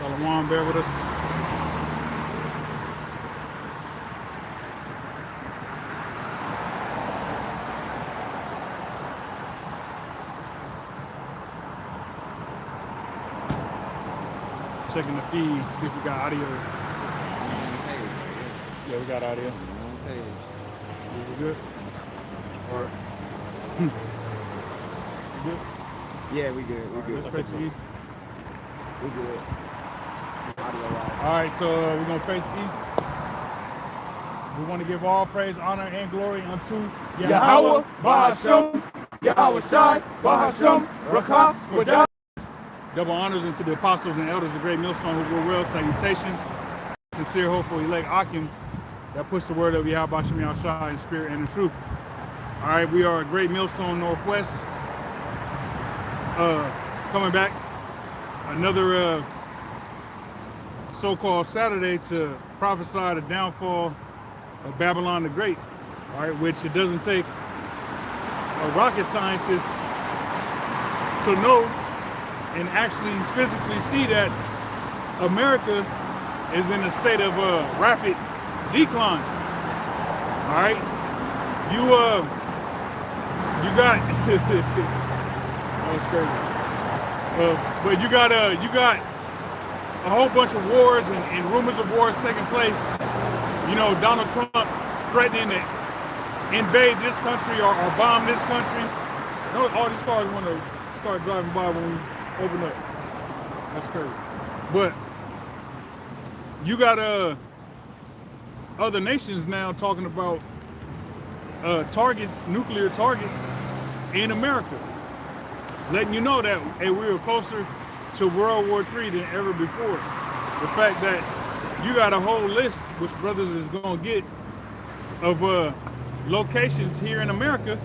Shalom, bear with us. Checking the feed, see if we got audio. Yeah, we got audio. We good? All right. You good? Yeah, we good. We good. Let's face the east. We good. All right, so we're gonna face east. We want to give all praise, honor, and glory unto Yahweh, Bahashem, Yahweh Shai, Bahashem, Rakha, Wadah. Double honors unto the apostles and elders, the great millstone who were well. Salutations. Sincere, hopeful, elect Akim that puts the word of Yahweh Bahashem, Yahweh Shai in spirit and in truth. All right, we are a great millstone northwest. Coming back. Another so-called Saturday to prophesy the downfall of Babylon the Great, all right, which it doesn't take a rocket scientist to know and actually physically see that America is in a state of rapid decline. All right, you got that's crazy. But you got a whole bunch of wars and rumors of wars taking place. You know, Donald Trump threatening to invade this country or bomb this country. All these cars want to start driving by when we open up. That's crazy. But you got other nations now talking about targets, nuclear targets in America, letting you know that, hey, we were closer to World War III than ever before. The fact that you got a whole list, which brothers is gonna get, of locations here in America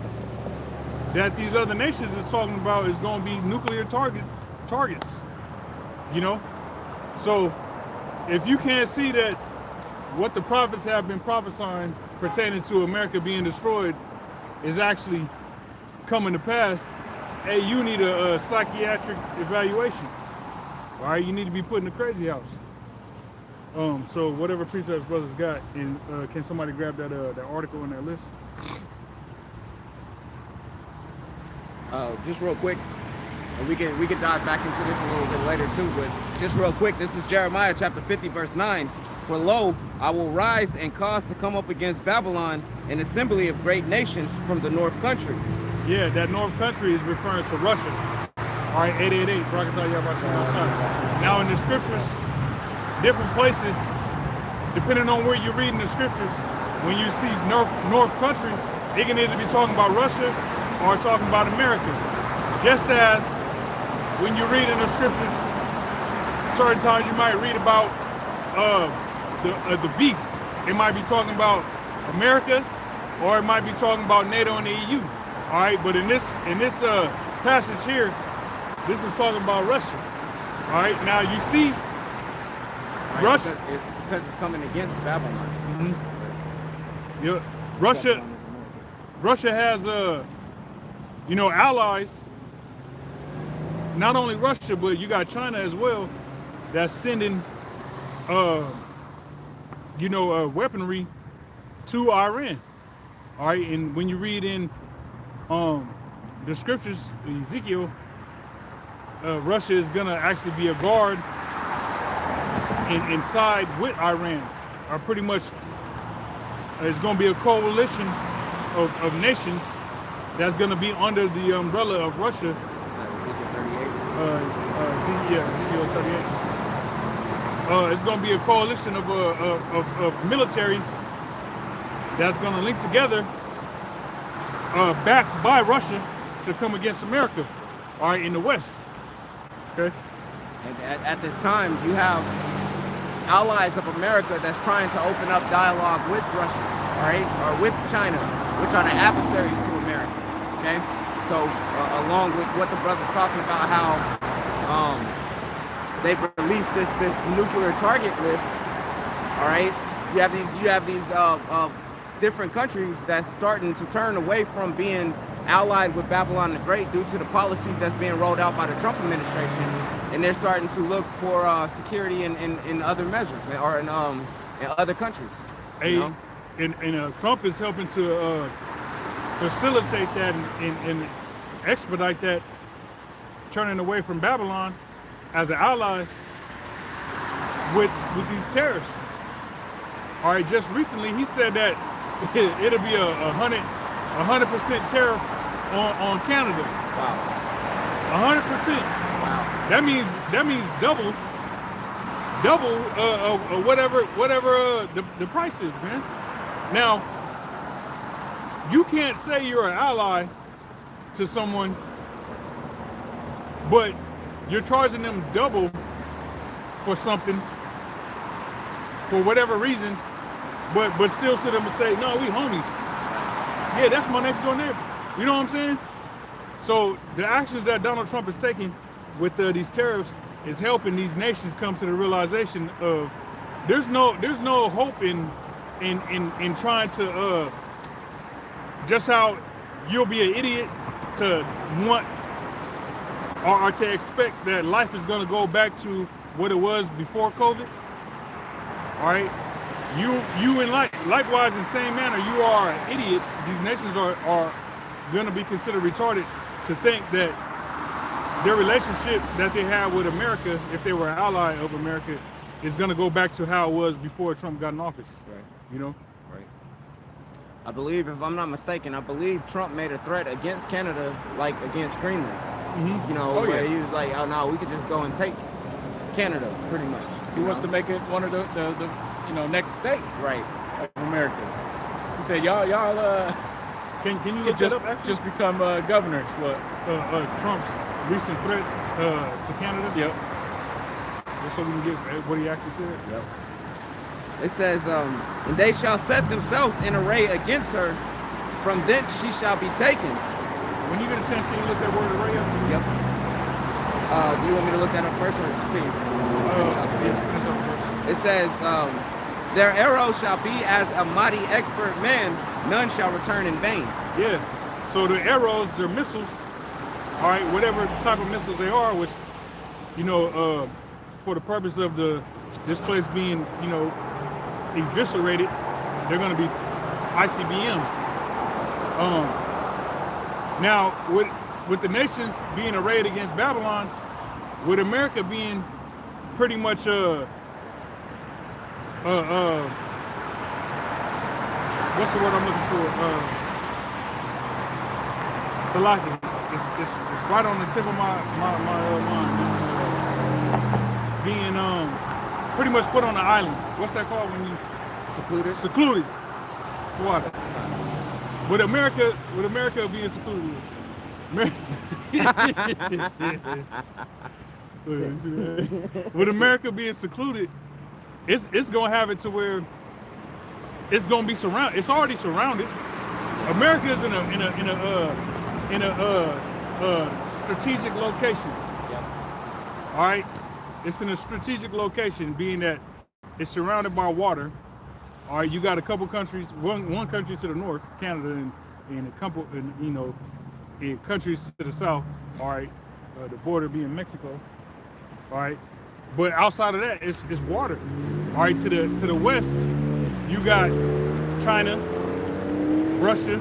that these other nations is talking about is gonna be nuclear targets, you know? So if you can't see that what the prophets have been prophesying pertaining to America being destroyed is actually coming to pass, hey, you need a psychiatric evaluation. All right, you need to be put in the crazy house. So whatever precepts brothers got, and can somebody grab that article in that list? Just real quick, and we can dive back into this a little bit later too. But just real quick, this is Jeremiah chapter 50, verse 9. For lo, I will rise and cause to come up against Babylon an assembly of great nations from the north country. Yeah, that north country is referring to Russia. All right, 888. Now in the scriptures, different places, depending on where you're reading the scriptures, when you see north country, it can either be talking about Russia or talking about America. Just as when you read in the scriptures, certain times you might read about the beast. It might be talking about America, or it might be talking about NATO and the EU. All right, but in this passage here, this is talking about Russia. All right, now you see Russia because it's coming against Babylon. Mm-hmm. Yeah, Russia has allies. Not only Russia, but you got China as well, that's sending weaponry to Iran. All right, and when you read in the scriptures, Ezekiel, Russia is gonna actually be a guard inside with Iran, or pretty much it's gonna be a coalition of nations that's gonna be under the umbrella of Russia. Ezekiel 38. It's gonna be a coalition of militaries that's gonna link together, backed by Russia, to come against America, all right, in the West. Okay. And at this time, you have allies of America that's trying to open up dialogue with Russia, all right, or with China, which are the adversaries to America. Okay. So along with what the brother's talking about, how they've released this nuclear target list, all right, you have these different countries that's starting to turn away from being allied with Babylon the Great due to the policies that's being rolled out by the Trump administration, and they're starting to look for security in other measures, man, or in other countries. And Trump is helping to facilitate that and expedite that, turning away from Babylon as an ally with these tariffs. All right, just recently he said that it'll be a 100% tariff on Canada. Wow. 100%. Wow. That means double whatever the price is, man. Now, you can't say you're an ally to someone, but you're charging them double for something for whatever reason, but still sit them and say, no, we homies. Yeah, that's my next door neighbor. You know what I'm saying? So the actions that Donald Trump is taking with these tariffs is helping these nations come to the realization of there's no hope in trying to just how you'll be an idiot to want or to expect that life is going to go back to what it was before COVID. All right, you in likewise in the same manner, you are an idiot. These nations are going to be considered retarded to think that their relationship that they have with America, if they were an ally of America, is going to go back to how it was before Trump got in office. Right. You know. Right. I believe, if I'm not mistaken, Trump made a threat against Canada, like against Greenland. Mm-hmm. You know, where he was like, "Oh no, we could just go and take Canada, pretty much." He wants to make it one of the next state Right. of America. He said, y'all Can you look just that up, actually? just become governors. What? Trump's recent threats to Canada. Yep. Just so we can get what he actually said. Yep. It says, and they shall set themselves in array against her. From thence she shall be taken. When you get a chance, can you look that word array up? Yep. Do you want me to look that up first or continue? It says, their arrow shall be as a mighty expert man, none shall return in vain. Yeah. So the arrows, they're missiles. All right, whatever type of missiles they are, which, for the purpose of this place being, eviscerated, they're going to be ICBMs. Now, with the nations being arrayed against Babylon, with America being pretty much what's the word I'm looking for? Salaki. It's right on the tip of my mind. Being pretty much put on the island. What's that called when you secluded? What? With America being secluded. With America being secluded, it's gonna have it to where it's gonna be surrounded. It's already surrounded. America is in a strategic location. Yep. All right, it's in a strategic location, being that it's surrounded by water. All right, you got a couple countries, one country to the north, Canada, and a couple, in countries to the south. All right, the border being Mexico. All right, but outside of that, it's water. All right, to the west, you got China, Russia,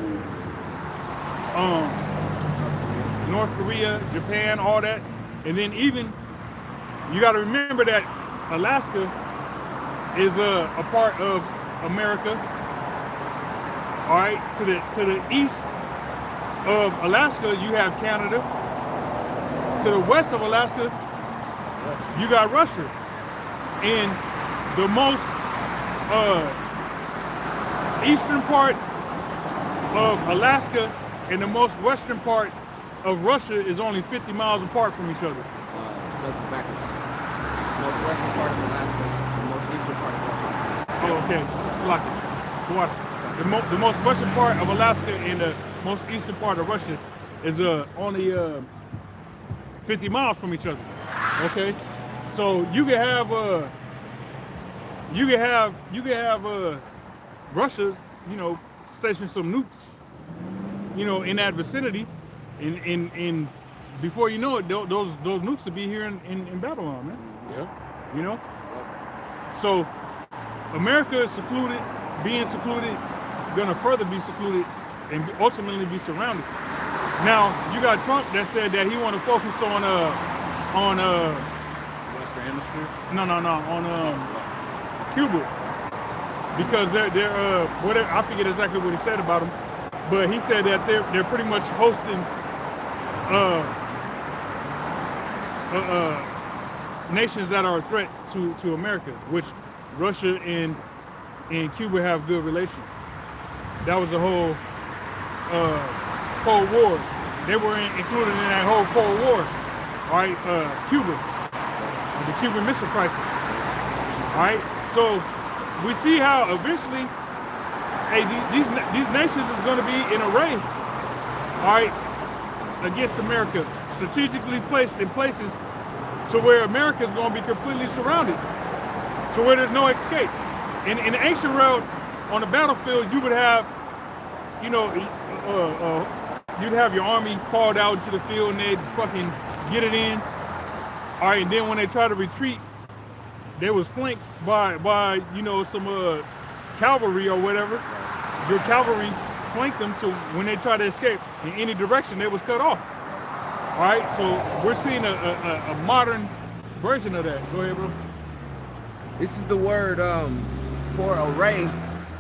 North Korea, Japan, all that, and then even you got to remember that Alaska is a part of America. All right, to the east of Alaska, you have Canada. To the west of Alaska, you got Russia. And the most eastern part of Alaska and the most western part of Russia is only 50 miles apart from each other. That's backwards. The most western part of Alaska, the most eastern part of Russia. Oh, okay. The most western part of Alaska and the most eastern part of Russia is only 50 miles from each other. Okay, so you can have Russia, station some nukes, in that vicinity, and before you know it, those nukes will be here in Babylon, man. Yeah. You know? So America is secluded, being secluded, gonna further be secluded and ultimately be surrounded. Now, you got Trump that said that he wanna focus on Western Hemisphere. on Cuba. Because they're whatever, I forget exactly what he said about them, but he said that they're pretty much hosting nations that are a threat to America, which Russia and Cuba have good relations. That was the whole Cold War. They were included in that whole Cold War. All right, Cuba, the Cuban Missile Crisis. All right, so we see how eventually, hey, these nations is going to be in array, all right, against America, strategically placed in places to where America is going to be completely surrounded, to where there's no escape. In the ancient world, on the battlefield, you would have, you know, you'd have your army called out to the field and they'd fucking get it in. All right, and then when they try to retreat, they was flanked by you know, some cavalry or whatever. Your cavalry flanked them to when they try to escape in any direction, they was cut off. All right, so we're seeing a modern version of that. Go ahead, bro. This is the word for array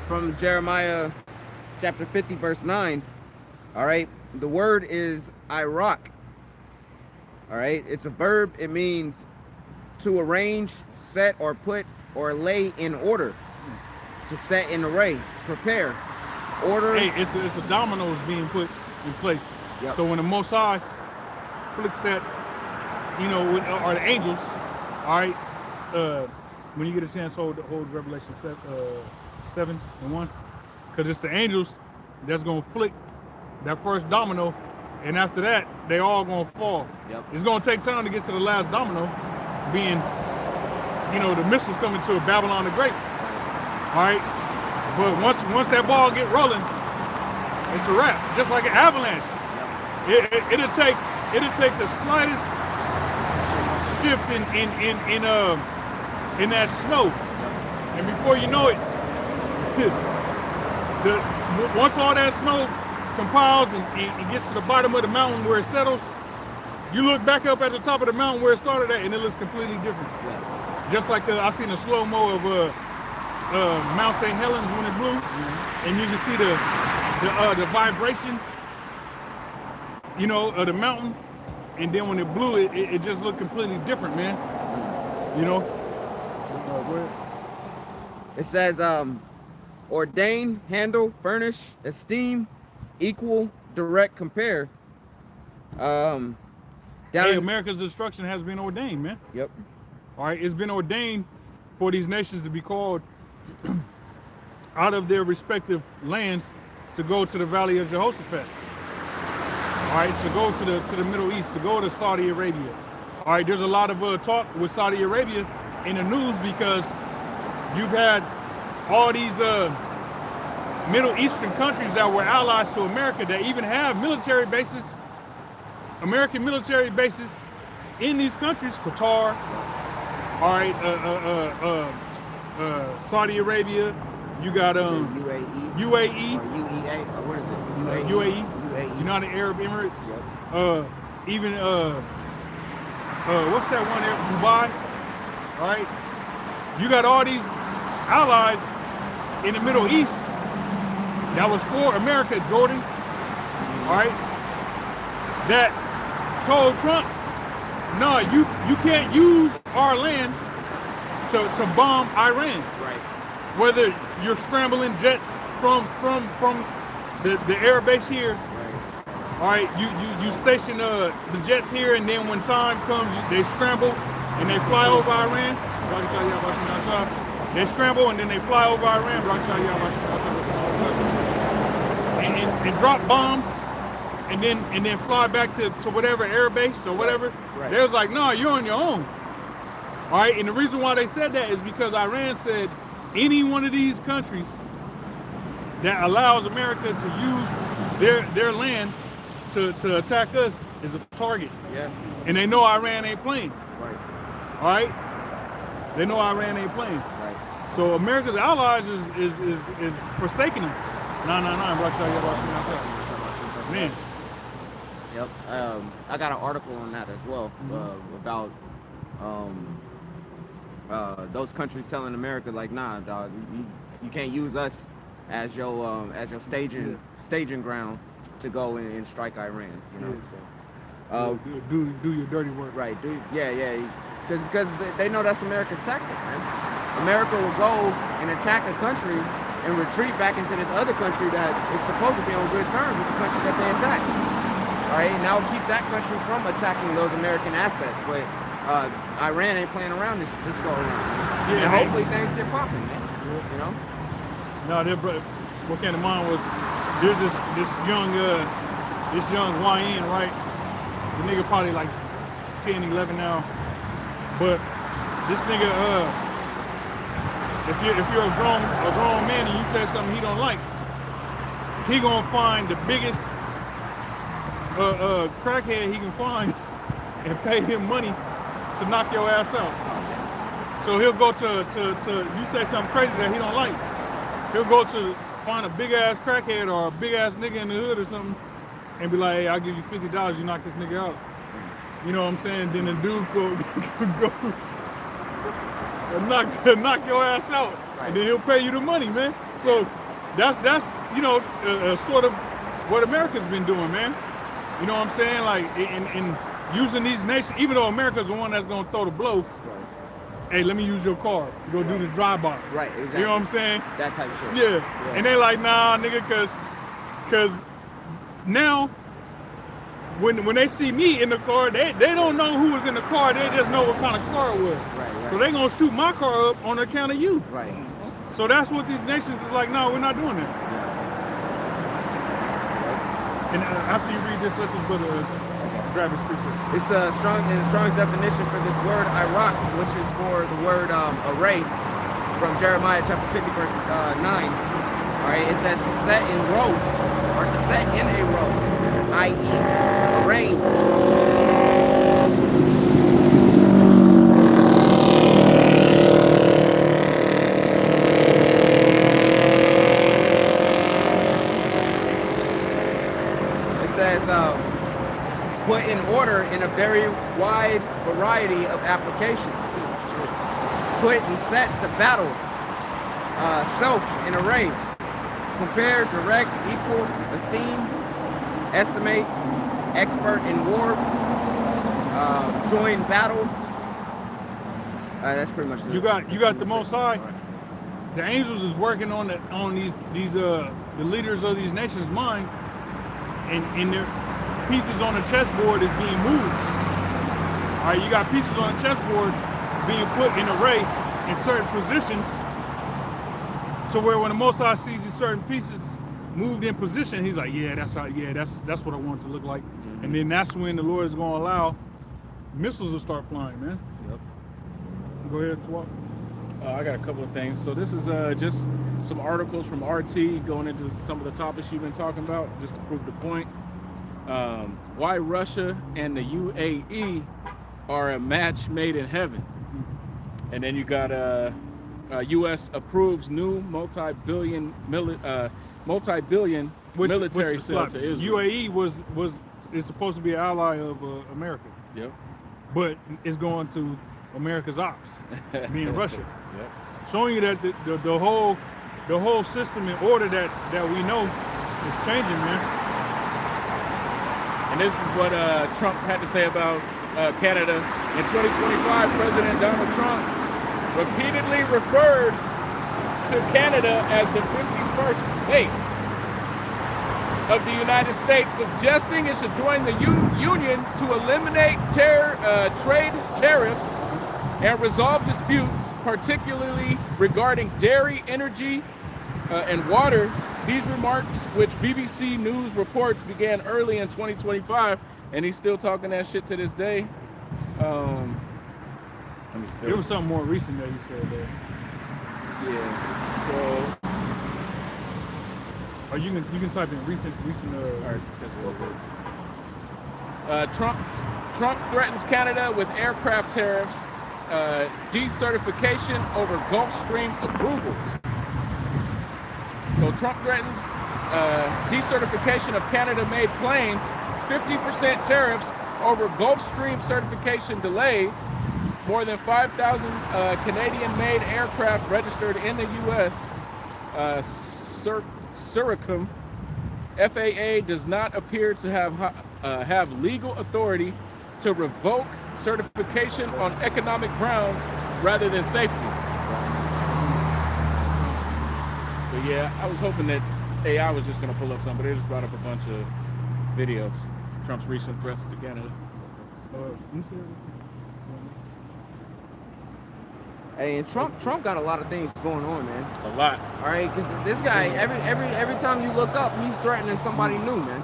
from Jeremiah chapter 50, verse 9. All right, the word is Iraq. All right, it's a verb. It means to arrange, set, or put, or lay in order. To set in array, prepare, order. Hey, it's a dominoes being put in place. Yep. So when the Most High flicks that, you know, or the angels, all right, when you get a chance, hold Revelation 7 and 1, because it's the angels that's gonna flick that first domino, and after that, they all gonna fall. Yep. It's gonna take time to get to the last domino, being, you know, the missiles coming to Babylon the Great. All right, but once that ball get rolling, it's a wrap. Just like an avalanche, it'll take the slightest shift in that snow, and before you know it, once all that snow compiles and gets to the bottom of the mountain where it settles, you look back up at the top of the mountain where it started at, and it looks completely different. Yeah. Just like I seen a slow mo of Mount St. Helens when it blew, and you can see the vibration, you know, of the mountain, and then when it blew, it just looked completely different, man. You know. Go ahead. It says ordain, handle, furnish, esteem, equal, direct, compare. Hey, America's destruction has been ordained, man. Yep. All right, it's been ordained for these nations to be called out of their respective lands to go to the Valley of Jehoshaphat. All right, to go to the Middle East, to go to Saudi Arabia. All right, there's a lot of talk with Saudi Arabia in the news because you've had all these Middle Eastern countries that were allies to America that even have military bases, American military bases in these countries. Qatar, all right, Saudi Arabia, you got UAE. UAE, Or UEA, or what is it? UAE, United Arab Emirates, even what's that one there, Dubai, all right? You got all these allies in the Middle East that was for America, Jordan, all right, that told Trump, no, you can't use our land to bomb Iran. Right. Whether you're scrambling jets from the air base here, Right. all right, you station the jets here, and then when time comes, they scramble and they fly over Iran. They scramble and then they fly over Iran and drop bombs, and then fly back to whatever air base or whatever. Right. They was like, no, you're on your own. All right, and the reason why they said that is because Iran said any one of these countries that allows America to use their land to attack us is a target. Yeah. And they know Iran ain't playing. Right. All right? They know Iran ain't playing. Right. So America's allies is forsaking them. Nah, man. Yep. I got an article on that as well, about those countries telling America, like, nah, dog, you can't use us as your staging ground to go and strike Iran. You know. So, do your dirty work. right. Because they know that's America's tactic, man. America will go and attack a country and retreat back into this other country that is supposed to be on good terms with the country that they attacked. All right, now keep that country from attacking those American assets. But Iran ain't playing around this go around. Yeah, and hopefully things get popping, man. Yeah. You know? No, what came to mind was there's this young YN, right? The nigga probably like 10, 11 now. But this nigga, if you're a grown man and you say something he don't like, he gonna find the biggest crackhead he can find and pay him money to knock your ass out. So he'll go to you say something crazy that he don't like. He'll go to find a big ass crackhead or a big ass nigga in the hood or something and be like, hey, I'll give you $50, you knock this nigga out. You know what I'm saying? Then the dude go knock your ass out, right. And then he'll pay you the money, man. So that's sort of what America's been doing, man. You know what I'm saying? Like in using these nations, even though America's the one that's gonna throw the blow. Right. Hey, let me use your car. Go do the drive-by. Right, exactly. You know what I'm saying? That type of shit. Yeah. And they like, nah, nigga, cause now when they see me in the car, they don't know who was in the car. They just know what kind of car it was. Right. So they gonna shoot my car up on account of you. Right. So that's what these nations is like. No, we're not doing that. Yeah. And after you read this, let this brother grab his preacher. It's the Strong's definition for this word Iraq, which is for the word array from Jeremiah chapter 50 verse 9. All right, it says to set in row or to set in a row, i.e. arrange. It says put in order in a very wide variety of applications. Put and set the battle, self in array. Compare, direct, equal, esteem, estimate, expert in war, join battle. That's pretty much it. You got the Most High. The angels is working on these the leaders of these nations' mind, and their pieces on the chessboard is being moved. All right, you got pieces on the chessboard being put in array in certain positions, so where when the Most High sees these certain pieces moved in position, he's like, yeah, that's what I want it to look like. Mm-hmm. And then that's when the Lord is going to allow missiles to start flying, man. Yep. Go ahead, Twat. I got a couple of things. So this is just some articles from RT going into some of the topics you've been talking about, just to prove the point. Why Russia and the UAE are a match made in heaven. And then you got U.S. approves new multi-billion military sale to Israel. UAE is supposed to be an ally of America. Yep. But it's going to America's ops, being Russia. Yep. Showing you that the whole system and order that we know is changing, man. And this is what Trump had to say about Canada. In 2025, President Donald Trump repeatedly referred to Canada as the 51st state of the United States, suggesting it should join the Union to eliminate trade tariffs and resolve disputes, particularly regarding dairy, energy, and water. These remarks, which BBC News reports began early in 2025, and he's still talking that shit to this day. There was something more recent that he said there. Yeah. So. Or you can type in recent. All right, that's what it is. Trump threatens Canada with aircraft tariffs, decertification over Gulfstream approvals. So Trump threatens decertification of Canada-made planes, 50% tariffs over Gulfstream certification delays. More than 5,000 Canadian-made aircraft registered in the U.S. Suricum FAA does not appear to have legal authority to revoke certification on economic grounds rather than safety. But yeah, I was hoping that AI was just going to pull up some, but it just brought up a bunch of videos. Trump's recent threats to Canada. Hey, and Trump got a lot of things going on, man. A lot. All right, because this guy, every time you look up, he's threatening somebody new, man.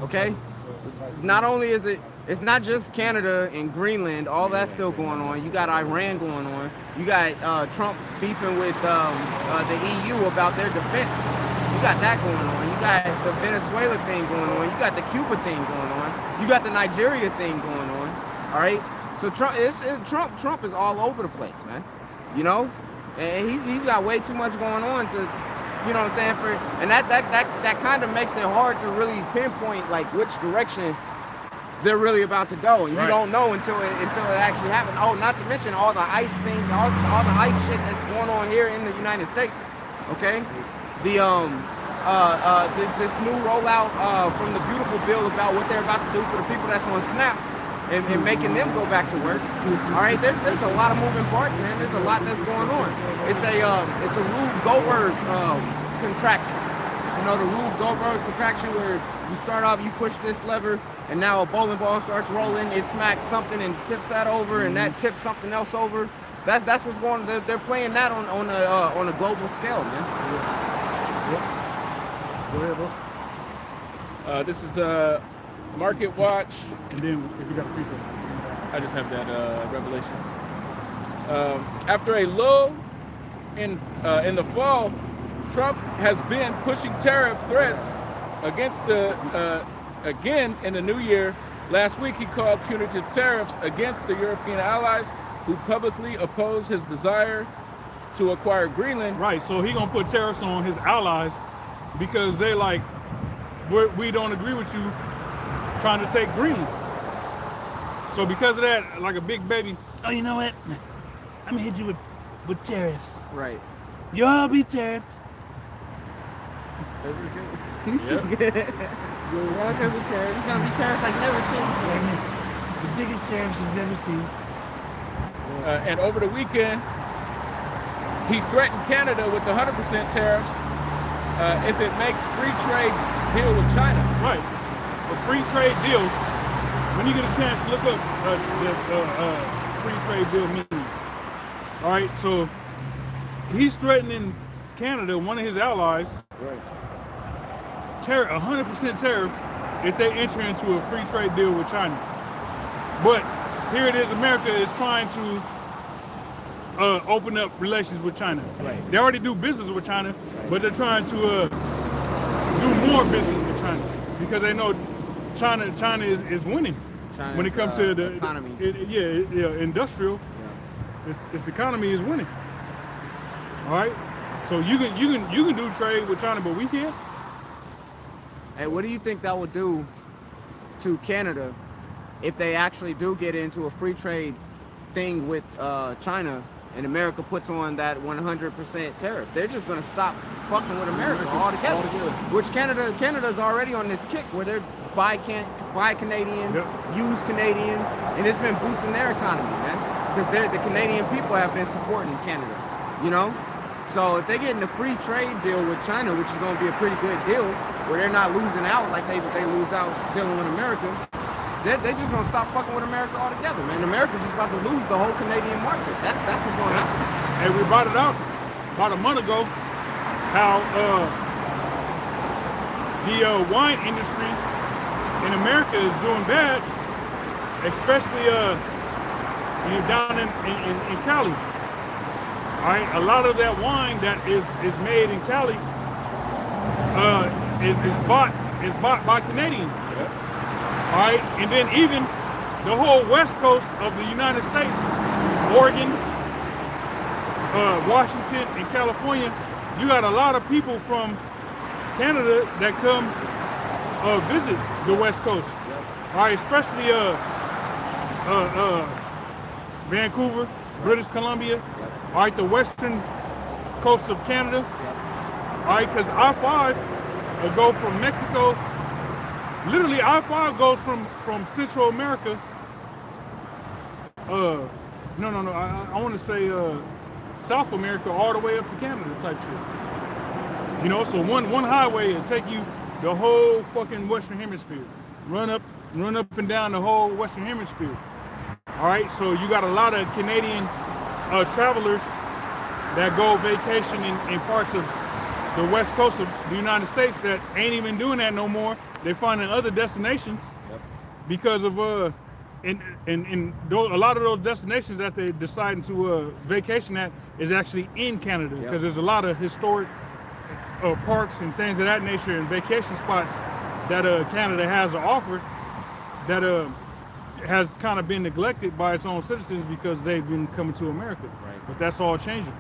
Okay. Not only is it's not just Canada and Greenland, all that's still going on. You got Iran going on. You got Trump beefing with the EU about their defense. You got that going on. You got the Venezuela thing going on. You got the Cuba thing going on. You got the Nigeria thing going on. All right. So Trump is all over the place, man. You know, and he's got way too much going on to, you know what I'm saying, and that kind of makes it hard to really pinpoint like which direction they're really about to go, and you don't know until it actually happens. Oh, not to mention all the ICE things, all the ICE shit that's going on here in the United States. Okay, the this new rollout from the beautiful bill about what they're about to do for the people that's on SNAP. And making them go back to work. All right, there's a lot of moving parts, man. There's a lot that's going on. It's a Rube Goldberg contraction. You know, the Rube Goldberg contraction where you start off, you push this lever, and now a bowling ball starts rolling. It smacks something and tips that over, and that tips something else over. That's what's going on. They're playing that on a global scale, man. Go ahead, bro. This is Market Watch. And then if you got a preset. I just have that revelation. After a lull in the fall, Trump has been pushing tariff threats against again in the new year. Last week he called punitive tariffs against the European allies who publicly oppose his desire to acquire Greenland. Right, so he gonna put tariffs on his allies because they like, we don't agree with you trying to take Greenland. So because of that, like a big baby, oh, you know what? I'm gonna hit you with tariffs. Right. You'll all be tariffed. Y'all gonna be tariffs. You're gonna be tariffs like never seen before. The biggest tariffs you've never seen. And over the weekend, he threatened Canada with the 100% tariffs if it makes free trade deal with China. Right. A free trade deal. When you get a chance, look up the free trade deal meaning. All right, so he's threatening Canada, one of his allies, Right. 100% tariffs if they enter into a free trade deal with China. But here it is, America is trying to open up relations with China. Right. They already do business with China, but they're trying to do more business with China because they know China is winning China's, when it comes to the economy. Industrial. Yeah. Its economy is winning. All right, so you can do trade with China, but we can't. Hey, what do you think that would do to Canada if they actually do get into a free trade thing with China and America puts on that 100% tariff? They're just going to stop fucking with America altogether. Which Canada's already on this kick where they're buy Canadian, use Canadian, and it's been boosting their economy, man. Because the Canadian people have been supporting Canada, you know? So if they get in a free trade deal with China, which is going to be a pretty good deal, where they're not losing out like they lose out dealing with America, they're just going to stop fucking with America altogether, man. America's just about to lose the whole Canadian market. That's what's going to happen. And we brought it out about a month ago, how the wine industry in America is doing bad, especially down in Cali. All right, a lot of that wine that is made in Cali is bought by Canadians. All All right, and then even the whole west coast of the United States, Oregon, Washington, and California, you got a lot of people from Canada that come visit the west coast. All right, especially Vancouver, British Columbia. All right, the western coast of Canada. All right, because I-5 will go from Mexico. Literally, I-5 goes from Central America. I want to say South America all the way up to Canada type shit. You know, so one highway will take you the whole fucking Western Hemisphere. Run up and down the whole Western Hemisphere. All right, so you got a lot of Canadian travelers that go vacation in parts of the west coast of the United States that ain't even doing that no more. They're finding other destinations because of a lot of those destinations that they're deciding to vacation at is actually in Canada because there's a lot of historic parks and things of that nature and vacation spots that Canada has to offer that has kind of been neglected by its own citizens because they've been coming to America. Right. But that's all changing.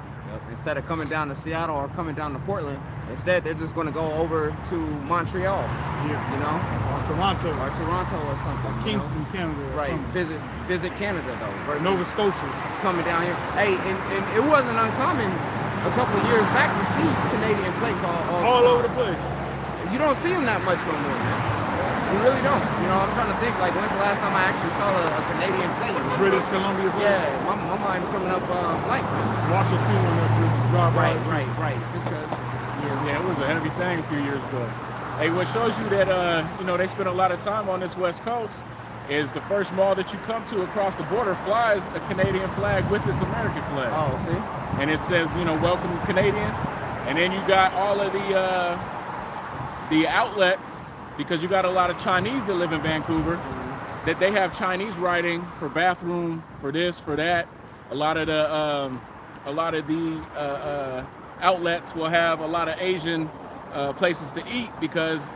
Instead of coming down to Seattle or coming down to Portland, instead they're just going to go over to Montreal, you know, or Toronto or something. Kingston, Canada, or something. Visit Canada though, versus Nova Scotia. Coming down here. Hey, and it wasn't uncommon a couple of years back to see Canadian plates all over the place. You don't see them that much no more, man. You really don't. You know, I'm trying to think, like, when's the last time I actually saw a Canadian plate? British Columbia plate? Yeah, my mind's coming up blank. Watch the scene when that drive right. Just because. Yeah, it was a heavy thing a few years ago. Hey, what shows you that, they spend a lot of time on this West Coast is the first mall that you come to across the border flies a Canadian flag with its American flag. Oh, see? And it says, welcome Canadians. And then you got all of the outlets, because you got a lot of Chinese that live in Vancouver, that they have Chinese writing for bathroom, for this, for that. A lot of the outlets will have a lot of Asian places to eat because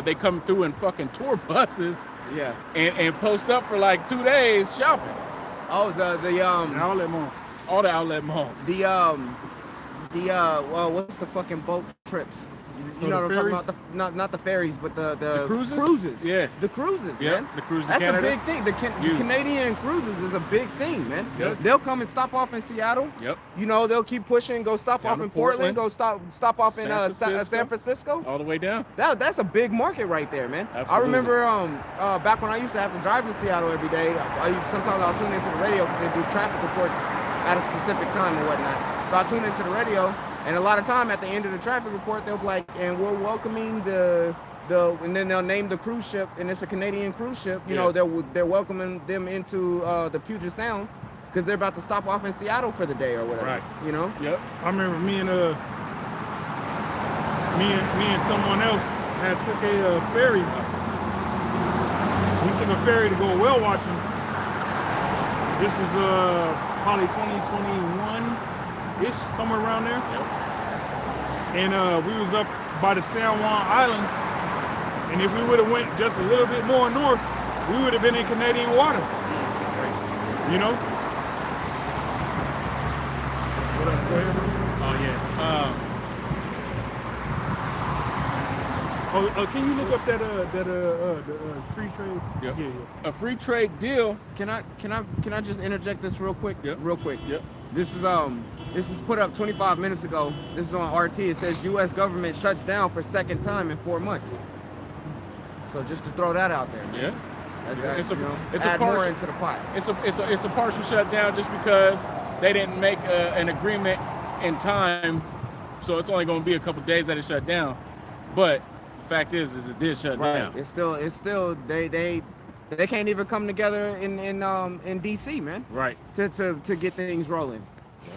they come through in fucking tour buses. Yeah. And post up for like 2 days shopping. Oh, the outlet mall. All the outlet malls. What's the fucking boat trips? You know what I'm talking about? Not the ferries, but the cruises? Cruises. Yeah. The cruises, yeah, man. the cruises. That's Canada. a big thing. The Canadian cruises is a big thing, man. Yep. They'll come and stop off in Seattle. Yep. You know, they'll keep pushing, go stop Down off to in Portland, go stop off in San Francisco. All the way down. That's a big market right there, man. Absolutely. I remember back when I used to have to drive to Seattle every day. Sometimes I'll tune into the radio because they do traffic reports at a specific time and whatnot. So I tune into the radio. And a lot of time at the end of the traffic report, they'll be like, and we're welcoming and then they'll name the cruise ship, and it's a Canadian cruise ship. You know, they're welcoming them into the Puget Sound because they're about to stop off in Seattle for the day or whatever. Right. You know? Yep. I remember me and someone else had took a ferry. We took a ferry to go whale watching. This is probably 2021-ish, somewhere around there. Yep. And we was up by the San Juan Islands, and if we would have went just a little bit more north, we would have been in Canadian water. You know? What up, go ahead, bro? Oh yeah. Can you look up that free trade? Yep. Yeah. A free trade deal. Can I just interject this real quick? Yep. Real quick. Yep. This is put up 25 minutes ago. This is on RT. It says U.S. government shuts down for second time in 4 months. So just to throw that out there. Yeah. It's add more into the pot. It's a partial shutdown just because they didn't make an agreement in time, so it's only going to be a couple days that it shut down. But the fact is it did shut down. It's still they can't even come together in DC, man. Right. To get things rolling.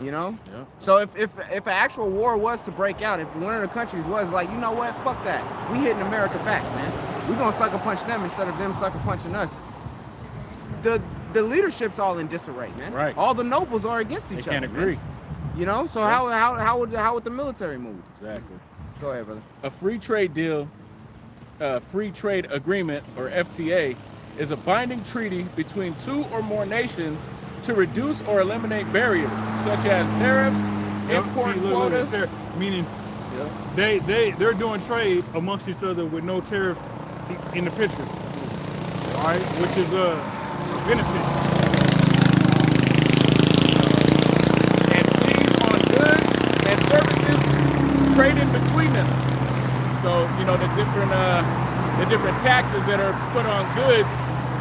You know? Yeah. So if an actual war was to break out, if one of the countries was like, you know what, fuck that. We hitting America back, man. We're gonna sucker punch them instead of them sucker punching us. The leadership's all in disarray, man. Right. All the nobles are against each other. They can't agree. Man. You know? So how would the military move? Exactly. Go ahead, brother. A free trade deal, free trade agreement, or FTA, is a binding treaty between two or more nations to reduce or eliminate barriers such as tariffs, import quotas. Meaning they're doing trade amongst each other with no tariffs in the picture. All right, which is a benefit. And fees on goods and services traded between them. So the different taxes that are put on goods.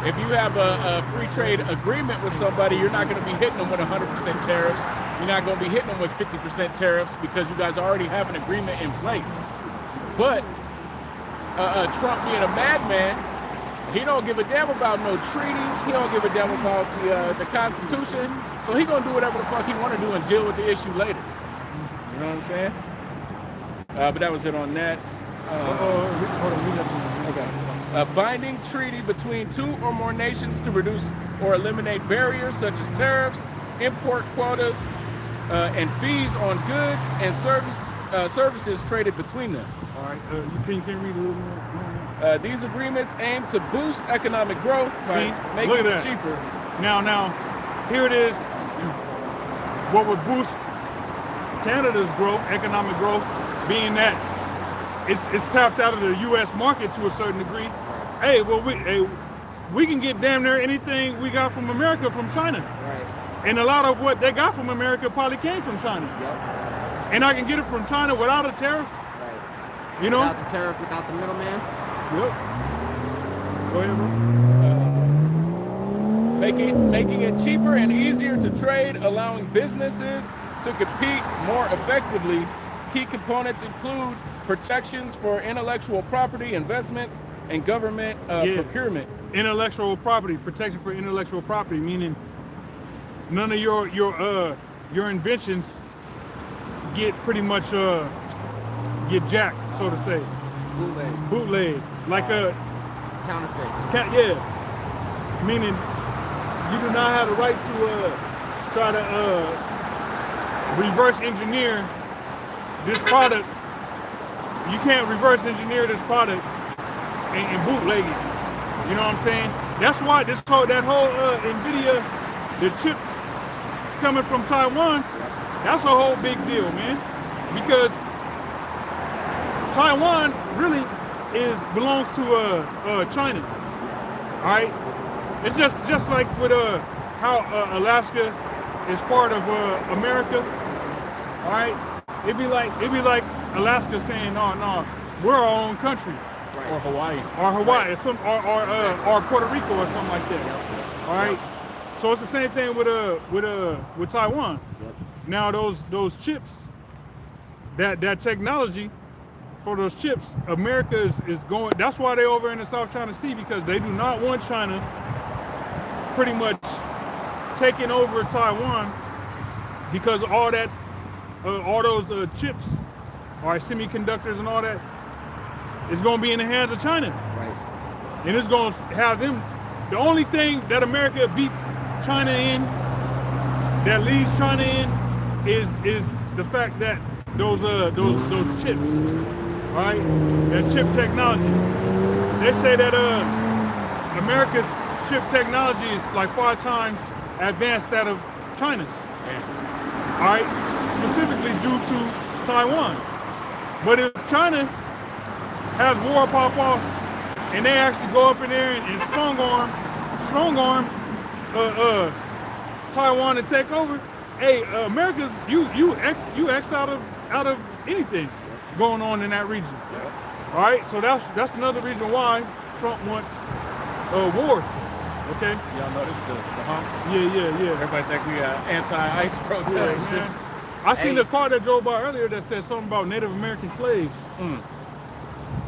If you have a free trade agreement with somebody, you're not going to be hitting them with 100% tariffs. You're not going to be hitting them with 50% tariffs because you guys already have an agreement in place. But Trump being a madman, he don't give a damn about no treaties. He don't give a damn about the Constitution. So he gonna do whatever the fuck he want to do and deal with the issue later. You know what I'm saying? But that was it on that. Okay. A binding treaty between two or more nations to reduce or eliminate barriers such as tariffs, import quotas, and fees on goods and services traded between them. All right, you can read a little more. These agreements aim to boost economic growth by making it cheaper. Now, here it is. What would boost Canada's growth, economic growth, being that it's tapped out of the U.S. market to a certain degree. Hey, well, we can get damn near anything we got from America from China. Right. And a lot of what they got from America probably came from China. Yep. And I can get it from China without a tariff. Right. You know? Without the tariff, without the middleman. Yep. Go ahead, bro. Making it cheaper and easier to trade, allowing businesses to compete more effectively. Key components include protections for intellectual property, investments, and government procurement. Intellectual property, protection for intellectual property, meaning none of your inventions get pretty much get jacked, so to say. Bootleg, like a counterfeit. Yeah, meaning you do not have the right to try to reverse engineer this product. You can't reverse engineer this product and bootleg it. You know what I'm saying? That's why that whole NVIDIA, the chips coming from Taiwan, that's a whole big deal, man. Because Taiwan really belongs to China. All right? It's just like with how Alaska is part of America. All right? It'd be like Alaska saying, no, we're our own country. Right. Or Hawaii. Right. or Puerto Rico or something like that. All right. So it's the same thing with Taiwan. Yep. Now those chips, that technology for those chips, America is going. That's why they're over in the South China Sea, because they do not want China pretty much taking over Taiwan, because all those chips, all right, semiconductors and all that, is going to be in the hands of China. Right. And it's going to have them. The only thing that America beats China in, that leads China in, is the fact that those chips, right? That chip technology. They say that America's chip technology is like 5 times advanced that of China's. Yeah. All right, specifically due to Taiwan. But if China has war pop off and they actually go up in there and strong arm Taiwan and take over, hey, America's you X out of anything going on in that region. All right, so that's another reason why Trump wants war. Okay. Y'all notice the honks? Yeah. Everybody's like we anti-ICE protest and shit. I seen the car that drove by earlier that said something about Native American slaves.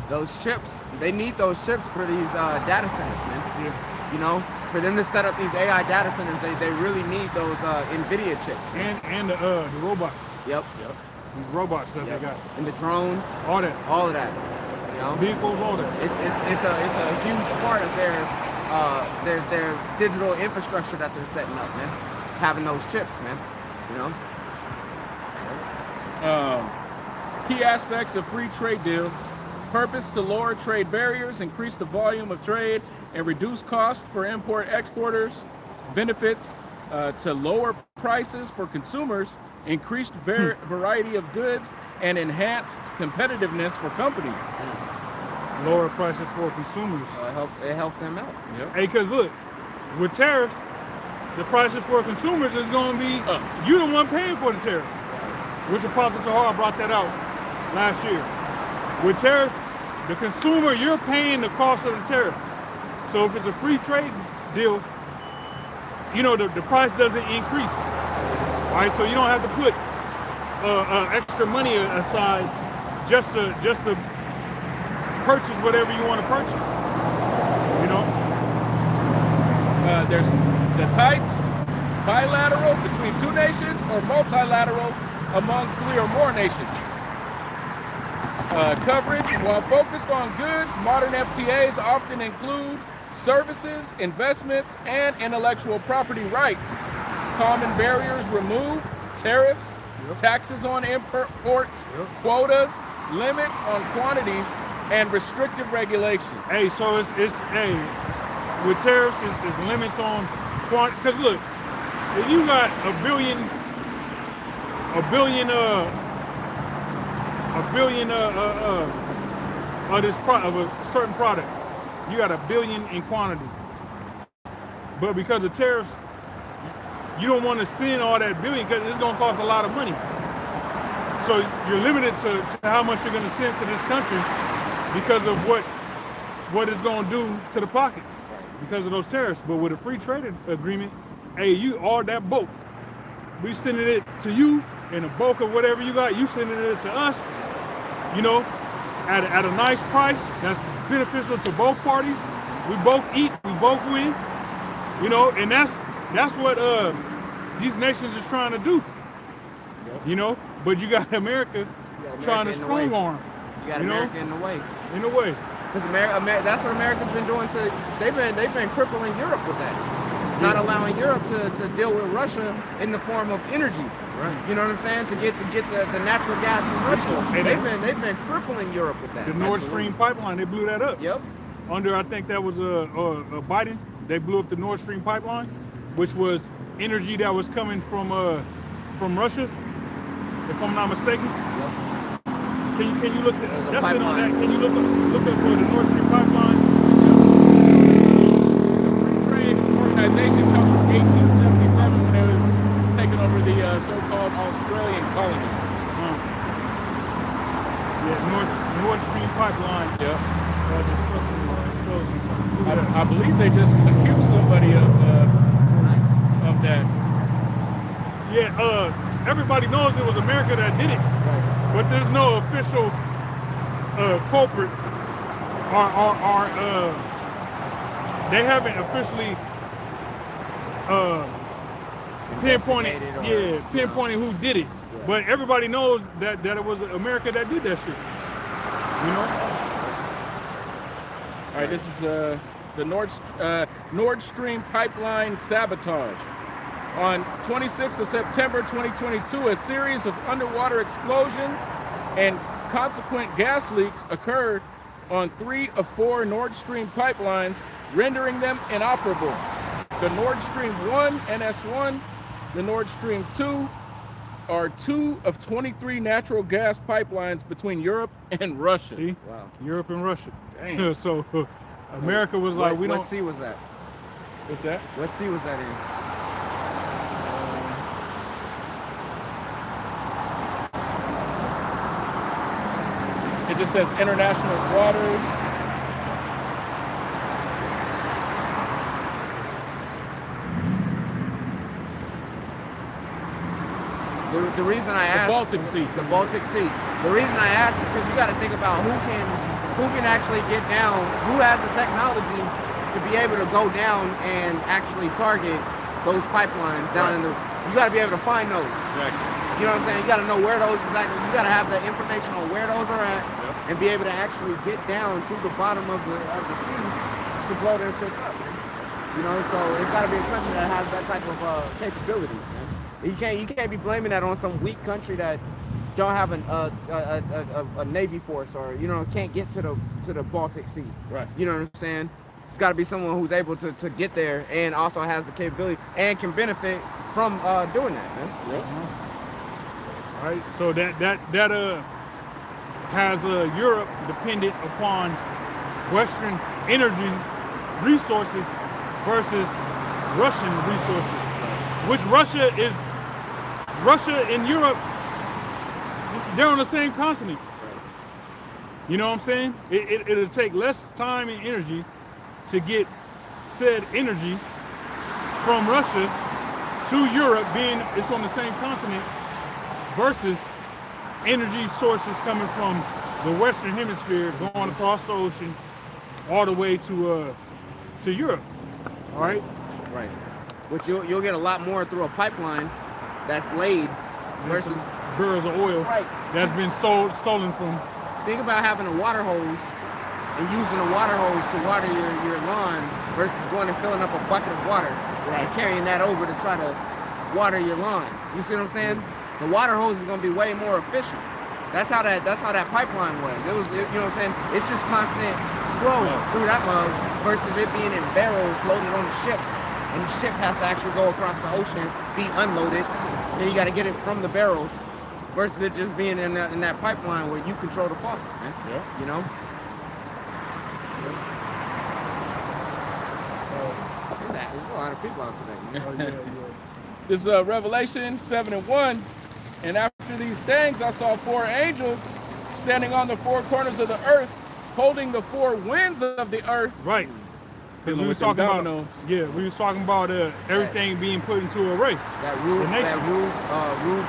Those chips, they need those chips for these data centers, man. Yeah. You know, for them to set up these AI data centers, they really need those NVIDIA chips. And the robots. Yep. These robots that they got. And the drones. All that. All of that. You know? Vehicles, all that. It's a huge part of their digital infrastructure that they're setting up, man. Having those chips, man. You know? Key aspects of free trade deals: purpose to lower trade barriers, increase the volume of trade, and reduce costs for import exporters, benefits to lower prices for consumers, increased variety of goods, and enhanced competitiveness for companies. Lower prices for consumers. It helps them out. Yep. Hey, because look, with tariffs, the prices for consumers is going to be, you the one paying for the tariff. Which Apostle Tahar brought that out last year. With tariffs, the consumer, you're paying the cost of the tariff. So if it's a free trade deal, you know, the price doesn't increase. All right, so you don't have to put extra money aside just to purchase whatever you want to purchase. You know? There's the types, bilateral between two nations or multilateral among 3 or more nations. Coverage, while focused on goods, modern FTAs often include services, investments, and intellectual property rights. Common barriers removed, tariffs, taxes on imports, quotas, limits on quantities, and restrictive regulations. Hey, so it's with tariffs, it's limits on quantity. Because look, if you got a billion of a certain product, you got a billion in quantity. But because of tariffs, you don't want to send all that billion because it's going to cost a lot of money. So you're limited to how much you're going to send to this country because of what it's going to do to the pockets because of those tariffs. But with a free trade agreement, hey, you all that bulk, we sending it to you, and the bulk of whatever you got, you sending it to us, you know, at a nice price that's beneficial to both parties. We both eat, we both win, you know, and that's what these nations is trying to do, you know. But you got America trying to strong arm. You got America in the way. In a way. Because that's what America's been doing they've been crippling Europe with that. Not allowing Europe to deal with Russia in the form of energy. Right. You know what I'm saying? To get the natural gas from Russia. They've been crippling Europe with that. The Nord Stream pipeline, they blew that up. Yep. Under, I think that was Biden, they blew up the Nord Stream pipeline, which was energy that was coming from Russia, if I'm not mistaken. Yep. Can you look at that's it on that? Can you look up the Nord Stream pipeline? Trade organization comes from 1877 when it was taking over the so-called Australian colony. Yeah, Nord Stream pipeline. Yeah. I believe they just accused somebody of that. Yeah, everybody knows it was America that did it, but there's no official culprit or they haven't officially pinpointing who did it. But everybody knows that it was America that did that shit. You know? All right, this is the Nord Stream pipeline sabotage. On 26th of September 2022, a series of underwater explosions and consequent gas leaks occurred on 3 of 4 Nord Stream pipelines, rendering them inoperable. The Nord Stream 1, NS1, the Nord Stream 2 are 2 of 23 natural gas pipelines between Europe and Russia. See? Wow. Europe and Russia. Dang. So America was like, we don't. What sea was that? What's that? What sea was that in? It just says international waters. The reason I asked, The Baltic Sea. The Baltic Sea. The reason I asked is because you got to think about who can actually get down, who has the technology to be able to go down and actually target those pipelines down in the. You got to be able to find those. Exactly. You know what I'm saying? You got to know where those exactly. You got to have the information on where those are at, and be able to actually get down to the bottom of the sea to blow their shit up. Man. You know, so it's got to be a country that has that type of capabilities. Man. You can't be blaming that on some weak country that don't have a navy force, or can't get to the Baltic Sea. Right. You know what I'm saying? It's got to be someone who's able to get there and also has the capability and can benefit from doing that, man. Yep. All right, so that has Europe dependent upon Western energy resources versus Russian resources, which Russia and Europe, they're on the same continent. You know what I'm saying? It'll take less time and energy to get said energy from Russia to Europe, being it's on the same continent, versus energy sources coming from the Western Hemisphere going across the ocean all the way to Europe. All right? Right. Which you'll get a lot more through a pipeline that's laid versus barrels of oil that's been stolen from. Think about having a water hose and using a water hose to water your lawn versus going and filling up a bucket of water and carrying that over to try to water your lawn. You see what I'm saying? The water hose is going to be way more efficient. That's how that pipeline was. It was, you know what I'm saying? It's just constant flow through that mug versus it being in barrels loaded on the ship. And the ship has to actually go across the ocean, be unloaded. Then you got to get it from the barrels versus it just being in that pipeline where you control the faucet, man. Yeah. You know? There's a lot of people out today. This is Revelation 7:1. And after these things, I saw 4 angels standing on the 4 corners of the earth, holding the 4 winds of the earth. Right. Because we was talking about, we was talking about everything being put into array. That Rube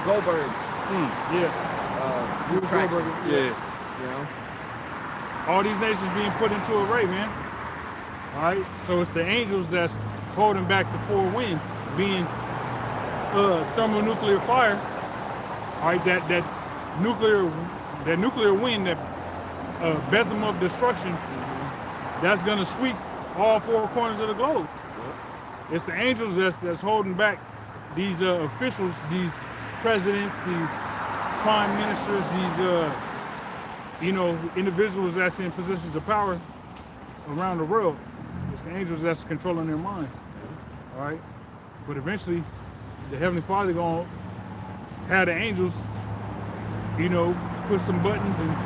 Goldberg. Rube Goldberg. Yeah. You know? All these nations being put into array, man. All right. So it's the angels that's holding back the 4 winds, being thermonuclear fire. All right, that nuclear wind, that besom of destruction, that's gonna sweep all 4 corners of the globe. It's the angels that's holding back these officials, these presidents, these prime ministers, these individuals that's in positions of power around the world. It's the angels that's controlling their minds. All right, but eventually, the Heavenly Father gonna have the angels, push some buttons and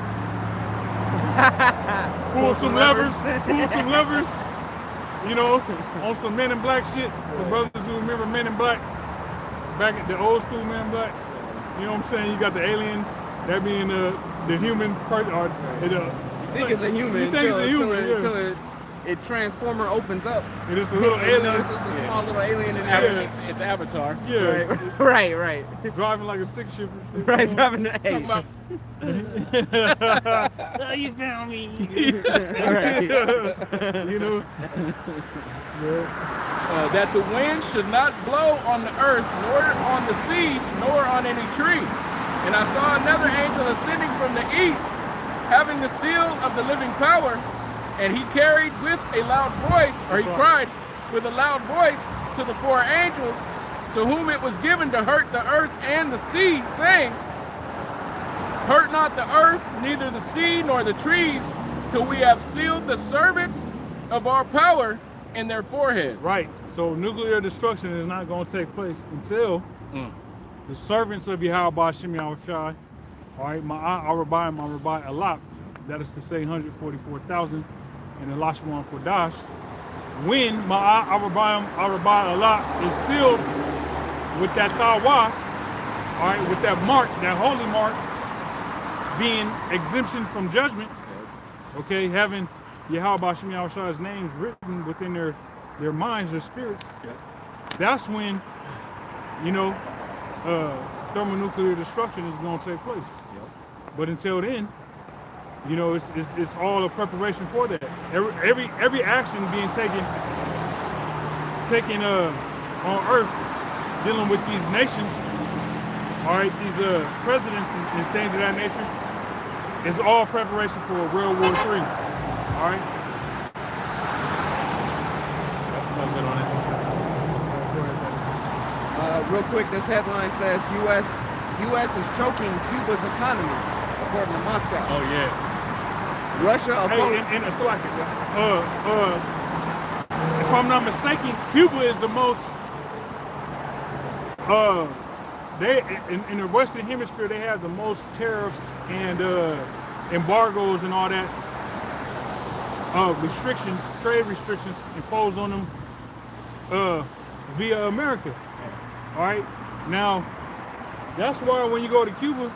pull some levers, on some Men in Black shit. For brothers who remember Men in Black, back at the old school Men in Black, you know what I'm saying? You got the alien, that being the human part, or you think it's a human until it transformer opens up. It is a little alien. It's just a small little alien in there. It's Avatar. Yeah. Right. Driving like a stick shifter. Right, driving the Talking about oh, you found me. that the wind should not blow on the earth, nor on the sea, nor on any tree. And I saw another angel ascending from the east, having the seal of the living power. And he cried with a loud voice to the 4 angels, to whom it was given to hurt the earth and the sea, saying, hurt not the earth, neither the sea, nor the trees, till we have sealed the servants of our power in their foreheads. Right. So nuclear destruction is not going to take place until the servants of Yahweh Shem Yahushai, all right, Ma'ah Arabai Alak, that is to say 144,000, and the Lashwan Kodash, when Ma'ah Arabai Alak is sealed with that Tawa, all right, with that mark, that holy mark, being exemption from judgment, okay, having Yahweh Shem Yahushai's names written within their minds, their spirits, that's when, thermonuclear destruction is going to take place. But until then, it's all a preparation for that. Every action being taken on Earth, dealing with these nations, all right, these presidents and things of that nature, is all preparation for World War III. All right. Close it on it. Real quick, this headline says U.S. U.S. is choking Cuba's economy, according to Moscow. Oh yeah. Russia opposed. Hey, and so like, if I'm not mistaken, Cuba is the most, they in the Western Hemisphere they have the most tariffs and embargoes and all that, restrictions, trade restrictions imposed on them via America. All right, now that's why when you go to Cuba,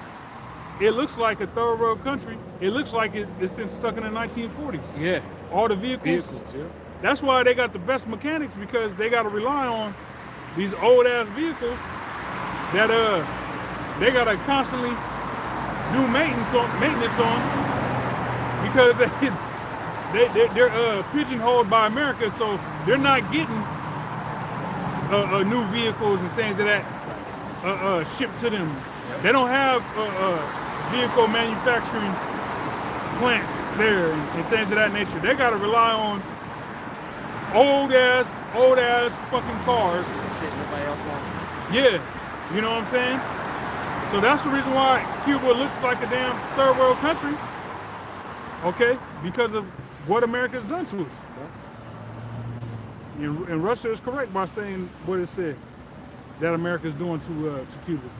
it looks like a third world country. It looks like it's been stuck in the 1940s. Yeah. All the vehicles. Yeah. That's why they got the best mechanics, because they got to rely on these old ass vehicles that they got to constantly do maintenance on because they're pigeonholed by America, so they're not getting new vehicles and things of that shipped to them. They don't have vehicle manufacturing plants there and things of that nature. They got to rely on old ass fucking cars. Shit nobody else wants. Yeah, you know what I'm saying? So that's the reason why Cuba looks like a damn third world country. Okay, because of what America's done to it. And Russia is correct by saying what it said that America's doing to Cuba.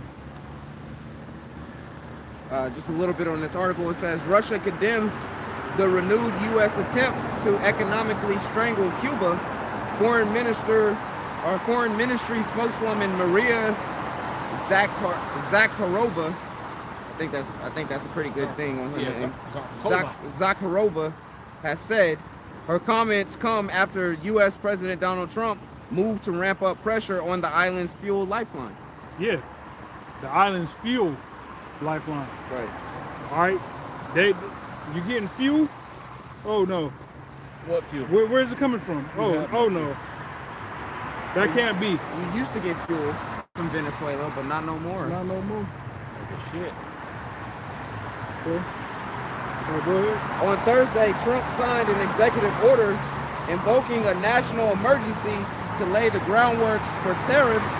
Just a little bit on this article. It says Russia condemns the renewed U.S. attempts to economically strangle Cuba. Foreign Ministry spokeswoman Maria Zakharova. I think that's a pretty good thing on her name. Zakharova has said her comments come after U.S. President Donald Trump moved to ramp up pressure on the island's fuel lifeline. Yeah, the island's fuel lifeline. Right. All right, you getting fuel? Oh no. What fuel? Where's it coming from? Oh no. That can't be. We used to get fuel from Venezuela, but not no more. Not no more. Like shit. Okay. Go ahead. On Thursday, Trump signed an executive order invoking a national emergency to lay the groundwork for tariffs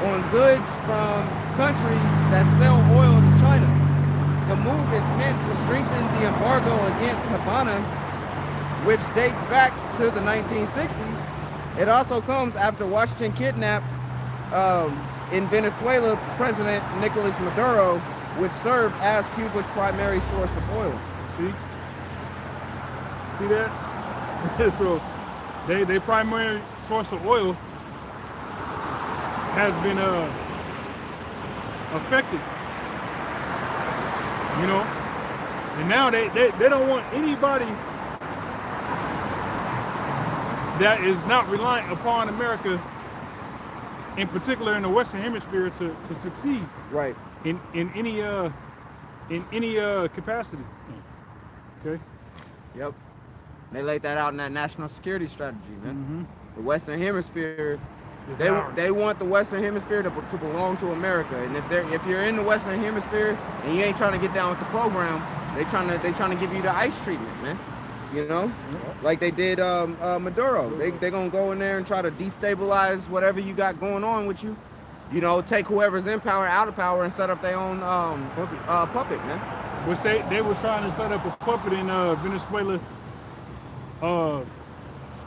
on goods from countries that sell oil to China. The move is meant to strengthen the embargo against Havana, which dates back to the 1960s. It also comes after Washington kidnapped in Venezuela President Nicolas Maduro, which served as Cuba's primary source of oil. See that? So they primary source of oil has been affected, you know, and now they don't want anybody that is not reliant upon America, in particular in the Western Hemisphere, to succeed. Right. In any capacity. Okay. Yep. They laid that out in that national security strategy, man. The Western Hemisphere, they want the Western Hemisphere to belong to America. And if you're in the Western Hemisphere and you ain't trying to get down with the program, they trying to give you the ICE treatment, man. You know, like they did Maduro. They gonna go in there and try to destabilize whatever you got going on with you. You know, take whoever's in power out of power and set up their own puppet, man. But say they were trying to set up a puppet in Venezuela,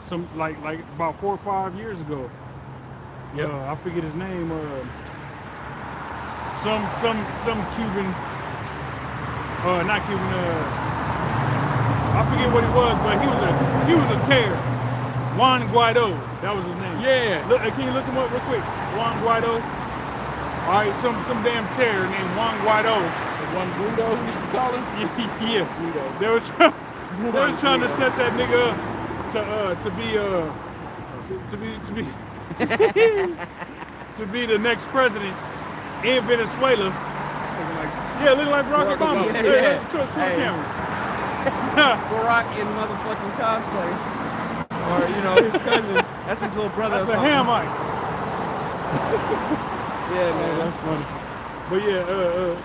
some like about 4 or 5 years ago. Yep. I forget his name. Some Cuban, not Cuban. I forget what he was, but he was a terror. Juan Guaido, that was his name. Yeah. Look, can you look him up real quick? Juan Guaido. All right, some damn terror named Juan Guaido. The one Guido who used to call him? Yeah. Guido. They were trying to set that nigga up to be the next president in Venezuela. Looking like Barack Obama. Yeah. To the camera. Barack in motherfucking cosplay. Or, you know, his cousin. That's his little brother. That's a Hamite. Yeah, man. That's funny. But yeah,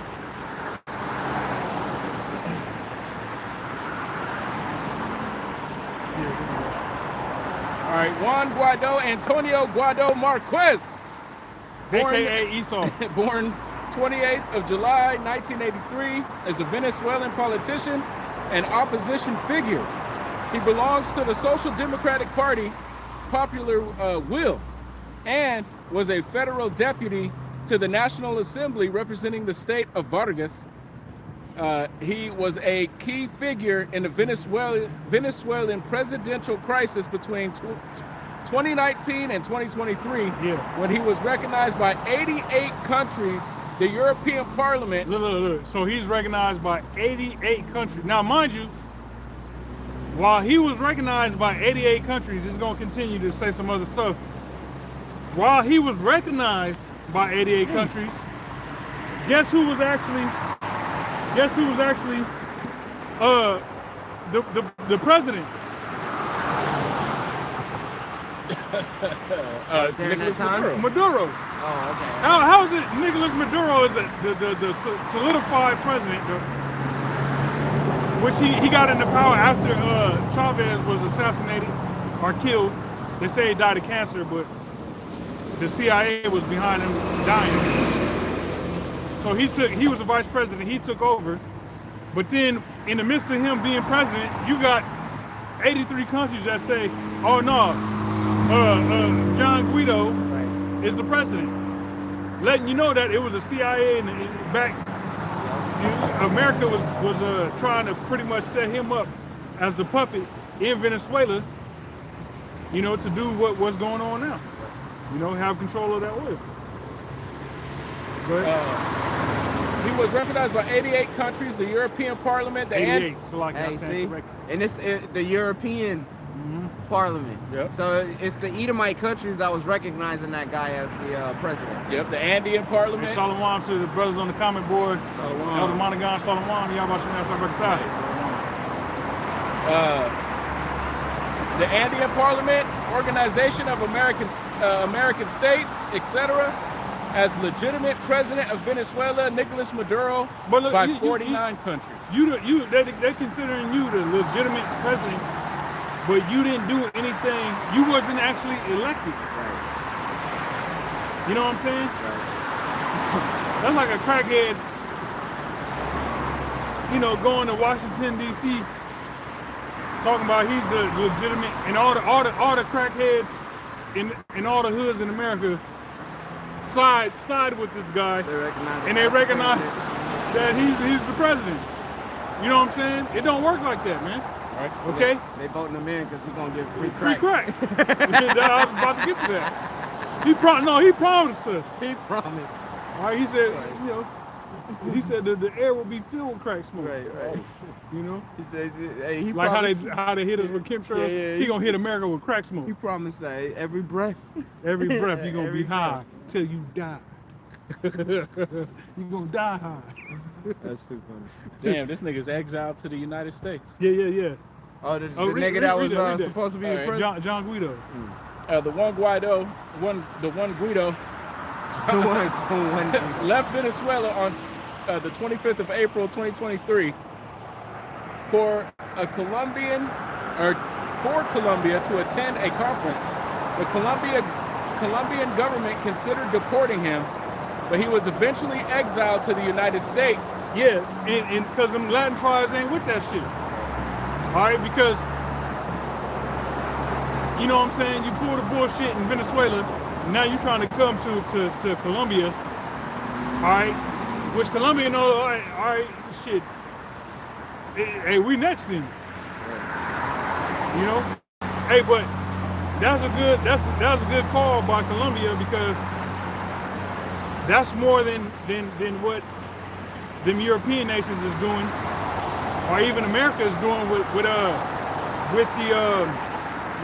All right, Juan Guaido, Antonio Guaido Marquez. AKA Esau. Born 28th of July, 1983, is a Venezuelan politician and opposition figure. He belongs to the Social Democratic Party, Popular Will, and was a federal deputy to the National Assembly representing the state of Vargas. He was a key figure in the Venezuelan presidential crisis between 2019 and 2023, when he was recognized by 88 countries, the European Parliament. Look. So he's recognized by 88 countries. Now, mind you, while he was recognized by 88 countries, it's going to continue to say some other stuff. While he was recognized by 88 countries, guess who was actually the president? Nicolas Maduro. Maduro. Oh, okay. How is it Nicolas Maduro is the solidified president, which he got into power after Chavez was assassinated or killed. They say he died of cancer, but the CIA was behind him dying. So he was the vice president, he took over. But then in the midst of him being president, you got 83 countries that say, oh no, John Guido is the president. Letting you know that it was the CIA in back. America was trying to pretty much set him up as the puppet in Venezuela, you know, to do what's going on now. You know, have control of that oil. Go ahead. He was recognized by 88 countries, the European Parliament, the 88, so like Hey, see, and it's the European Parliament. Yep. So it's the Edomite countries that was recognizing that guy as the president. Yep, the Andean Parliament. And Shalom to the brothers on the comment board. Shalom. Elder Monagon, Shalom, y'all about The Andean Parliament, Organization of American States, etc., as legitimate president of Venezuela, Nicolas Maduro, But look, by you- 49 countries. They're considering you the legitimate president, but you didn't do anything. You wasn't actually elected. Right. You know what I'm saying? Right. That's like a crackhead, you know, going to Washington D.C. talking about he's the legitimate, and all the crackheads in all the hoods in America side with this guy, they recognize that he's the president. You know what I'm saying? It don't work like that, man. Right. Okay? They voting him in because he's gonna get free Free crack. crack. I was about to get to that. He promised us. He promised. All right, he said, you know, he said that the air will be filled with crack smoke. Right. You know? He says, hey, he Like promised, how they hit us with chemtrails. Yeah, he gonna hit America with crack smoke. he promised that every breath. Every breath you gonna Every be high till you die. You gonna die high. That's too funny. Damn, this nigga's exiled to the United States. Yeah. Oh, the read nigga that was that. supposed to be the president. John Guido. The one Guido The one. left Venezuela on the 25th of April 2023 for Colombia to attend a conference. The Colombian government considered deporting him, but he was eventually exiled to the United States. Yeah, and because them Latin tribes ain't with that shit. All right, because, you know what I'm saying, you pull the bullshit in Venezuela, now you're trying to come to Colombia, all right, which Colombia know, all right, shit, hey, we next then, you know? Hey, but that was a good call by Colombia, because that's more than what them European nations is doing, or even America is doing with the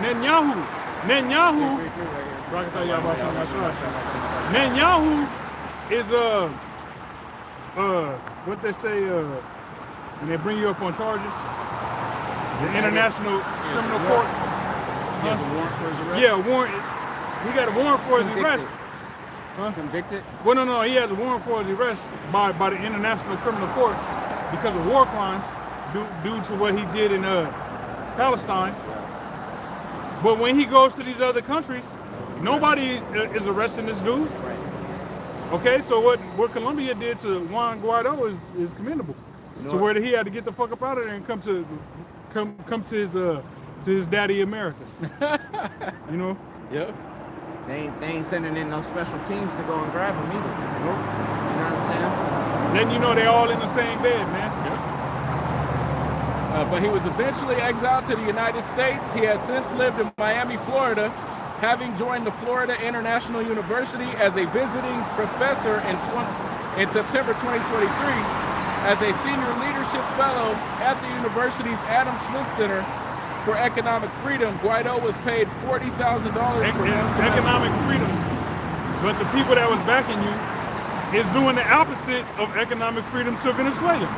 Netanyahu. Netanyahu is what they say when they bring you up on charges, the International Criminal Court. He has a warrant for his arrest? Yeah, warrant. He got a warrant for his arrest. Huh? Convicted? Well, no, he has a warrant for his arrest by the International Criminal Court because of war crimes due to what he did in Palestine. But when he goes to these other countries, nobody is arresting this dude. Okay, so what Colombia did to Juan Guaido is commendable. To where he had to get the fuck up out of there and come to his daddy America. You know? Yep. They ain't sending in no special teams to go and grab him either. Nope. You know what I'm saying? Then you know they all in the same bed, man. Yep. But he was eventually exiled to the United States. He has since lived in Miami, Florida, having joined the Florida International University as a visiting professor in September 2023. As a senior leadership fellow at the university's Adam Smith Center for Economic Freedom, Guaido was paid $40,000 for economic freedom. But the people that was backing you is doing the opposite of economic freedom to Venezuela.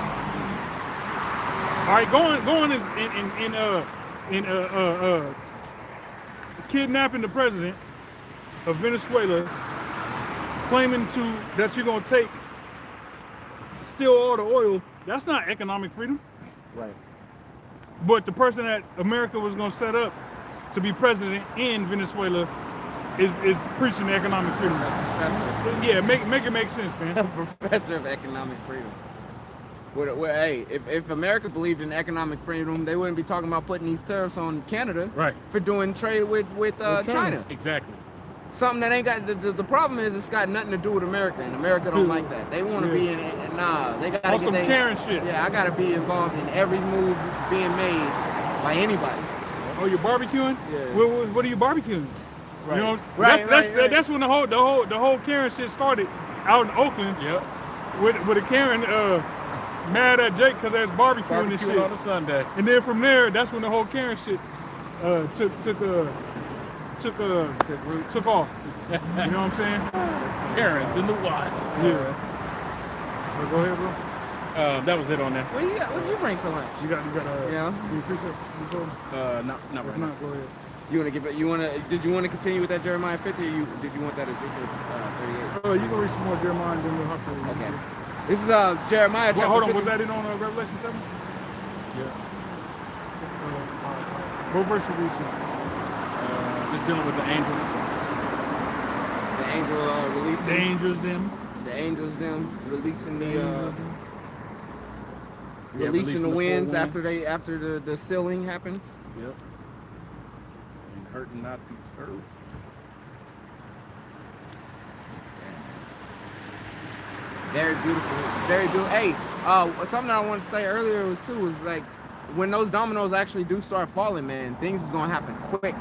All right, going is in kidnapping the president of Venezuela, claiming that you're gonna steal all the oil. That's not economic freedom. Right. But the person that America was gonna set up to be president in Venezuela is preaching the economic freedom. Yeah, make it make sense, man. Professor of economic freedom. Hey, if America believed in economic freedom, they wouldn't be talking about putting these tariffs on Canada, right, for doing trade with China. Exactly. Something that ain't got the problem is it's got nothing to do with America, and America don't like that. They want to be in it. Nah, they got to get some Karen shit. Yeah, I got to be involved in every move being made by anybody. Oh, you're barbecuing? Yeah. What are you barbecuing? Right. You know, Right. That's when the whole Karen shit started out in Oakland. Yep. With a Karen mad at Jake because there's barbecuing and shit on a Sunday. And then from there, that's when the whole Karen shit took off. You know what I'm saying? Karen's in the wild. Yeah. Well, go ahead, bro. That was it on there. What did you bring for lunch? You got yeah. You appreciate it? Not If right not, now. go ahead. Did you want to continue with that Jeremiah 50, or did you want that Ezekiel 38? You can read some more Jeremiah and then we'll have to. Okay. This is Jeremiah chapter 50. Hold on, was that it on Revelation 7? Yeah. What verse you read to? Just dealing with the angels. The angel releasing. The angels, them. The angels, them releasing the Yeah, releasing the winds four winds. after the sealing happens. Yep. And hurting not the earth. Very beautiful. Very beautiful. Hey, something I wanted to say earlier was like when those dominoes actually do start falling, man, things is gonna happen quick.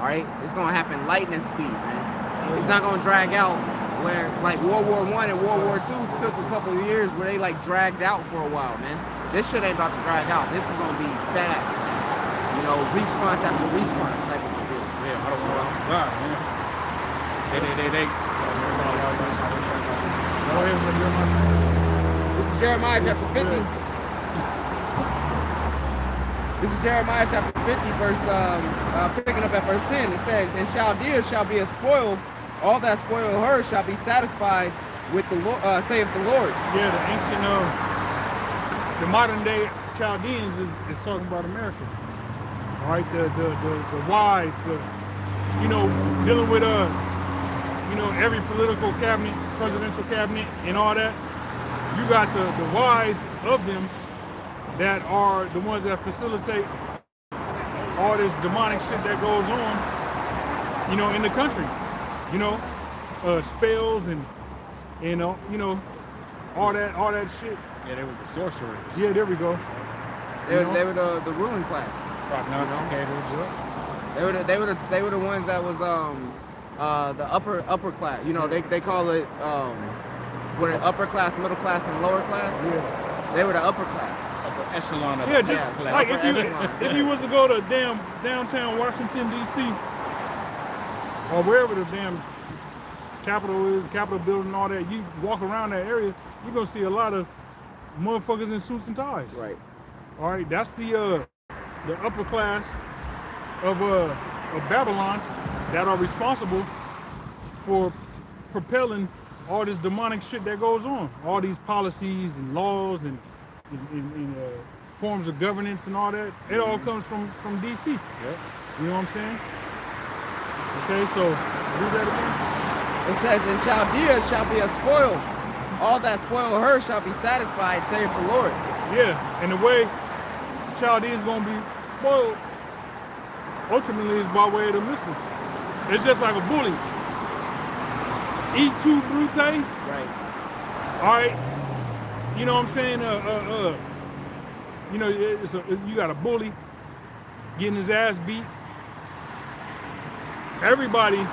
All right, it's gonna happen lightning speed, man. It's not gonna drag out where like World War I and World War II took a couple of years where they like dragged out for a while, man. This shit ain't about to drag out. This is gonna be fast, man. You know, response after response type of deal. Yeah, I don't know what's inside, man. They. This is Jeremiah chapter 50. This is Jeremiah chapter 50, picking up at verse 10. It says, "And Chaldea shall be a spoil; all that spoil her shall be satisfied with the Lord, saith the Lord." Yeah, the ancient, the modern day Chaldeans is talking about America. All right, the wise, dealing with every political cabinet, presidential cabinet, and all that. You got the wise of them that are the ones that facilitate all this demonic shit that goes on, in the country. Spells and all that shit. Yeah, there was the sorcerer. Yeah, there we go. They were the ruling class. Prognosticators. They were the ones that was the upper class. They call it upper class, middle class, and lower class. Yeah. They were the upper class. Upper echelon of Yeah, the just class. like if you was to go to downtown Washington D.C. or wherever the damn Capitol is, Capitol building, and all that, you walk around that area, you're gonna see a lot of motherfuckers in suits and ties. Right. All right, that's the upper class of Babylon that are responsible for propelling all this demonic shit that goes on, all these policies and laws and forms of governance and all that. It all comes from DC. Yep. You know what I'm saying? Okay, so read that again. It says, "In Chaldea shall be a spoil. All that spoil her shall be satisfied, saith the Lord." Yeah, and the way Chaldea is going to be spoiled ultimately is by way of the missiles. It's just like a bully. E2 brute. Right. All right. You know what I'm saying? You know, you got a bully getting his ass beat. Everybody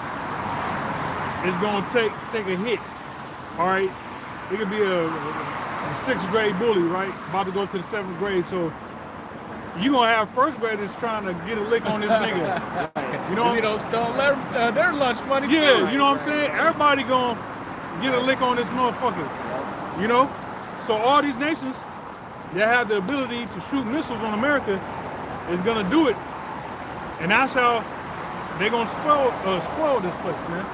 is going to take a hit. All right. It could be a 6th grade bully, right? About to go to the 7th grade. So you're going to have 1st graders trying to get a lick on this nigga. You know, stole their lunch money yeah, too. you know what I'm saying? Everybody going to get a lick on this motherfucker. You know? So all these nations that have the ability to shoot missiles on America is going to do it. And that's how they're going to spoil this place, man.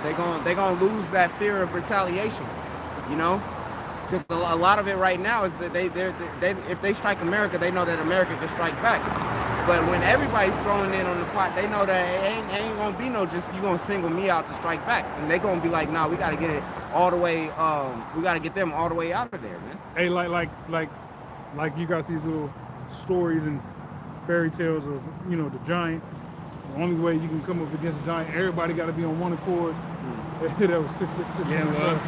They're gonna lose that fear of retaliation, you know? Because a lot of it right now is that they if they strike America, they know that America can strike back. But when everybody's throwing in on the pot, they know that it ain't gonna be no just you gonna single me out to strike back. And they gonna be like, nah, we gotta get it all the way. We gotta get them all the way out of there, man. Hey, like you got these little stories and fairy tales of, you know, the giant. The only way you can come up against a giant, everybody got to be on one accord. That was 666. Yeah, well,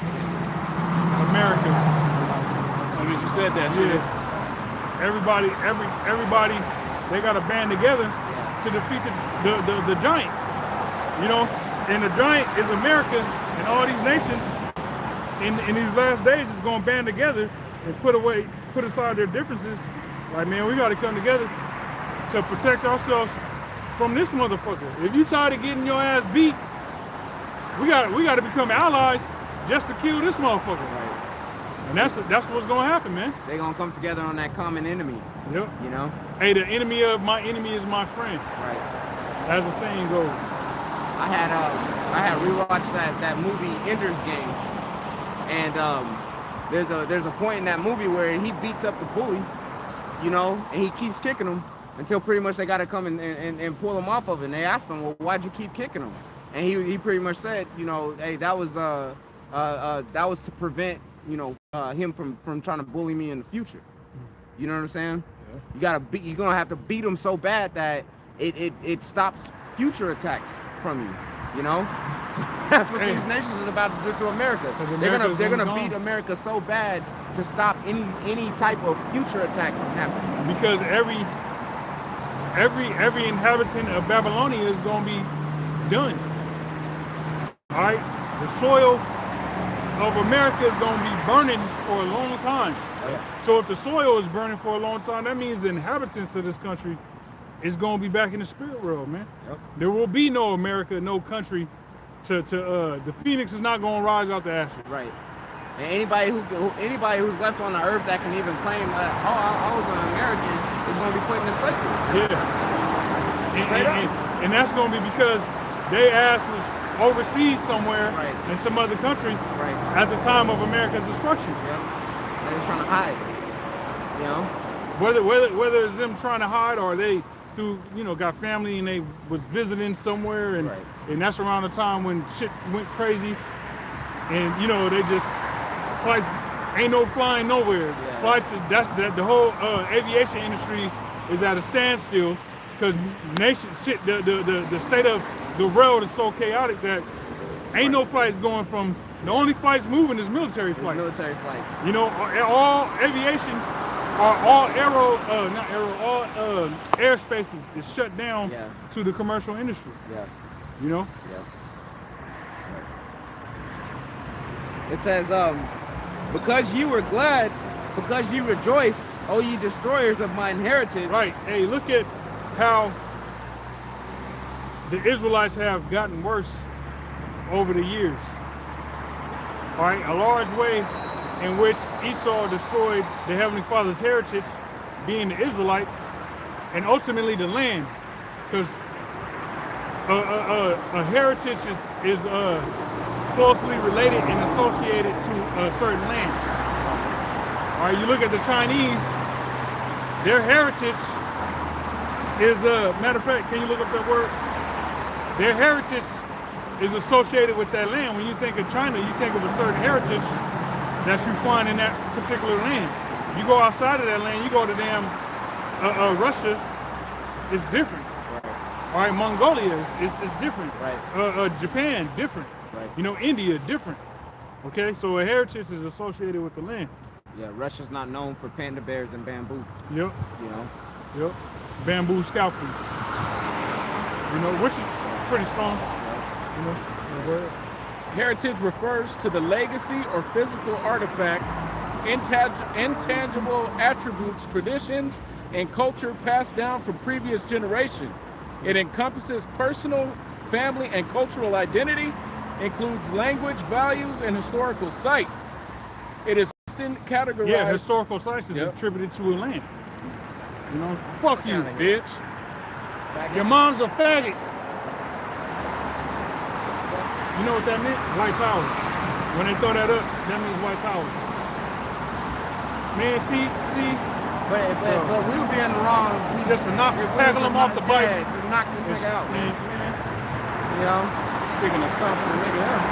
America. As soon as you said that shit. Everybody, they got to band together to defeat the giant. You know, and the giant is America, and all these nations in these last days is going to band together and put aside their differences. Like, man, we got to come together to protect ourselves from this motherfucker. If you tired of getting your ass beat, we got to become allies just to kill this motherfucker. Right. And that's what's gonna happen, man. They gonna come together on that common enemy. Yep. You know. Hey, the enemy of my enemy is my friend. Right. As the saying goes. I had rewatched that movie Ender's Game, and there's a point in that movie where he beats up the bully, you know, and he keeps kicking him until pretty much they got to come and pull him off of it. And they asked him, well, why'd you keep kicking him? And he pretty much said, you know, hey, that was to prevent, you know, him from trying to bully me in the future. You know what I'm saying? Yeah. You're gonna have to beat him so bad that it stops future attacks from you. You know, so that's what these nations are about to do to America. They're gonna beat America so bad to stop any type of future attack from happening. Because every inhabitant of Babylonia is gonna be done. All right, the soil of America is gonna be burning for a long time. So if the soil is burning for a long time, that means the inhabitants of this country is gonna be back in the spirit world, man. Yep. There will be no America, no country the phoenix is not gonna rise out the ashes. Right. And anybody who's left on the earth that can even claim that, I was an American, is gonna be put in slavery. Yeah. And that's gonna be because their ass was overseas somewhere in some other country at the time of America's destruction. Yeah. They was trying to hide. You know? Whether it's them trying to hide or they got family and they was visiting somewhere and that's around the time when shit went crazy and they just flights ain't no flying nowhere. Yeah. Flights the whole aviation industry is at a standstill because the state of the world is so chaotic that ain't no flights going from. The only flights moving is military flights. Military flights. All aviation, all airspace is shut down to the commercial industry. Yeah. Yeah. It says, because you were glad, because you rejoiced, O ye destroyers of mine heritage. Right. Hey, look at how the Israelites have gotten worse over the years. All right, a large way in which Esau destroyed the Heavenly Father's heritage, being the Israelites, and ultimately the land, because a heritage is closely related and associated to a certain land. All right, you look at the Chinese, their heritage is, matter of fact, can you look up that word? Their heritage is associated with that land. When you think of China, you think of a certain heritage that you find in that particular land. You go outside of that land, you go to damn Russia, it's different. Right. All right, Mongolia is different. Right. Japan, different. Right. You know, India, different. Okay, so a heritage is associated with the land. Yeah, Russia's not known for panda bears and bamboo. Yep. You know. Yep. Bamboo scaffolding. You know, which is pretty strong. You know. Heritage refers to the legacy or physical artifacts, intangible attributes, traditions, and culture passed down from previous generations. It encompasses personal, family, and cultural identity, includes language, values, and historical sites. It is often categorized... Yeah, historical sites is Yep. attributed to a land. You know, fuck you, outta here. bitch. Faggot. Your mom's a faggot. You know what that meant? White power. When they throw that up, that means white power. Man, see, But we would be in the wrong. We just to knock, if we tackle was him to off the knock- bike. Yeah, to knock this nigga out, man. You know. Speaking of stomping the nigga out.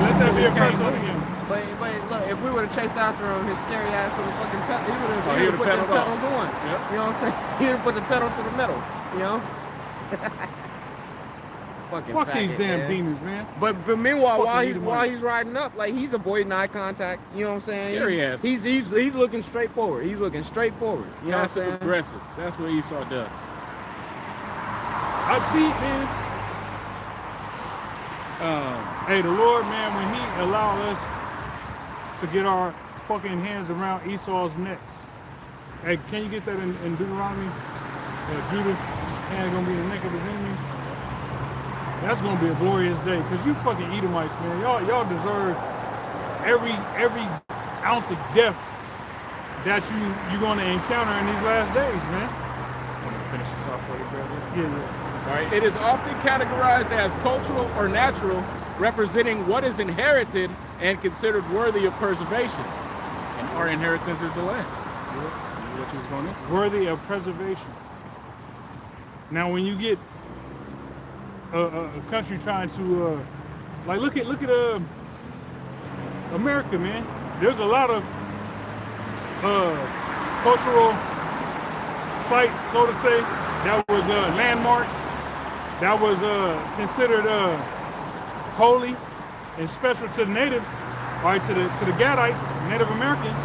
Let that be a Can't person move. again. But look, if we would have chased after him, his scary ass with the fucking pedal, he would have Oh, he would've put the pedaled off. pedals on. Yep. You know what I'm saying? He would put the pedal to the metal. You know. Fucking Fuck these faggot, damn man. demons, man. But meanwhile, Fucking while Edomites. he's riding up, like he's avoiding eye contact. You know what I'm saying? Scary ass. He's looking straight forward. He's looking straight forward. You know what I'm Passive saying? aggressive. That's what Esau does. I see it, man. Hey, the Lord, man, when he allowed us to get our fucking hands around Esau's necks. Hey, can you get that in Deuteronomy? Judah, hand gonna be the neck of his enemies. That's gonna be a glorious day, cause you fucking Edomites, man. Y'all deserve every ounce of death that you're gonna encounter in these last days, man. Want me to finish this off for you, brother? Yeah. All right. It is often categorized as cultural or natural, representing what is inherited and considered worthy of preservation. And our inheritance is the land. What you was going into. Worthy of preservation. Now, when you get a country trying to, like, look at America, man. There's a lot of cultural sites, so to say, that was landmarks, that was considered holy and special to the natives, right, to the Gadites, Native Americans,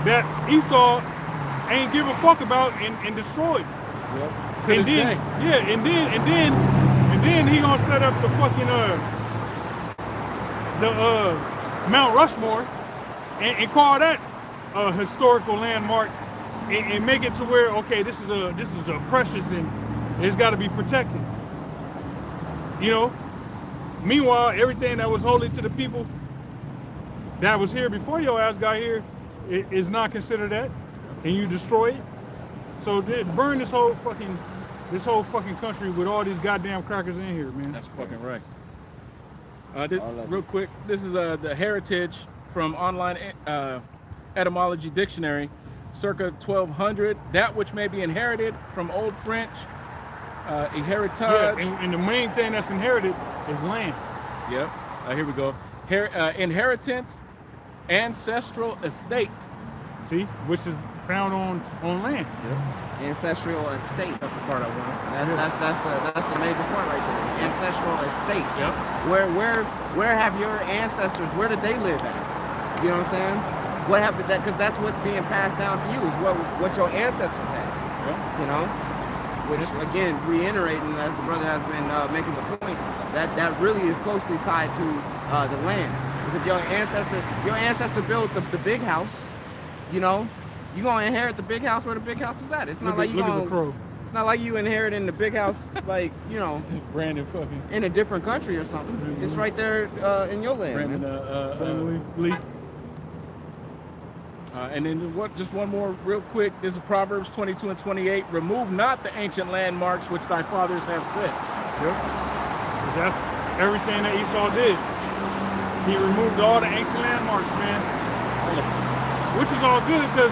that Esau ain't give a fuck about and destroyed. Yep. To And this then, day. yeah, and then he gonna set up the fucking Mount Rushmore and call that a historical landmark and make it to where, okay, this is a precious and it's got to be protected. You know. Meanwhile, everything that was holy to the people that was here before your ass got here is not considered that, and you destroy it. So burn this whole fucking country with all these goddamn crackers in here, man. That's fucking right. love Real quick, this is the heritage from online etymology dictionary, circa 1200. That which may be inherited from Old French, heritage. Yeah, and the main thing that's inherited is land. Yep. Here we go. Inheritance, ancestral estate. See, which is found on land. Yep. Ancestral estate. That's the part I want. That's the major part right there. Ancestral estate. Yep. Where have your ancestors? Where did they live at? You know what I'm saying? What happened? That because that's what's being passed down to you is what your ancestors had. Yep. You know, which again reiterating as the brother has been making the point that really is closely tied to the land. Because if your ancestor built the big house, you know, you're gonna inherit the big house where the big house is at. It's not Look like at the crow. It's not like you inheriting the big house, like, you know, Brandon fucking. in a different country or something. It's right there in your land. Brandon man. Lee. And then just one more real quick. This is Proverbs 22 and 28. Remove not the ancient landmarks which thy fathers have set. Yep. That's everything that Esau did. He removed all the ancient landmarks, man. Which is all good because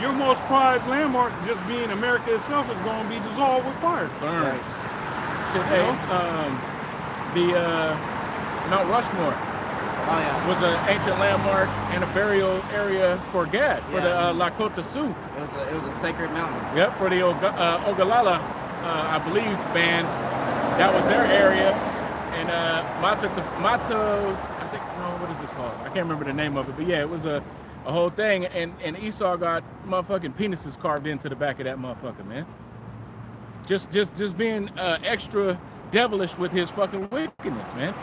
your most prized landmark, just being America itself, is going to be dissolved with fire. Burn. Right. Shit, hey, the Mount Rushmore Oh yeah. was an ancient landmark and a burial area for Gad, for Yeah. the Lakota Sioux. It was a sacred mountain. Yep, for the Ogallala, I believe, band. That was their area. And Mata, I think, no, what is it called? I can't remember the name of it, but yeah, it was a whole thing. And Esau got motherfucking penises carved into the back of that motherfucker, man. Just being extra devilish with his fucking wickedness, man.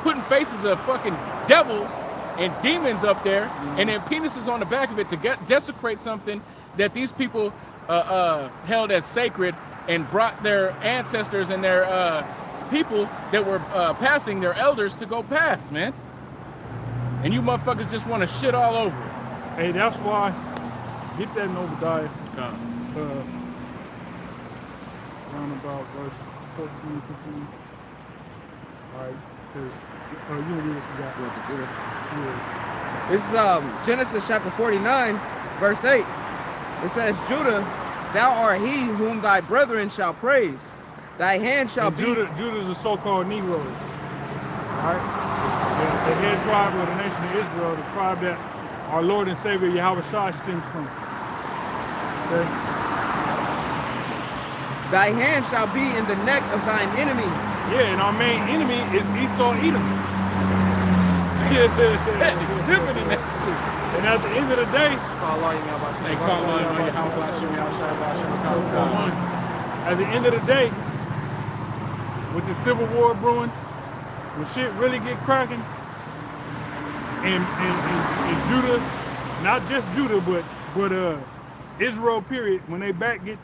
Putting faces of fucking devils and demons up there, and then penises on the back of it to desecrate something that these people held as sacred and brought their ancestors and their people that were passing, their elders, to go past, man. And you motherfuckers just want to shit all over it. Hey, that's why, get that in Obadiah, around about verse 14, 15. All right, because you know what you got. Yeah. This is Genesis chapter 49, verse 8. It says, Judah, thou art he whom thy brethren shall praise. Thy hand shall And be. Judah's the so-called Negroes. All right? The head tribe of the nation of Israel, the tribe that our Lord and Savior Yahweh Shai stems from. Okay? Thy hand shall be in the neck of thine enemies. Yeah, and our main enemy is Esau Edom. Tiffany, man. And at the end of the day, They call on Yahweh Hashem, Yahweh at the end of the day, with the Civil War brewing, when shit really get cracking, and Judah, not just Judah, but Israel period, when they back get,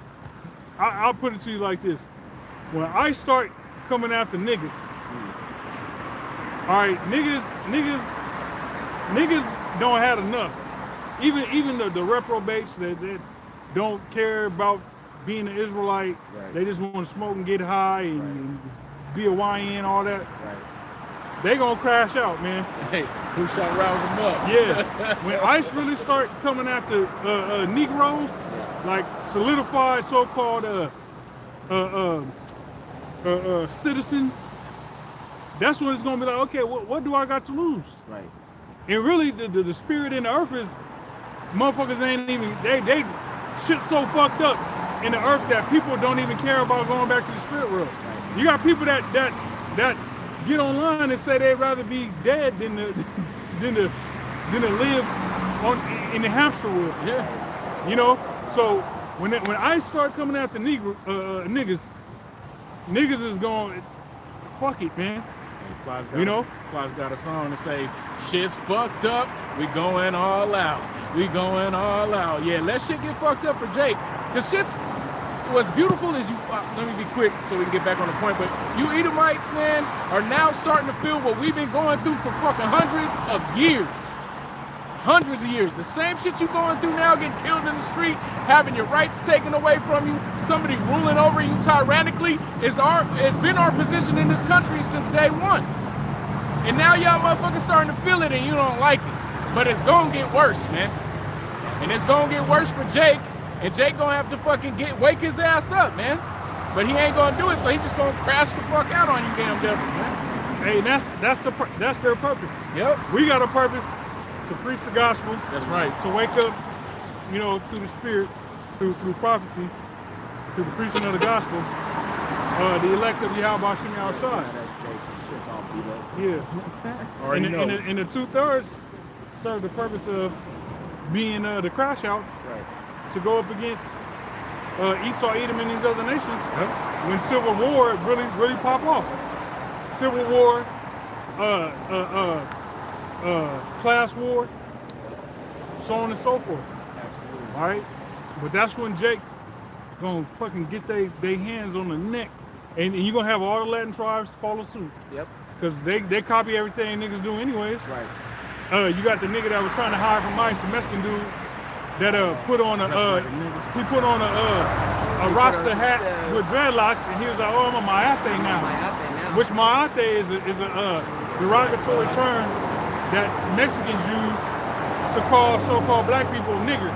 I'll put it to you like this. When I start coming after niggas, all right, niggas don't have enough. Even the reprobates that don't care about being an Israelite, Right. they just want to smoke and get high and be a YN, all that. Right. They gonna crash out, man. Hey, who shall rouse them up? Yeah. When ICE really start coming after Negroes, like solidified so-called citizens, that's when it's gonna be like, okay, what do I got to lose? Right. And really, the spirit in the earth is, motherfuckers ain't even, they shit so fucked up in the earth that people don't even care about going back to the spirit world. Right. You got people that get online and say they'd rather be dead than to live in the hamster wheel. Yeah. You know, so when I start coming after niggas is going, fuck it, man. You know? Plies got a song to say, shit's fucked up, we going all out. We going all out. Yeah, let shit get fucked up for Jake. Cause shit's, what's beautiful is let me be quick so we can get back on the point, but you Edomites, man, are now starting to feel what we've been going through for fucking hundreds of years. Hundreds of years. The same shit you going through now, getting killed in the street, having your rights taken away from you, somebody ruling over you tyrannically, has been our position in this country since day one. And now y'all motherfuckers starting to feel it and you don't like it. But it's gonna get worse, man. And it's gonna get worse for Jake, and Jake gonna have to fucking wake his ass up, man. But he ain't gonna do it, so he just gonna crash the fuck out on you damn devils, man. Hey, that's their purpose. Yep. We got a purpose to preach the gospel. That's right. To wake up, you know, through the spirit, through prophecy, through the preaching of the gospel, the elect of Yahweh Hashem Yahushua. Yeah. Already know. And the 2/3 serve the purpose of being the crash outs Right. to go up against Esau, Edom, and these other nations Yep. when civil war really pop off. Civil war, class war, so on and so forth. Absolutely. All right, but that's when Jake gonna fucking get they hands on the neck, and you gonna have all the Latin tribes follow suit, Yep. cause they copy everything niggas do anyways. Right. You got the nigga that was trying to hide from ICE, the Mexican dude that put on he put on a Rasta hat with dreadlocks, and he was like, oh, I'm a Mayate now. Which Mayate is a derogatory term that Mexicans use to call so-called black people nigger.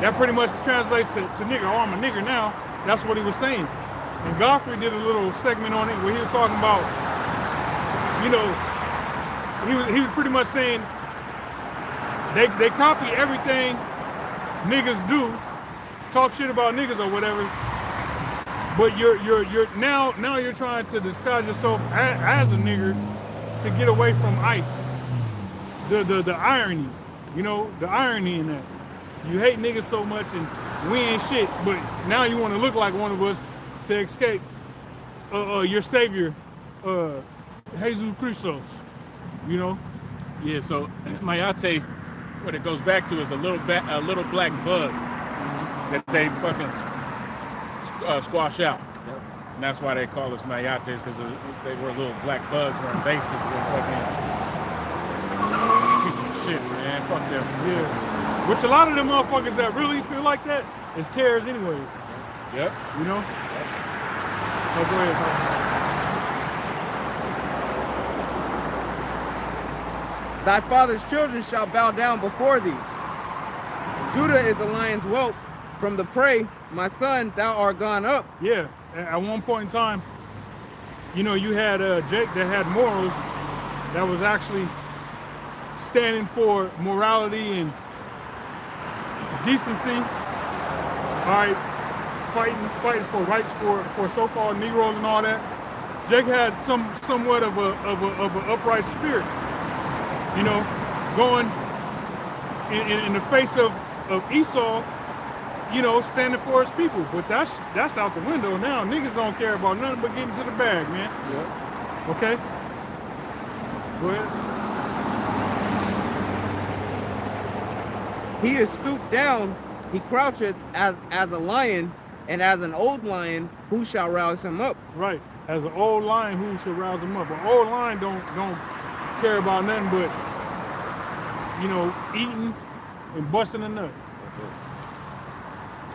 That pretty much translates to nigger. Oh, I'm a nigger now. That's what he was saying. And Godfrey did a little segment on it where he was talking about, you know, he was pretty much saying they copy everything niggas do, talk shit about niggas or whatever. But you're now you're trying to disguise yourself as a nigger to get away from ICE. The irony, you know, the irony in that. You hate niggas so much and we ain't shit, but now you want to look like one of us to escape your savior, Jesus Christos, you know? Yeah, so Mayate, what it goes back to is a little black bug that they fucking squash out. Yep. And that's why they call us Mayates, because they were little black bugs, were invasive, were fucking pieces of shit, man. Fuck them. Yeah. Which a lot of them motherfuckers that really feel like that is terrorists anyways. Yep. You know? Yep. Oh, go ahead. Thy father's children shall bow down before thee. Judah is a lion's whelp from the prey. My son, thou art gone up. Yeah. At one point in time, you know, you had Jake that had morals, that was actually standing for morality and decency. All right, fighting for rights for so-called Negroes and all that. Jake had somewhat of a upright spirit, you know, going in the face of Esau, you know, standing for his people. But that's out the window now. Niggas don't care about nothing but getting to the bag, man. Yep. Okay? Go ahead. He is stooped down, he croucheth as a lion, and as an old lion, who shall rouse him up? Right. As an old lion, who should rouse him up? An old lion don't care about nothing but, you know, eating and busting a nut. That's it.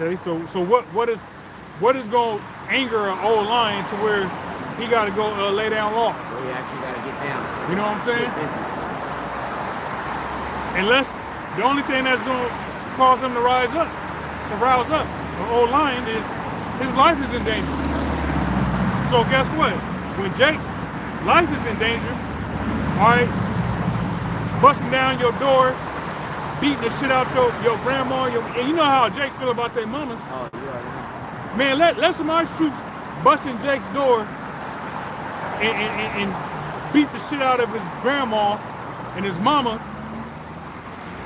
Okay, so what is going to anger an old lion to where he got to go lay down law? Well, you actually got to get down. You know what I'm saying? Get busy. Unless the only thing that's going to cause him to rouse up, an old lion, is his life is in danger. So guess what? When Jake's life is in danger, all right, busting down your door, beating the shit out your grandma, and you know how Jake feel about their mamas. Oh, you already know. Man, let some ICE troops bust in Jake's door and beat the shit out of his grandma and his mama.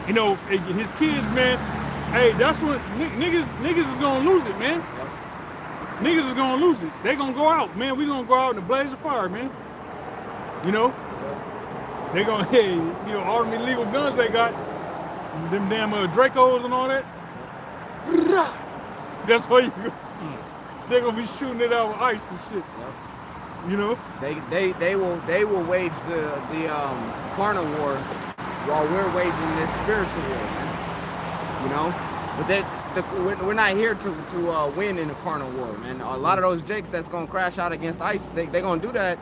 You know, his kids, man. Hey, that's what niggas is gonna lose it, man. Yep. Niggas is gonna lose it. They gonna go out, man. We gonna go out in a blaze of fire, man. You know, they gonna, hey, you know, all them illegal guns they got, them damn Dracos and all that. That's why they're gonna be shooting it out with ice and shit. Yep. You know? They will wage the carnal war while we're waging this spiritual war, man. You know, but we're not here to win in the carnal war, man. A lot of those jakes that's gonna crash out against ICE, they're gonna do that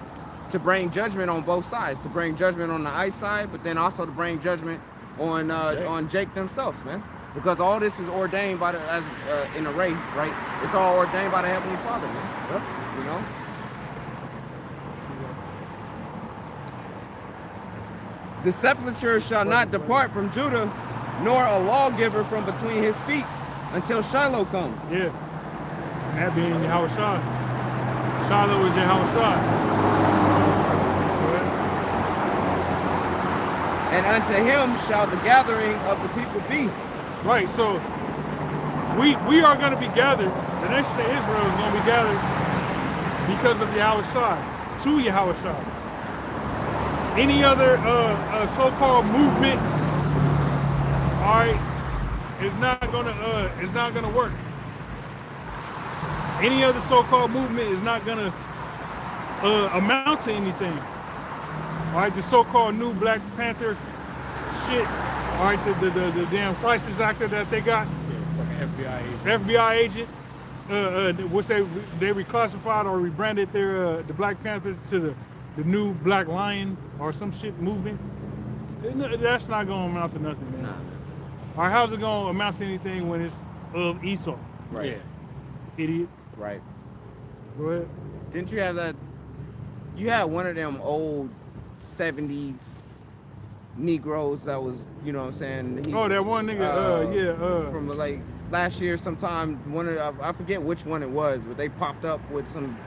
to bring judgment on both sides, to bring judgment on the ICE side, but then also to bring judgment on Jake themselves, man. Because all this is ordained by in a ray, right? It's all ordained by the Heavenly Father, man. Yep. You know. The sepulchre shall not depart from Judah, nor a lawgiver from between his feet, until Shiloh come. Yeah. That being Yahushua. Shiloh is Yahushua. And unto him shall the gathering of the people be. Right, so we are going to be gathered. The nation of Israel is going to be gathered because of Yahushua, to Yahushua. Any other so-called movement, all right, is not gonna work. Any other so-called movement is not gonna amount to anything. All right, the so-called new Black Panther shit. All right, the damn crisis actor that they got. Yeah, fucking FBI agent. Which they reclassified or rebranded the Black Panther to the new Black Lion or some shit movement. That's not gonna amount to nothing, man. Nah. All right, how's it gonna amount to anything when it's of Esau? Right. Yeah. Idiot. Right. Go ahead. Didn't you have that? You had one of them old 70s Negroes that was, you know what I'm saying? Oh, that one nigga, from like last year sometime. I forget which one it was, but they popped up with some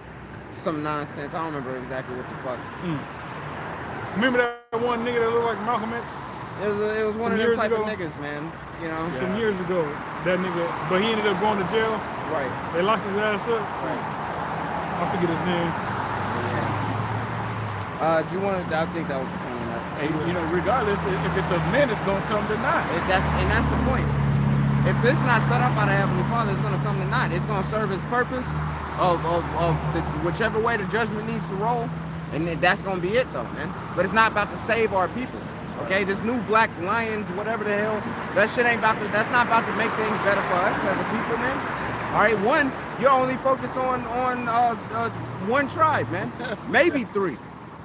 nonsense. I don't remember exactly what the fuck. Remember that one nigga that looked like Malcolm X? It was one of them type of niggas, man. You know, some years ago, that nigga, but he ended up going to jail. Right. They locked his ass up. Right. I forget his name. Yeah. Do you want to? I think that was the point. Hey, you know, regardless, if it's of men, it's gonna come to naught. That's the point. If it's not set up by the Heavenly Father, it's gonna come to naught. It's gonna serve its purpose of whichever way the judgment needs to roll, and that's gonna be it, though, man. But it's not about to save our people. Okay, this new Black Lions, whatever the hell, that shit ain't about to. That's not about to make things better for us as a people, man. All right, one, you're only focused on one tribe, man. Maybe three.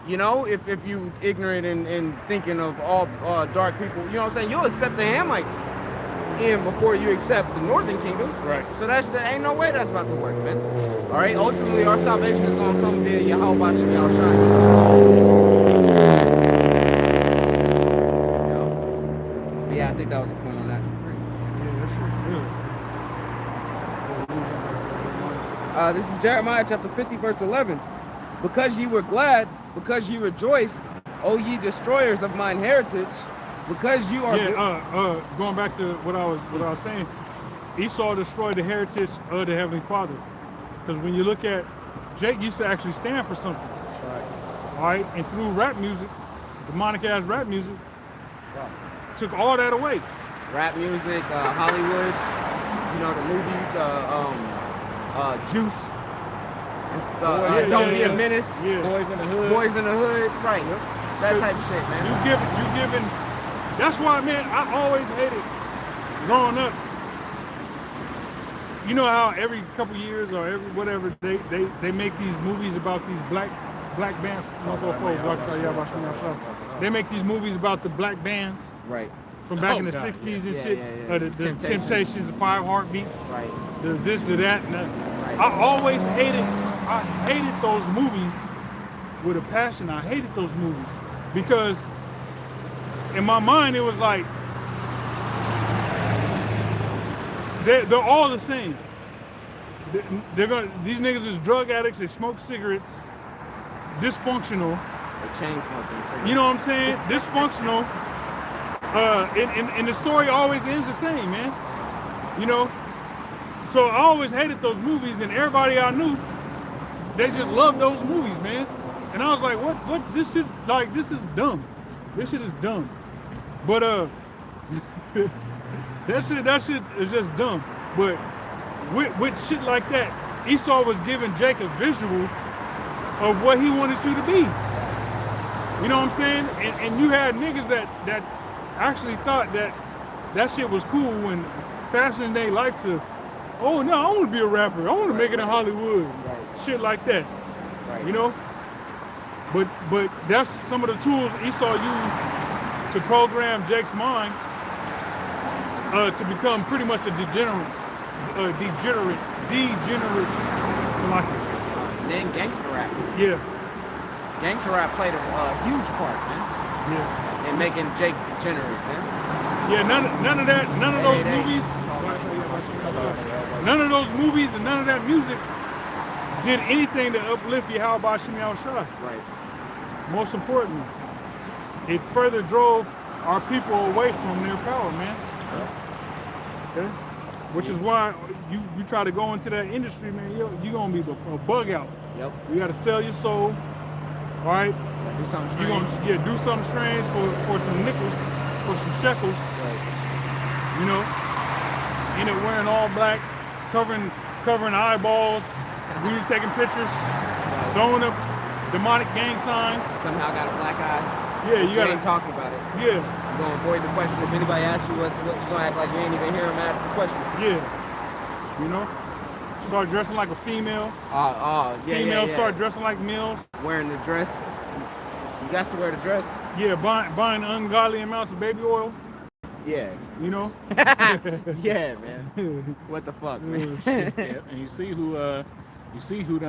You know, if you ignorant and thinking of all dark people, you know what I'm saying? You'll accept the Hamites in before you accept the Northern Kingdom. Right. So that ain't no way that's about to work, man. All right. Ultimately, our salvation is gonna come via Yahweh Shem Yahushua. Yeah, I think that was the point on that. This is Jeremiah chapter 50, verse 11. Because ye were glad, because ye rejoiced, O ye destroyers of mine heritage, because you are. Going back to what I was saying, Esau destroyed the heritage of the Heavenly Father. Because when you look at Jake, used to actually stand for something. Right. All right, and through rap music, demonic ass rap music, took all that away. Rap music, Hollywood, you know, the movies, Juice. Don't be a menace. Yeah. Boys in the Hood. Boys in the Hood. Right. That type of shit, man. You giving. That's why, man, I always hated growing up. You know how every couple years or every whatever they make these movies about these black bands. They make these movies about the black bands. Right. From back in the 60s and shit. The Temptations, the Five Heartbeats. Right. The this, the that. And I always hated those movies with a passion. I hated those movies because in my mind it was like they're all the same. These niggas is drug addicts. They smoke cigarettes. Dysfunctional. They chain smoking cigarettes. You know what I'm saying? Dysfunctional. And the story always ends the same, man. You know. So I always hated those movies, and everybody I knew, they just loved those movies, man. And I was like, what? This shit, like, this is dumb. This shit is dumb. But that shit is just dumb. But with shit like that, Esau was giving Jake a visual of what he wanted you to be. You know what I'm saying? And you had niggas that actually thought that shit was cool and fashioning their life to, oh no, I want to be a rapper. I want to make it in Hollywood. Right. Shit like that. Right. You know? But that's some of the tools Esau used to program Jake's mind to become pretty much a degenerate. Like it. Then gangster rap. Yeah. Gangster rap played a huge part, man. Yeah. In making Jake degenerate, man. Yeah, none of those movies. None of those movies and none of that music did anything to uplift Yahweh Shem Yahushua. Right. Most importantly, it further drove our people away from their power, man. Okay? Which is why you try to go into that industry, man, you're going to be a bug out. Yep. You got to sell your soul, all right? Do something You're strange. going to do something strange for some nickels, for some shekels. Right. You know, in it wearing all black, covering eyeballs, really taking pictures, throwing up demonic gang signs. Somehow got a black eye. Yeah, you gotta ain't talking about it. Yeah, You're gonna avoid the question. If anybody asks you what you're gonna act like you ain't even hear him ask the question. yeah. You know, start dressing like a female. Yeah. Females yeah. start dressing like males. Wearing the dress. You got to wear the dress. Yeah, buying ungodly amounts of baby oil. Yeah. You know. Yeah, man. What the fuck, man? Yeah, and you see who you see who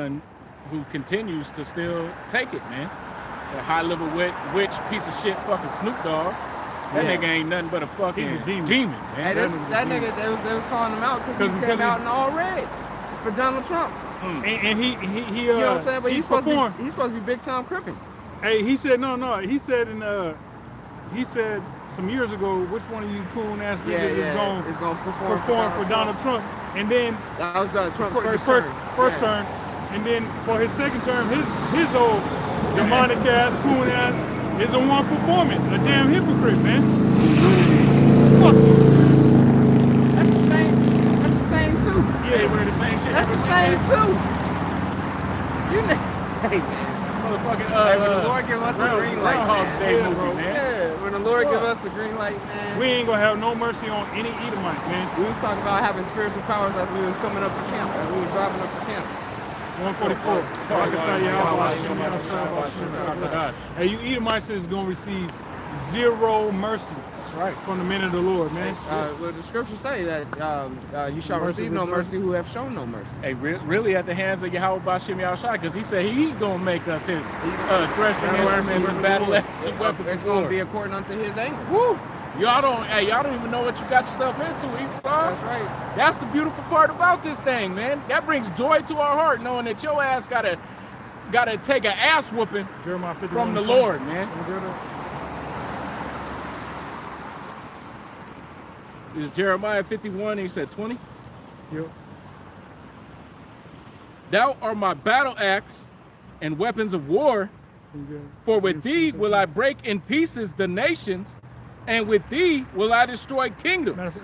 continues to still take it, man. The high-level witch piece of shit fucking Snoop Dogg. That nigga ain't nothing but a fucking He's a demon. man. Hey, that nigga, they was calling him out because he came out in all red for Donald Trump. And he You know what I'm saying? But he's supposed performed. to be big time crippin'. Hey, he said no. He said some years ago, which one of you coon ass niggas is gonna perform for Donald Trump? And then that was Trump's first term, and then for his second term, his old demonic ass coon ass is the one performing. A damn hypocrite, man. Fuck you. That's the same too. Yeah, they wear the same shit. That's the same too. Hey man. Motherfucking when the Lord give us the green light, Groundhog's Day movie, bro. man. Yeah, when the Lord give us the green light, man. We ain't gonna have no mercy on any Edomite, man. We was talking about having spiritual powers as we was coming up to camp, as we was driving up to camp. 144. Hey, you Edomites is gonna receive zero mercy. That's right. From the men of the Lord, man. Well, the scriptures say that you shall receive no mercy who have shown no mercy. Hey, really at the hands of Yahweh Bashim Yahushua, because he said he gonna make us his threshing instruments and battle axes and weapons It's of war. gonna be according unto his anger. Woo! Y'all don't even know what you got yourself into, Esau. That's right. That's the beautiful part about this thing, man. That brings joy to our heart, knowing that your ass gotta take an ass whooping from the Lord, man. Is Jeremiah 51, he said 20? Yep. Thou art my battle axe and weapons of war, for with thee will I break in pieces the nations, and with thee will I destroy kingdoms. Right,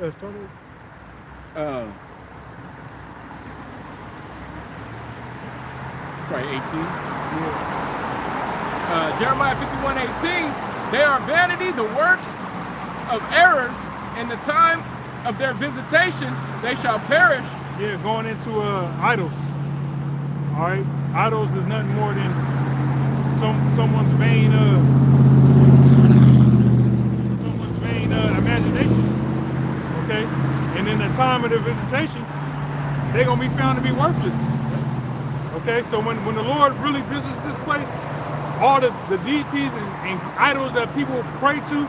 18. Jeremiah 51:18. They are vanity, the works of errors. In the time of their visitation, they shall perish. Yeah, going into idols. All right, idols is nothing more than someone's vain imagination. Okay, and in the time of their visitation, they're gonna be found to be worthless. Okay, so when the Lord really visits this place, all the deities and idols that people pray to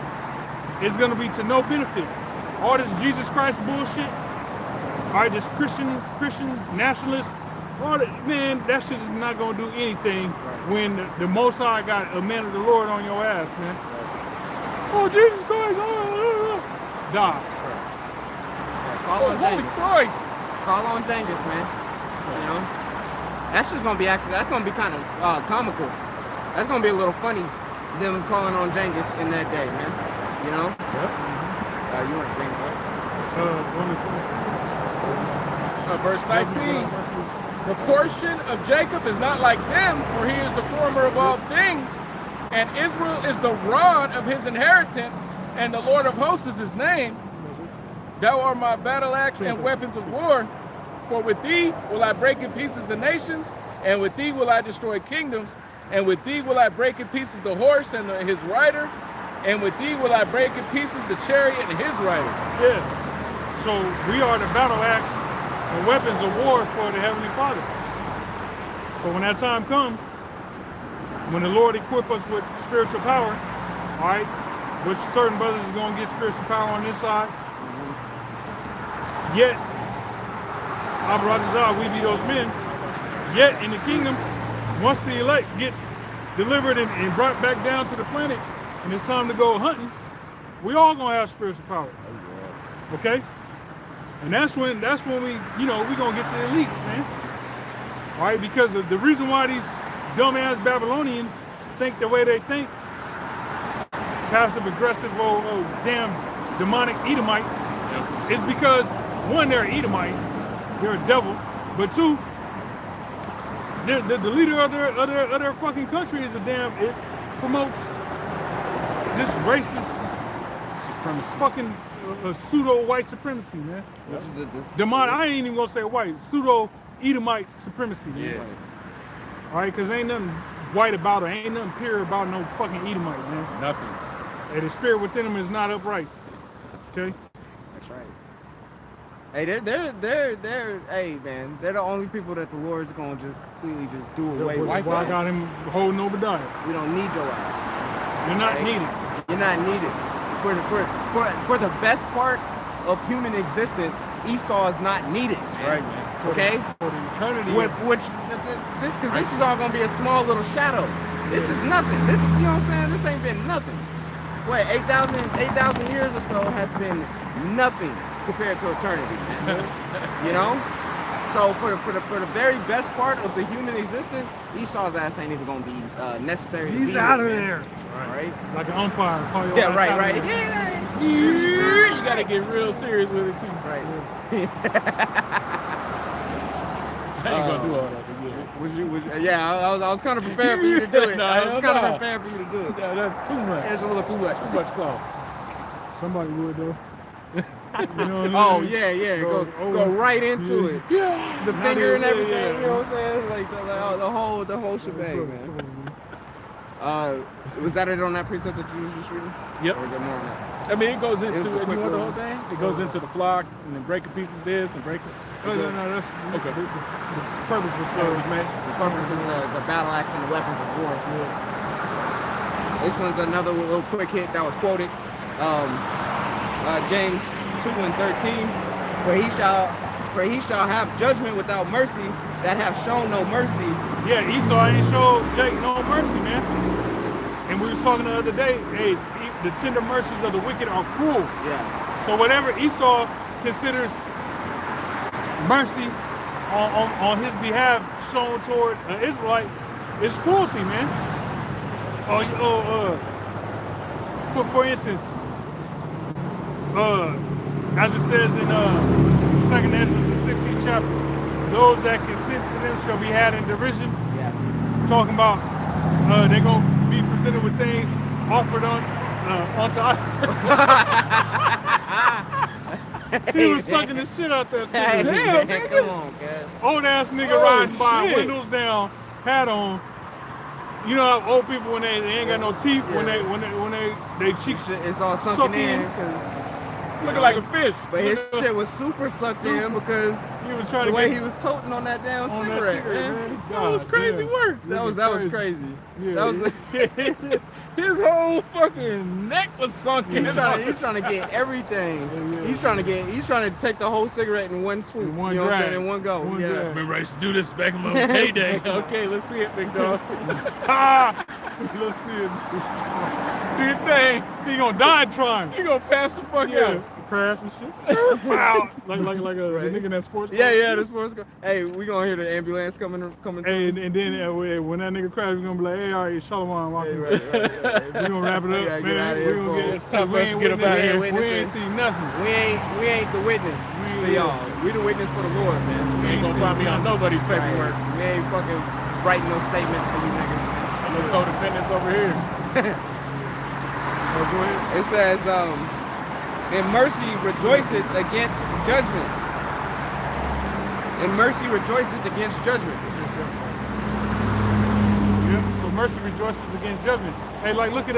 is gonna be to no benefit. All this Jesus Christ bullshit, all right, this Christian nationalist, all that, man, that shit is not gonna do anything when the Most High got a man of the Lord on your ass, man. Oh, Jesus Christ, die. Call on Holy Genghis. Christ! Call on Genghis, man. You know? That's just gonna be that's gonna be kind of comical. That's gonna be a little funny, them calling on Genghis in that day, man. You know? Yep. You want Genghis, right? Verse 19. The portion of Jacob is not like them, for he is the former of all things, and Israel is the rod of his inheritance, and the Lord of hosts is his name. Thou art my battle axe and weapons of war, for with thee will I break in pieces the nations, and with thee will I destroy kingdoms, and with thee will I break in pieces the horse and his rider, and with thee will I break in pieces the chariot and his rider. Yeah. So we are the battle axe and weapons of war for the Heavenly Father. So when that time comes, when the Lord equip us with spiritual power, all right, which certain brothers is going to get spiritual power on this side, yet, we be those men, yet in the kingdom, once the elect get delivered and brought back down to the planet, and it's time to go hunting, we all gonna have spiritual power. Okay? And that's when we, we gonna get the elites, man. All right, because the reason why these dumbass Babylonians think the way they think, passive aggressive, damn demonic Edomites, is because one, they're Edomite, they're a devil, but two, the leader of their fucking country is it promotes this racist supremacy, fucking pseudo white supremacy, man. Demonic, I ain't even gonna say white, pseudo Edomite supremacy. Man. Yeah. All right, because ain't nothing white about it, ain't nothing pure about no fucking Edomite, man. Nothing. And the spirit within them is not upright. Okay? That's right. Hey, hey man, they're the only people that the Lord's gonna just completely just do away with. Why I got him holding Obadiah? We don't need your ass. You're not needed. You're not needed. For the best part of human existence, Esau is not needed. Right, man. Okay? For the eternity. This is all gonna be a small little shadow. This is nothing. This, you know what I'm saying? This ain't been nothing. What, 8,000 years or so has been nothing compared to eternity. You know? So for the very best part of the human existence, Esau's ass ain't even gonna be necessary. He's out of there. Right? Like an umpire. Call your Yeah, ass right, out of right. there. You gotta get real serious with it too. Right. I ain't gonna do all that again. Yeah, I was kind of prepared for you to do it. No, I was kind no. of prepared for you to do it. Yeah, that's too much. It's a little too much. Too much sauce. Somebody would though. You know what I Oh mean? yeah. Go right into it. Yeah. The finger and everything. Yeah. You know what I'm saying? Like the whole shebang, man. Was that it on that precept that you was just reading? Yep. Or was there more on that? I mean, it goes into, It was a you want quick the little- whole thing? It goes into the flock, and then breaking pieces this, and breaking. No, that's Okay. The purpose was Service, man. The purpose is the battle axe and the weapons of war. This one's another little quick hit that was quoted. James 2:13. For he shall have judgment without mercy that have shown no mercy. Yeah, Esau ain't showed Jake no mercy, man. And we were talking the other day, hey, the tender mercies of the wicked are cruel. Yeah. So whatever Esau considers mercy on his behalf shown toward an Israelite is cruelty, man. For instance, as it says in 2nd Ezra, the 16th chapter, those that consent to them shall be had in derision. Yeah. Talking about they're gonna be presented with things offered onto He was sucking the shit out there. Hey, Damn, man, nigga. come on, guys. Old ass nigga Oh, riding by, shit. windows down, hat on. You know how old people when they ain't got no teeth, when they cheeks It's all suck sunken in. in because. Looking like a fish. But his shit was super sucked in because He was trying the to way get he was toting on that damn on that cigarette, cigarette, man. That was God crazy damn. work. That was crazy. Yeah. That was His whole fucking neck was sunken. he's trying to get everything. Yeah. He's trying to take the whole cigarette in one swoop. In one you know what I'm drag. saying? In one go. One yeah. drag. Remember, I used to do this back in my payday. Okay, let's see it, big dog. Let's see it. Do your thing. He gonna die trying. You gonna pass the fuck Yeah. out. Crash and shit. Wow. Like a the nigga in that sports car. Yeah, the sports car. Hey, we gonna hear the ambulance coming through. Hey, and then when that nigga crash, we gonna be like, hey, all right, Shalom. Hey, We right. gonna wrap it up, gotta man. get out of We here, gonna folks. It's time for we us to ain't get up out of here. witness- We ain't see nothing. We ain't the witness for y'all. We the witness for the Lord, man. You ain't gonna find me on nobody's paperwork. Right. We ain't fucking writing no statements for you niggas. I'm a co-defendants over here. Oh, go ahead. It says, in mercy rejoiceth against judgment. In mercy rejoiceth against judgment. Yep. So mercy rejoices against judgment. Hey, like look at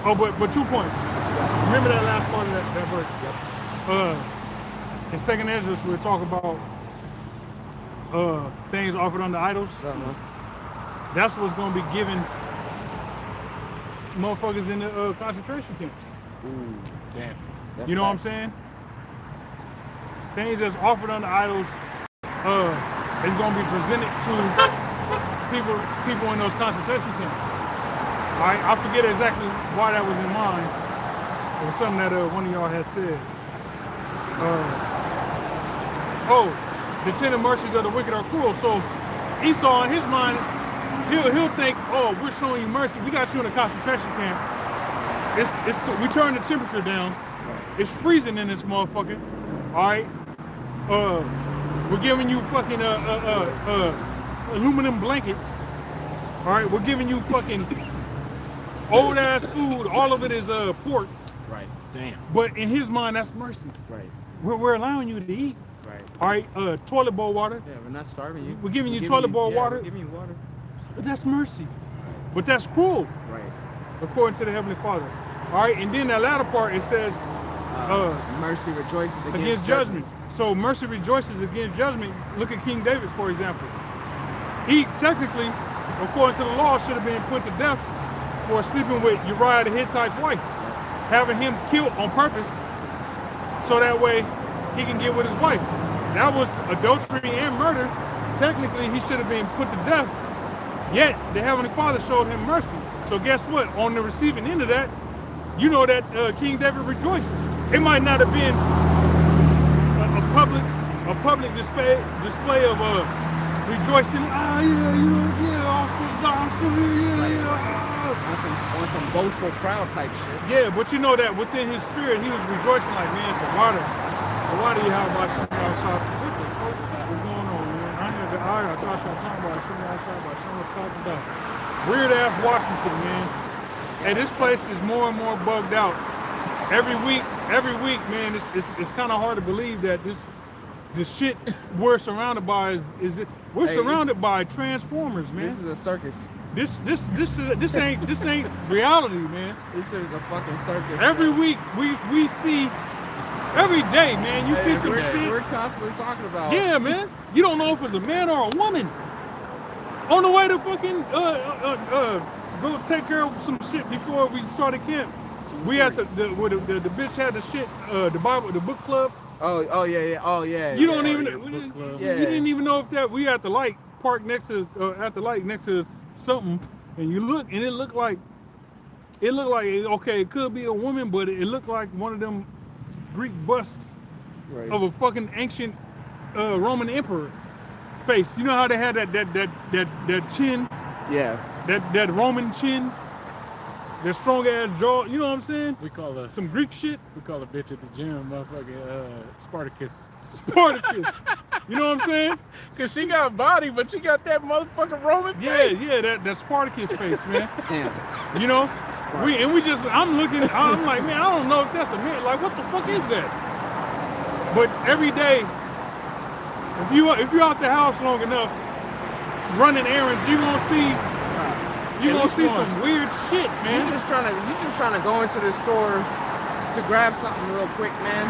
but 2 points. Remember that last part of that verse. In 2nd Ezra, we'll talk about things offered unto idols. That's what's gonna be given motherfuckers in the concentration camps. Ooh, Damn. that's You know what I'm facts. saying? Things that's offered unto idols is gonna be presented to people in those concentration camps. All right, I forget exactly why that was in mind. It was something that one of y'all had said. The tender mercies of the wicked are cruel. So Esau, in his mind, he'll think, oh, we're showing you mercy. We got you in a concentration camp. It's we turned the temperature down. It's freezing in this motherfucker. All right. We're giving you fucking aluminum blankets. All right. We're giving you fucking old ass food. All of it is pork. Right, Damn. But in his mind, that's mercy. right, We're allowing you to eat. right. All right. Toilet bowl water. Yeah, we're not starving you. We're giving you We're toilet bowl water. We're giving you water. But that's mercy. But that's cruel. Right. According to the Heavenly Father. All right, and then that latter part, it says, Mercy rejoices against judgment. So mercy rejoices against judgment. Look at King David, for example. He technically, according to the law, should have been put to death for sleeping with Uriah the Hittite's wife, having him killed on purpose, so that way he can get with his wife. That was adultery and murder. Technically, he should have been put to death. Yet the Heavenly Father showed him mercy. So guess what? On the receiving end of that, you know that King David rejoiced. It might not have been a public display of rejoicing. I'm still here, On some boastful crowd type shit. Yeah, but you know that within his spirit, he was rejoicing like, man, the water you have outside. What the fuck is going on, man? I thought y'all talking about something outside, about something talking about. Weird ass Washington, man. And this place is more and more bugged out. Every week, man, it's kind of hard to believe that the shit we're surrounded by we're surrounded by transformers, man. This is a circus. This ain't reality, man. This is a fucking circus. Every week we see, every day, man, you see some shit. We're constantly talking about. Yeah, man. You don't know if it's a man or a woman. On the way to fucking go take care of some shit before we started camp. We had the bitch had the shit, the Bible, the book club. Oh yeah. You don't even. You didn't even know if that we at the light parked next to at the light next to something, and you look and it looked like okay, it could be a woman, but it looked like one of them Greek busts of a fucking ancient Roman emperor face. You know how they had that chin? Yeah. That Roman chin. That strong ass jaw, you know what I'm saying? We call her some Greek shit. We call a bitch at the gym, motherfucking Spartacus. Spartacus. You know what I'm saying? Cause she got body, but she got that motherfucking Roman face. Yeah, that Spartacus face, man. Damn. You know? I'm looking, I'm like, man, I don't know if that's a man. Like, what the fuck is that? But every day, if you're out the house long enough, running errands, you're gonna see some weird shit, man. You just trying to go into the store to grab something real quick, man.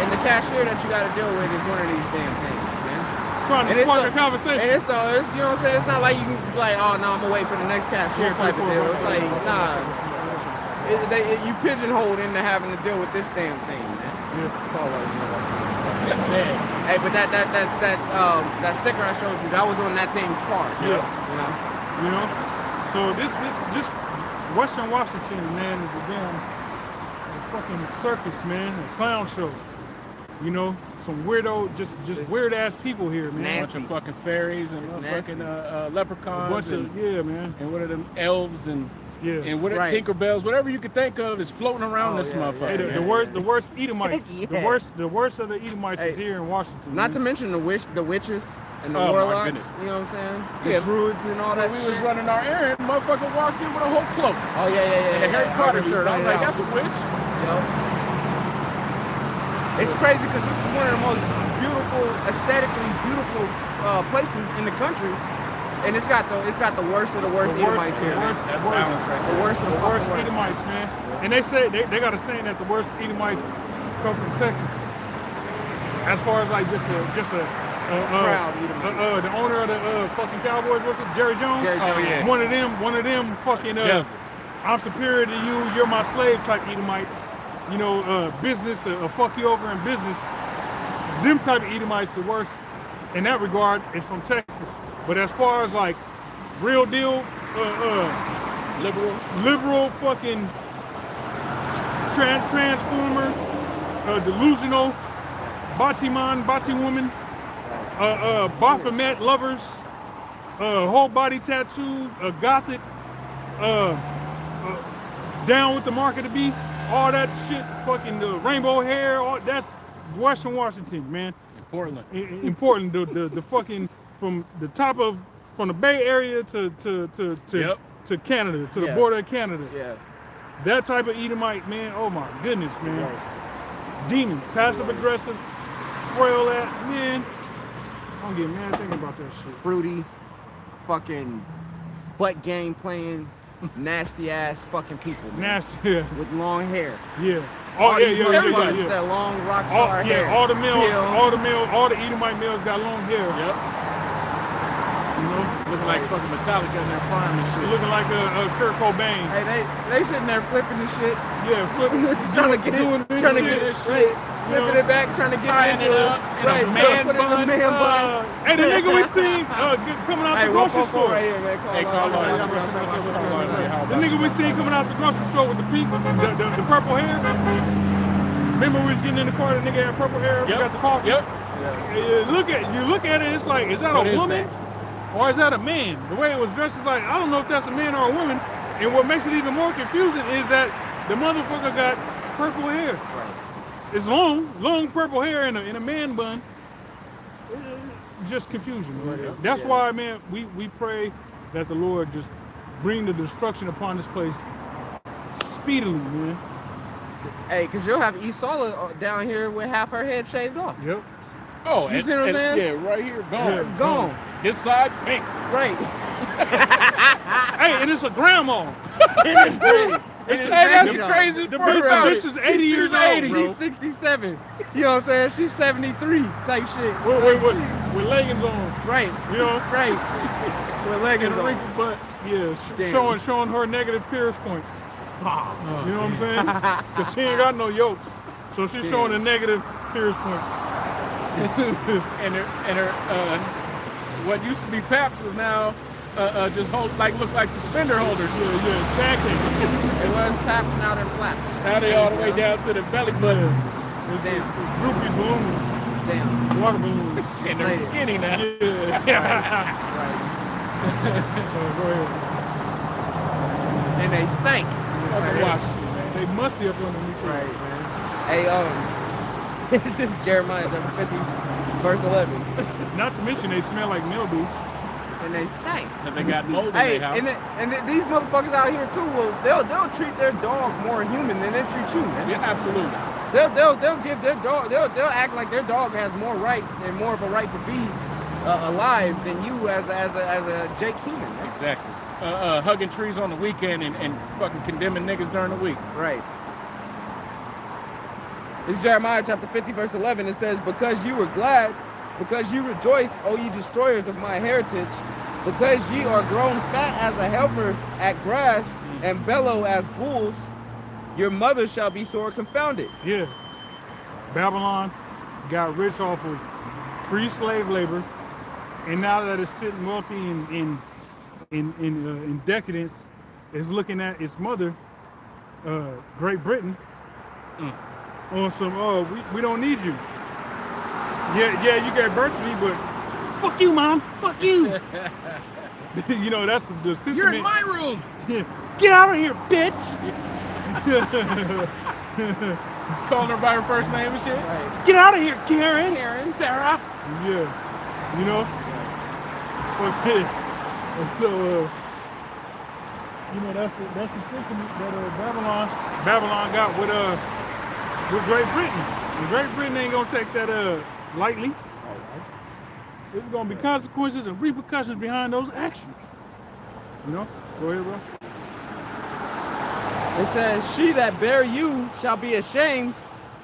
And the cashier that you got to deal with is one of these damn things, man. Trying to spark a conversation. And it's you know what I'm saying? It's not like you can be like, oh no, I'm gonna wait for the next cashier type of deal. It's like, nah. You pigeonholed into having to deal with this damn thing, man. Hey, but that sticker I showed you, that was on that thing's car. Yeah. You know. So this Western Washington, man, is a damn fucking circus, man, a clown show. You know, some weirdo, just weird ass people here, it's man. A bunch of fucking fairies and fucking leprechauns, man, and what are them elves and what are Tinkerbells, whatever you could think of is floating around this motherfucker. Hey, the worst Edomites, the worst of the Edomites is here in Washington. Not to mention the witches. And the warlocks, you know what I'm saying? The druids and all that shit. We was running our errand, motherfucker walked in with a whole cloak. Oh, yeah. And a Harry Potter shirt. I was like, that's a witch. Yep. It's crazy because this is one of the most beautiful, aesthetically beautiful places in the country. And it's got the worst of the worst Edomites here. That's balance, right? The worst of the worst Edomites, man. And they say, they got a saying that the worst Edomites come from Texas. As far as like just a the owner of the fucking Cowboys, what's it, Jerry Jones? Oh yeah. One of them fucking I'm superior to you, you're my slave type Edomites. You know, business, fuck you over in business. Them type of Edomites, the worst in that regard is from Texas. But as far as like real deal, liberal fucking transformer, delusional, Bati woman. Baphomet lovers, whole body tattoo, gothic, down with the mark of the beast, all that shit, fucking the rainbow hair, all that's Western Washington, man. In Portland, the fucking from the Bay Area to Canada, to the border of Canada. Yeah. That type of Edomite, man. Oh my goodness, man. Demons, passive aggressive, frail at man. I'm getting mad thinking about that shit. Fruity, fucking butt game playing, nasty ass fucking people. Man. Nasty, yeah. With long hair. Yeah. All these yeah, motherfuckers yeah. with that long rock All, star hair. all the males, Hill. all the Edomite males got long hair. Yep. You know, Looking like fucking Metallica in their prime and shit. looking like a Kurt Cobain. Hey, they sitting there flipping the shit, Yeah, flipping, trying to get it, trying to get it, right, flipping it back, trying to get Tying it into it up in a right, man put it in a bun. man bun. Hey, the nigga we seen coming out Hey, the grocery 144 store. right here, man. Hey, Carl, The nigga we seen coming out the grocery store with the pink, the purple hair. Remember we was getting in the car, the nigga had purple hair. We got the coffee. Yep. You look at it, it's like, is that What a is woman or is that a man? The way it was dressed is like, I don't know if that's a man or a woman. And what makes it even more confusing is that the motherfucker got purple hair. Right. It's long purple hair in a man bun. Just confusion. Right? That's why, man, we pray that the Lord just bring the destruction upon this place speedily, man. Hey, cause you'll have Esau down here with half her head shaved off. Yep. Oh, You see what I'm saying? Yeah, right here, gone. Yeah, Gone. His side pink. Right. Hey, and it's a grandma. It is great. Hey, that's the craziest The part bitch, about the it. bitch is 80 years old, bro. She's 67. You know what I'm saying? She's 73 type shit. With leggings on. Right. You know? Right. With leggings And a on. wrinkled butt. Yeah, Damn. showing her negative pierce points. You know what I'm saying? Because she ain't got no yolks. So she's showing the negative pierce points. and her what used to be paps is now just look like suspender holders. Yeah, exactly. It was paps, now they're flaps. Now they all the way down to the belly button, Damn. Droopy balloons. Damn. Water balloons. and they're Inflated. skinny now. Yeah. Go ahead. And they stank. Fucking Washington, man. They musty up underneath. Right, man. Hey, this is Jeremiah chapter 50, verse 11. Not to mention they smell like mildew. And they stank. Because they got mold in Hey, their house. and these motherfuckers out here too, they'll treat their dog more human than they treat you, man. Yeah, absolutely. They'll give their dog, they'll act like their dog has more rights and more of a right to be alive than you as a Jake human, man. Exactly. Hugging trees on the weekend and fucking condemning niggas during the week. Right. It's Jeremiah chapter 50, verse 11. It says, because you were glad, because you rejoice, O ye destroyers of my heritage, because ye are grown fat as a heifer at grass, and bellow as bulls, your mother shall be sore confounded. Yeah. Babylon got rich off of free slave labor, and now that it's sitting wealthy in decadence, is looking at its mother, Great Britain, on some, we don't need you. Yeah, you gave birth to me, but fuck you, mom, fuck you. You know, that's the sentiment. You're in my room. Get out of here, bitch. Calling her by her first name and shit. Right. Get out of here, Karen. Sarah. Yeah, you know. Okay. And so, you know, that's the sentiment that Babylon got with Great Britain. And Great Britain ain't gonna take that lightly. There's gonna be consequences and repercussions behind those actions. You know? Go ahead, bro. It says, she that bear you shall be ashamed.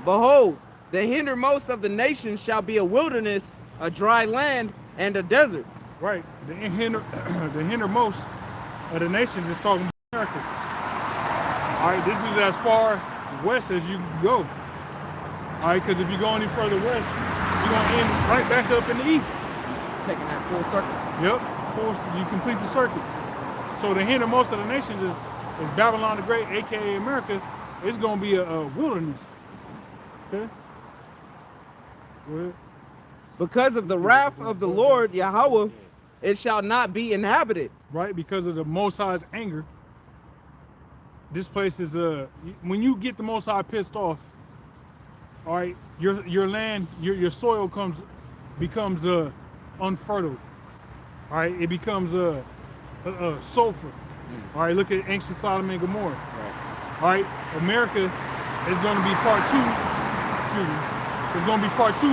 Behold, the hindermost of the nations shall be a wilderness, a dry land, and a desert. Right. The hindermost of the nations is talking about America. All right, this is as far west as you can go. All right, because if you go any further west, you're going to end right back up in the east. Taking that full circle. Yep, you complete the circuit. So the hindermost of the nations is Babylon the Great, aka America. It's going to be a wilderness. Okay? Go ahead. Because of the wrath of the Lord Yahweh, it shall not be inhabited. Right, because of the Most High's anger. This place is when you get the Most High pissed off, all right, your land, your soil becomes unfertile. All right, it becomes sulfur. All right, look at ancient Sodom and Gomorrah. Right. All right, America is going to be part two. Excuse me. It's going to be part two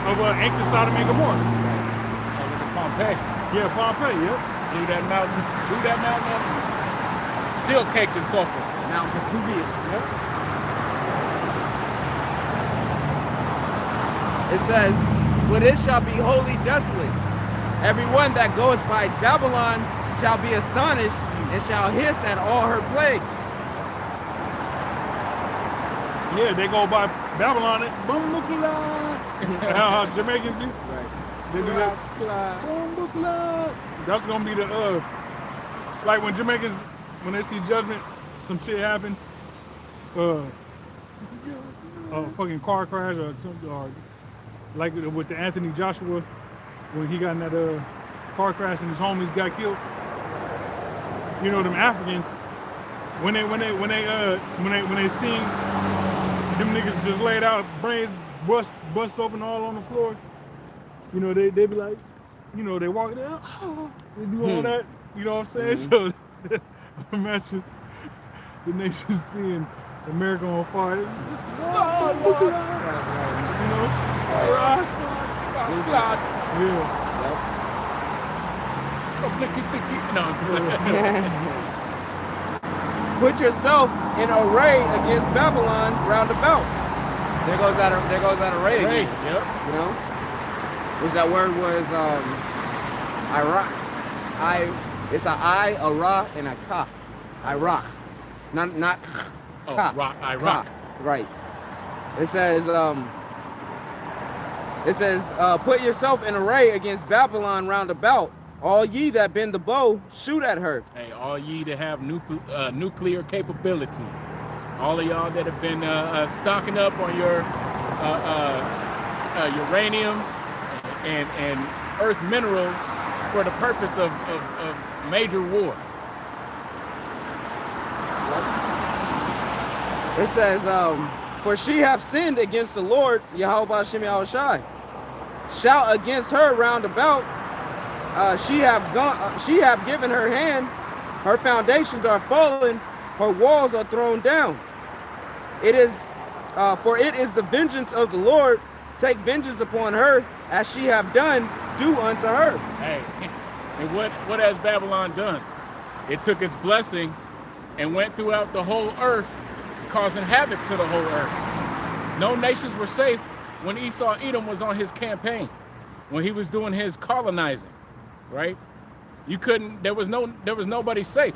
of ancient Sodom and Gomorrah. Look at Pompeii. Yeah, Pompeii. Yep. Blew that mountain up. Still caked in sulfur. Mount Vesuvius. Yep. It says, but it shall be wholly desolate. Everyone that goeth by Babylon shall be astonished and shall hiss at all her plagues. Yeah, they go by Babylon. How Jamaicans do. Right. They do that. That's gonna be the like when Jamaicans, when they see judgment, some shit happen, a fucking car crash or something, or like with the Anthony Joshua when he got in that car crash and his homies got killed. You know, them Africans, when they seen them niggas just laid out, brains bust open all on the floor, you know, they be like, you know, they walk there, they do all that, you know what I'm saying? So imagine the nation seeing America on fire. You know? Put yourself in array against Babylon round about. There goes that array again. Yep. You know? Which that word was Iraq. It's a I, a ra, and a ka. Iraq. Not Oh, ka. Iraq. Ka. Right. It says put yourself in array against Babylon round about. All ye that bend the bow, shoot at her. Hey, all ye that have nuclear capability, all of y'all that have been stocking up on your uranium and earth minerals for the purpose of major war. It says, for she hath sinned against the Lord, Yahweh Shem Yahushai. Shout against her round about. She have given her hand, her foundations are fallen, her walls are thrown down. It is, for it is the vengeance of the Lord, take vengeance upon her, as she have done, do unto her. Hey, and what has Babylon done? It took its blessing and went throughout the whole earth, causing havoc to the whole earth. No nations were safe when Esau Edom was on his campaign, when he was doing his colonizing. Right? You couldn't, there was nobody safe.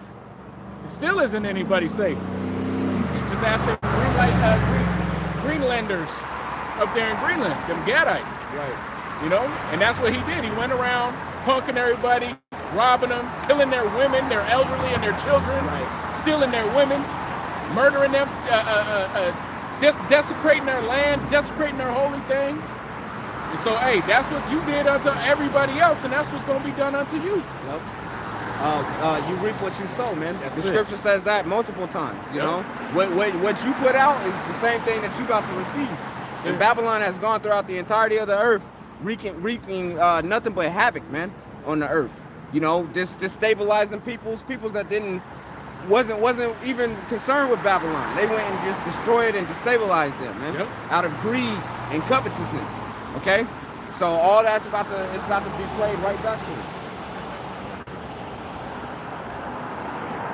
It still isn't anybody safe. You just ask the Greenlanders up there in Greenland, them Gadites. Right. You know? And that's what he did. He went around punking everybody, robbing them, killing their women, their elderly and their children, stealing their women, murdering them, just desecrating their land, desecrating their holy things. And so, hey, that's what you did unto everybody else, and that's what's going to be done unto you. Yep. You reap what you sow, man. That's the it. scripture says that multiple times. You know, what you put out is the same thing that you got to receive. And Babylon has gone throughout the entirety of the earth, reaping nothing but havoc, man, on the earth. You know, just destabilizing peoples that wasn't even concerned with Babylon. They went and just destroyed and destabilized them, man, out of greed and covetousness. Okay, so all that's about to be played right back to it.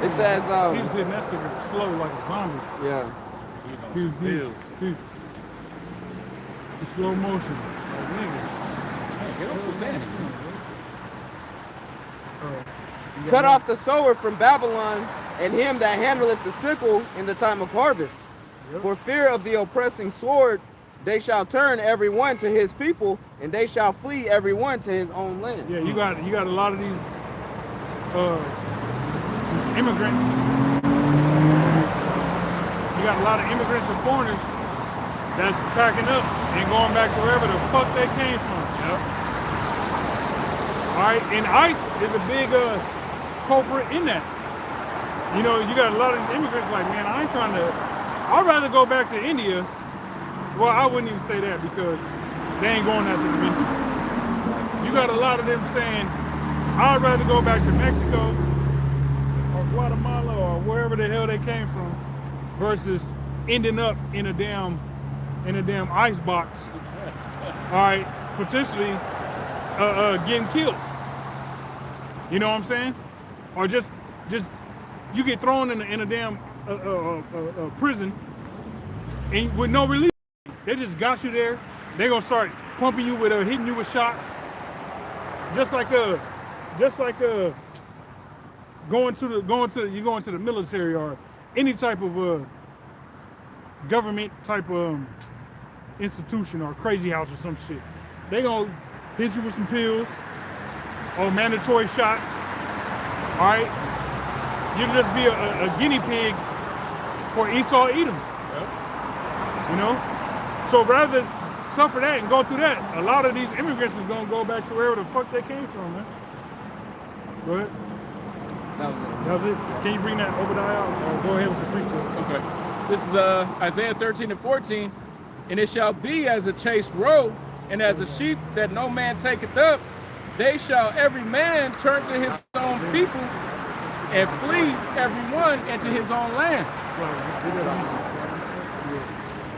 It says he was hitting that shit slow like a zombie. Yeah. He's on some pills. Slow motion. Like nigga. Hey, get off the sand. Cut off the sower from Babylon, and him that handleth the sickle in the time of harvest. For fear of the oppressing sword, they shall turn every one to his people, and they shall flee every one to his own land. Yeah, you got a lot of these immigrants. You got a lot of immigrants and foreigners that's packing up and going back to wherever the fuck they came from. All right, and ICE is a big culprit in that. You know, you got a lot of these immigrants like, man, I ain't trying to. I'd rather go back to India. Well, I wouldn't even say that because they ain't going after the immigrants. You got a lot of them saying, I'd rather go back to Mexico or Guatemala or wherever the hell they came from versus ending up in a damn ice box. All right, potentially getting killed. You know what I'm saying? Or just you get thrown in a damn prison and with no release. They just got you there. They're gonna start pumping you with hitting you with shots, just like going to the military or any type of government type of institution or crazy house or some shit. They gonna hit you with some pills or mandatory shots. All right, you just be a guinea pig for Esau Edom. Yep. You know, so rather than suffer that and go through that, a lot of these immigrants is gonna go back to wherever the fuck they came from, man. Go ahead. That was it. Can you bring that Obadiah out? Or go ahead with the precept. Okay. This is Isaiah 13 and 14. And it shall be as a chaste roe, and as a sheep that no man taketh up, they shall every man turn to his own people, and flee every one into his own land.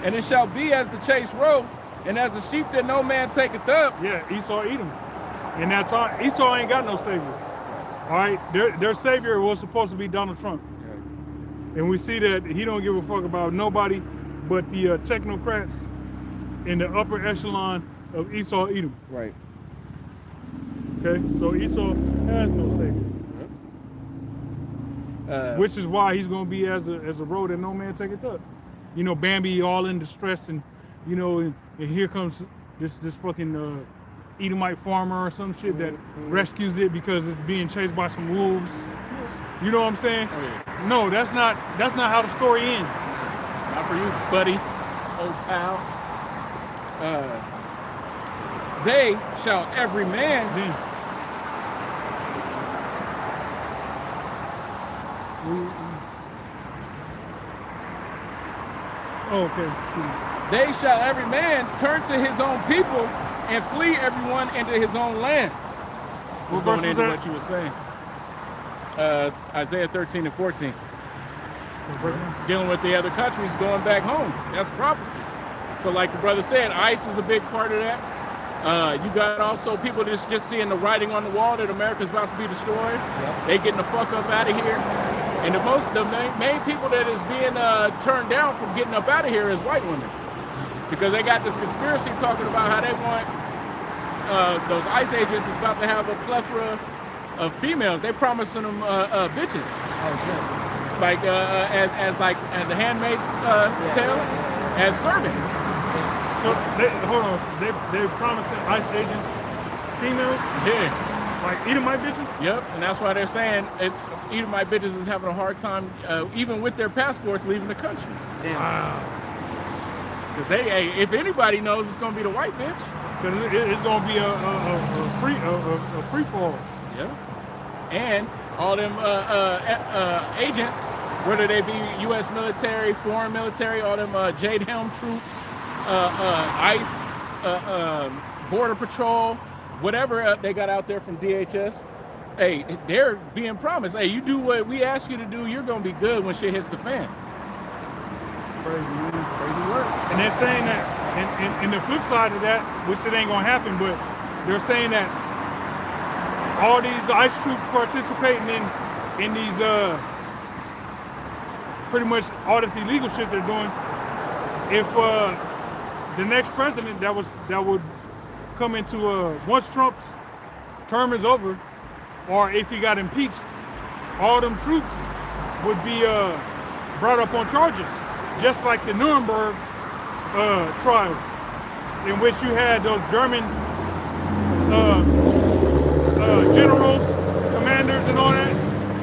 And it shall be as the chaste roe, and as a sheep that no man taketh up. Yeah, Esau Edom. And that's all. Esau ain't got no savior. All right, their savior was supposed to be Donald Trump. And we see that he don't give a fuck about nobody but the technocrats in the upper echelon of Esau Edom. Right. Okay, so Esau has no savior. Which is why he's gonna be as a road that no man taketh up. You know, Bambi all in distress, and you know, and here comes this fucking Edomite farmer or some shit that rescues it because it's being chased by some wolves. You know what I'm saying? Oh, yeah. No, that's not how the story ends. Not for you, buddy. Old pal. They shall every man. Oh, okay. They shall every man turn to his own people and flee everyone into his own land. What Going verse was into that? what you were saying. Isaiah 13 and 14. Dealing with the other countries going back home. That's prophecy. So like the brother said, ICE is a big part of that. You got also people that's just seeing the writing on the wall that America's about to be destroyed. Yep. They getting the fuck up out of here. And the main people that is being turned down from getting up out of here is white women. Because they got this conspiracy talking about how they want those ICE agents is about to have a plethora of females. They promising them bitches. Oh shit. Like as the handmaid's tale, as servants. So hold on, they promising ICE agents females? Yeah. Like Edomite bitches? Yep, and that's why they're saying Edomite bitches is having a hard time, even with their passports, leaving the country. Damn. Wow. Because if anybody knows, it's gonna be the white bitch. Because it's gonna be a free fall. Yeah. And all them agents, whether they be U.S. military, foreign military, all them Jade Helm troops, ICE, Border Patrol, whatever they got out there from DHS, hey, they're being promised, hey, you do what we ask you to do, you're going to be good when shit hits the fan. Crazy, man. Crazy work. And they're saying that, and the flip side of that, which it ain't going to happen, but they're saying that all these ICE troops participating in these, pretty much all this illegal shit they're doing, if the next president that would come into once Trump's term is over, or if he got impeached, all them troops would be brought up on charges, just like the Nuremberg trials, in which you had those German generals, commanders, and all that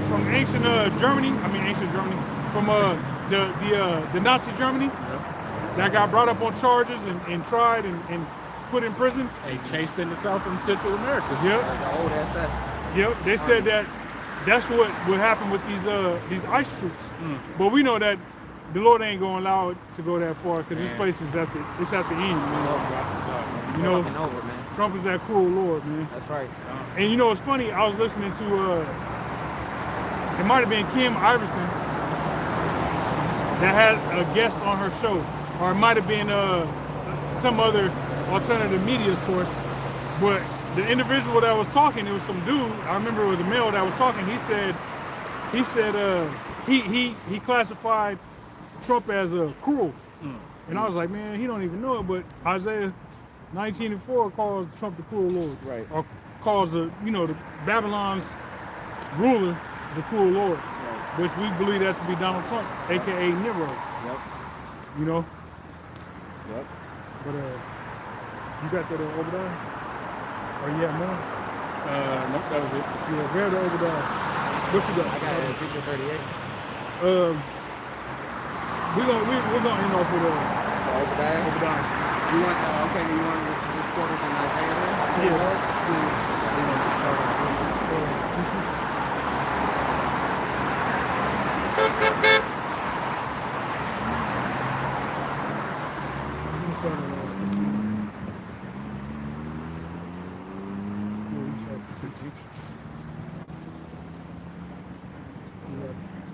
from ancient Germany. From the Nazi Germany. Yep. That got brought up on charges and tried and put in prison. They chased into South and Central America. Yep. Like the old SS. Yep. They said that's what would happen with these ICE troops. But we know that the Lord ain't gonna allow it to go that far, because this place is at the end, man. You know, over, man. Trump is that cruel Lord, man. That's right. And you know what's funny? I was listening to it might have been Kim Iverson that had a guest on her show, or it might have been some other alternative media source. But the individual that was talking, it was some dude. I remember it was a male that was talking. He said he classified Trump as cruel, and I was like, man, he don't even know it. But Isaiah 1904 calls Trump the cruel Lord. Right. Or calls the Babylon's ruler the cruel Lord. Right. Which we believe that to be Donald Trump, aka Nero. Yep. You know? Yep. But you got that over there? Or you have more? Nope, that was it. Yeah, grab the over there. What you got? I got Ezekiel 38. We're gonna end off with Obadiah. Obadiah. You want okay? You want what you just quoted in Isaiah? There?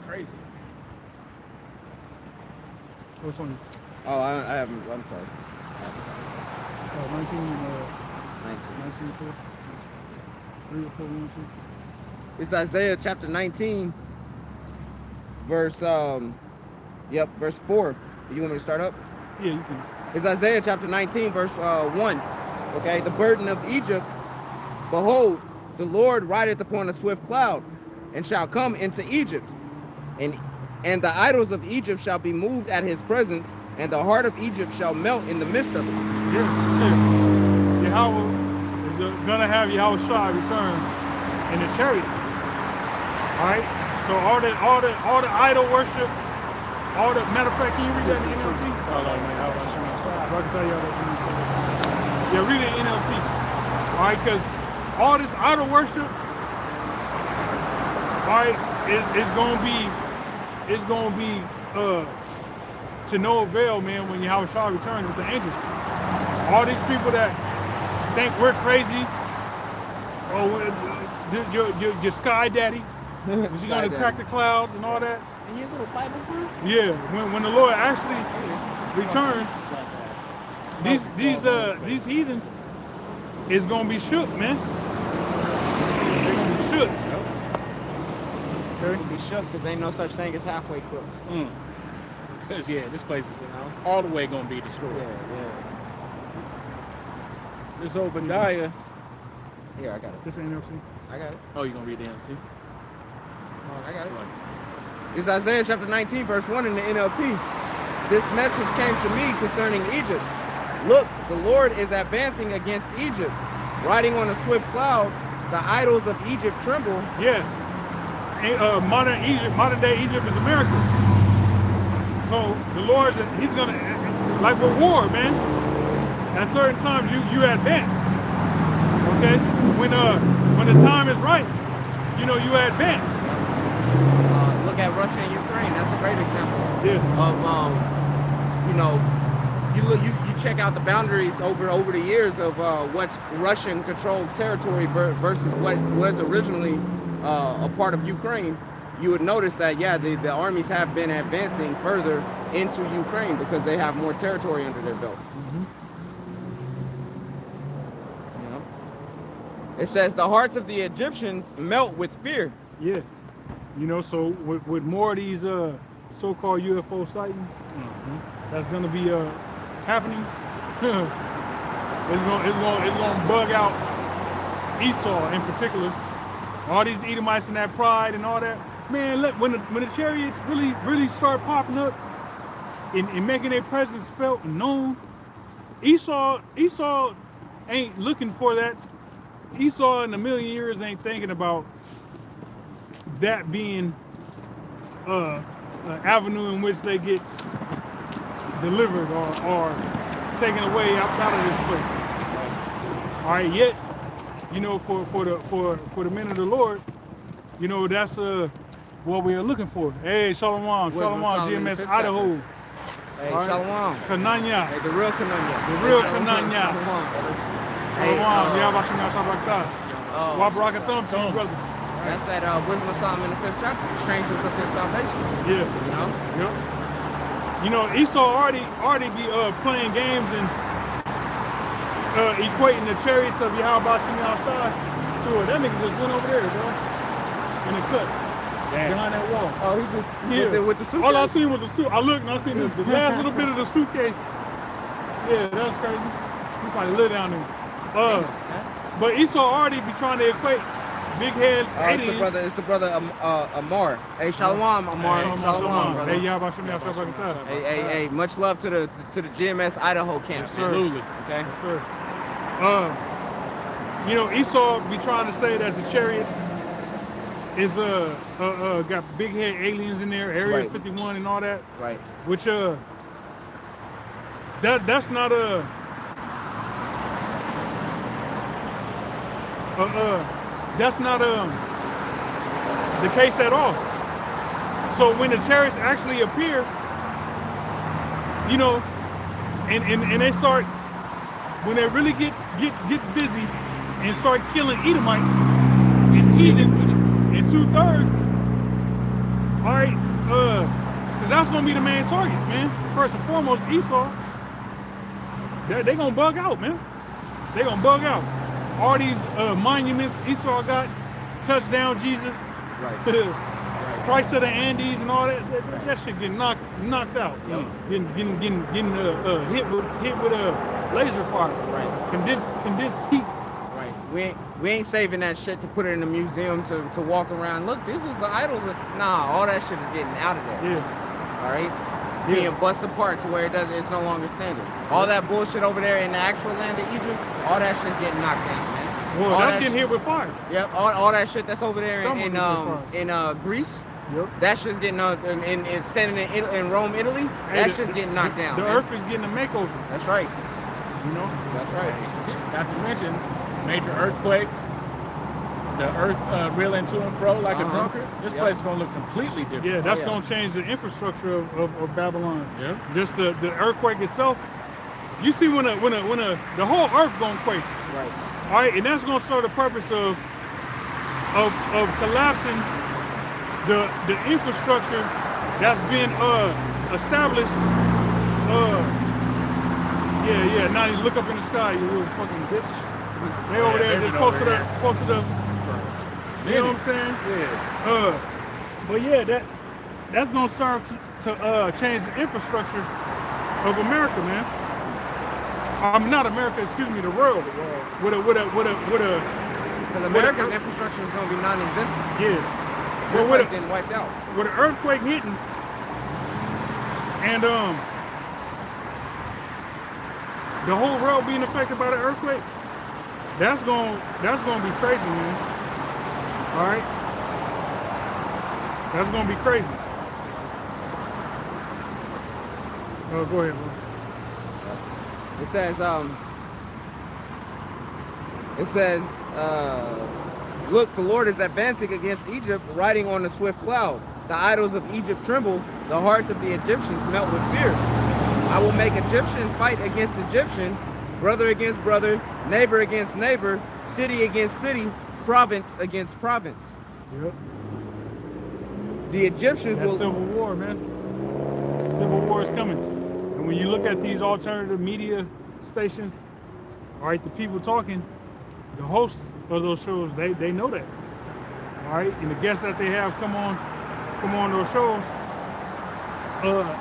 Crazy. What's on you? Oh, I haven't. I'm sorry. 19, 19. 19, 3 or 4, 1, 2. It's Isaiah chapter 19, verse verse 4. You want me to start up? Yeah, you can. It's Isaiah chapter 19, verse 1. Okay, the burden of Egypt. Behold, the Lord rideth upon a swift cloud, and shall come into Egypt, and the idols of Egypt shall be moved at his presence, and the heart of Egypt shall melt in the midst of it. Yeah. Yahweh is gonna have Yahweh Shai return in the chariot. All right. So all the idol worship, all the matter of fact, can you read that in the NLT? I can tell you all that. Yeah, read it in NLT. All right, because all this idol worship, all right, it's gonna be to no avail, man, when Yahweh Shai returns with the angels. All these people that think we're crazy, your sky daddy, is he gonna crack the clouds and all that? And your little Bible group? Yeah, when the Lord actually returns, these heathens is gonna be shook, man. They're gonna be shook. Okay. Be shook because ain't no such thing as halfway crooks. Because this place is all the way gonna be destroyed. Yeah. This Obadiah. Here, I got it. This ain't NLT. I got it. Oh, you gonna read the NLT? I got it. It's Isaiah chapter 19, verse 1 in the NLT. This message came to me concerning Egypt. Look, the Lord is advancing against Egypt. Riding on a swift cloud, the idols of Egypt tremble. Yeah. Modern day Egypt is America. So the Lord, he's gonna, like with war, man. At certain times you advance. Okay? When the time is right, you advance. Look at Russia and Ukraine. That's a great example. Yeah. Of you check out the boundaries over the years of what's Russian controlled territory versus what was originally a part of Ukraine. You would notice that the armies have been advancing further into Ukraine because they have more territory under their belt. It says the hearts of the Egyptians melt with fear. Yeah. So with more of these so-called UFO sightings, that's gonna be happening. it's gonna bug out Esau in particular. All these Edomites and that pride and all that. Man, look, when the chariots really start popping up and making their presence felt and known, Esau ain't looking for that. Esau in a million years ain't thinking about that being an avenue in which they get delivered or taken away out of this place. All right, yet, for the men of the Lord, that's what we are looking for. Hey, Shalom, GMS Idaho. Hey, Shalom. Kananya. Hey, the real Kananya. The real Kananya. Shalom, Wabarakathum to you brothers. That's that Wisdom of Solomon in the 5th chapter, strangers of their salvation. Yeah. Esau already be playing games and equating the chariots of Yahweh Shem outside to it. That nigga just went over there, bro, in the cut. Damn. Behind that wall. Oh, he just with the suitcase. All I seen was the suit. I looked and I seen the last little bit of the suitcase. Yeah, that was crazy. He probably live down there. But Esau already be trying to equate big head aliens. It's the brother Amar. Hey, Shalom, Amar. Shalom, brother. Hey, y'all about to Hey, much love to the GMS Idaho camp. Yes, sir. Absolutely. Okay. Yes, sir. You know, Esau be trying to say that the chariots is got big head aliens in there, Area Right. 51 and all that. Right. Which that's not that's not the case at all. So when the chariots actually appear, you know, and they start, when they really get busy and start killing Edomites and heathens in 2/3, all right, because that's gonna be the main target, man. First and foremost, Esau. They gonna bug out, man. They gonna bug out. All these monuments Esau got, touchdown Jesus, Right. Christ of the Andes, and all that. That shit getting knocked out. Yep. Getting hit with a laser fire. Right. Condensed heat. Right. We ain't saving that shit to put it in a museum to walk around. Look, this was the idols. Nah, all that shit is getting out of there. Yeah. All right. Being bust apart to where it's no longer standing. All that bullshit over there in the actual land of Egypt, all that shit's getting knocked down, man. Well, all that's that getting hit with fire. Yep. All that shit that's over there Some of in Greece. Yep. That shit's getting in standing in Rome, Italy. Hey, That shit's getting knocked down. The man. earth is getting a makeover. That's right. You know. That's right. Not to mention major earthquakes, the earth reeling to and fro like a drunkard. This place is gonna look completely different. Yeah, that's yeah. gonna change the infrastructure of Babylon. Yeah. Just the earthquake itself. You see when the whole earth gonna quake. Right. All right, and that's gonna serve the purpose of collapsing the infrastructure that's been established. Yeah. Now you look up in the sky, you little fucking bitch. They over there just posted up. You know what I'm saying? Yeah. But yeah, that's gonna serve to change the infrastructure of America, man. Not America, excuse me, the world. With a Because America's infrastructure is going to be non-existent. yeah. This But place getting wiped out. with an earthquake hitting, and the whole world being affected by the earthquake, that's gonna be crazy, man. All right, that's gonna be crazy. Oh, go ahead, bro. It says, look, the Lord is advancing against Egypt, riding on a swift cloud. The idols of Egypt tremble. The hearts of the Egyptians melt with fear. I will make Egyptian fight against Egyptian, brother against brother, neighbor against neighbor, city against city, province against province. Yep. The Egyptians That's will... civil war, man. Civil war is coming. And when you look at these alternative media stations, all right, the people talking, the hosts of those shows, they know that. All right, and the guests that they have come on those shows,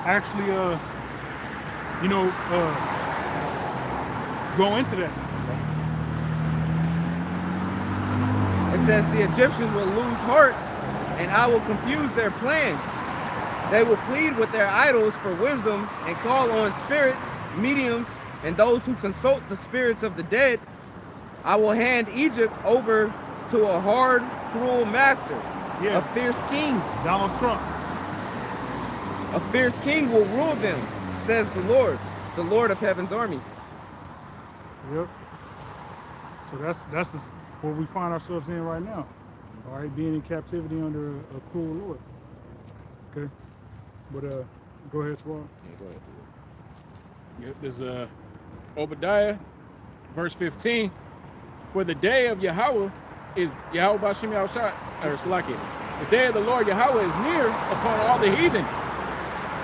actually, go into that. It says the Egyptians will lose heart, and I will confuse their plans. They will plead with their idols for wisdom and call on spirits, mediums, and those who consult the spirits of the dead. I will hand Egypt over to a hard, cruel master, Yeah. a fierce king. Donald Trump. A fierce king will rule them, says the Lord of heaven's armies. Yep. So that's what we find ourselves in right now. All right, being in captivity under a cruel Lord. Okay. But go ahead, Swab. Yeah, go ahead. Yep, there's Obadiah, verse 15. For the day of Yahweh is Yahweh Bashim Yahushua, or Salaki. The day of the Lord Yahweh is near upon all the heathen.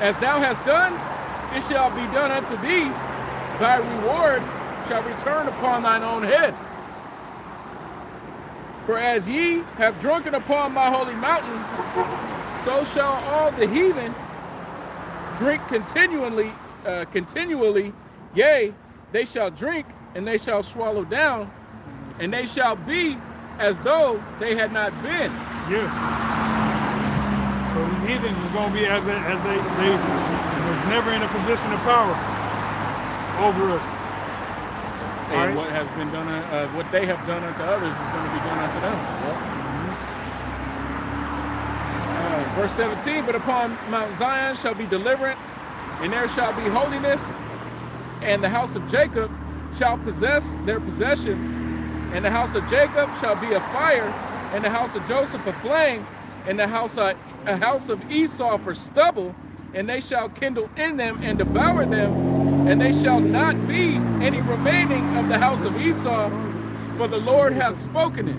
As thou hast done, it shall be done unto thee. Thy reward shall return upon thine own head. For as ye have drunken upon my holy mountain, so shall all the heathen drink continually, yea, they shall drink, and they shall swallow down, and they shall be as though they had not been. Yeah. So these heathens is going to be as they was never in a position of power over us. And what has been done, what they have done unto others is going to be done unto them. Verse 17, but upon Mount Zion shall be deliverance, and there shall be holiness, and the house of Jacob shall possess their possessions, and the house of Jacob shall be a fire, and the house of Joseph a flame, and the house of Esau for stubble, and they shall kindle in them and devour them, and they shall not be any remaining of the house of Esau, for the Lord hath spoken it.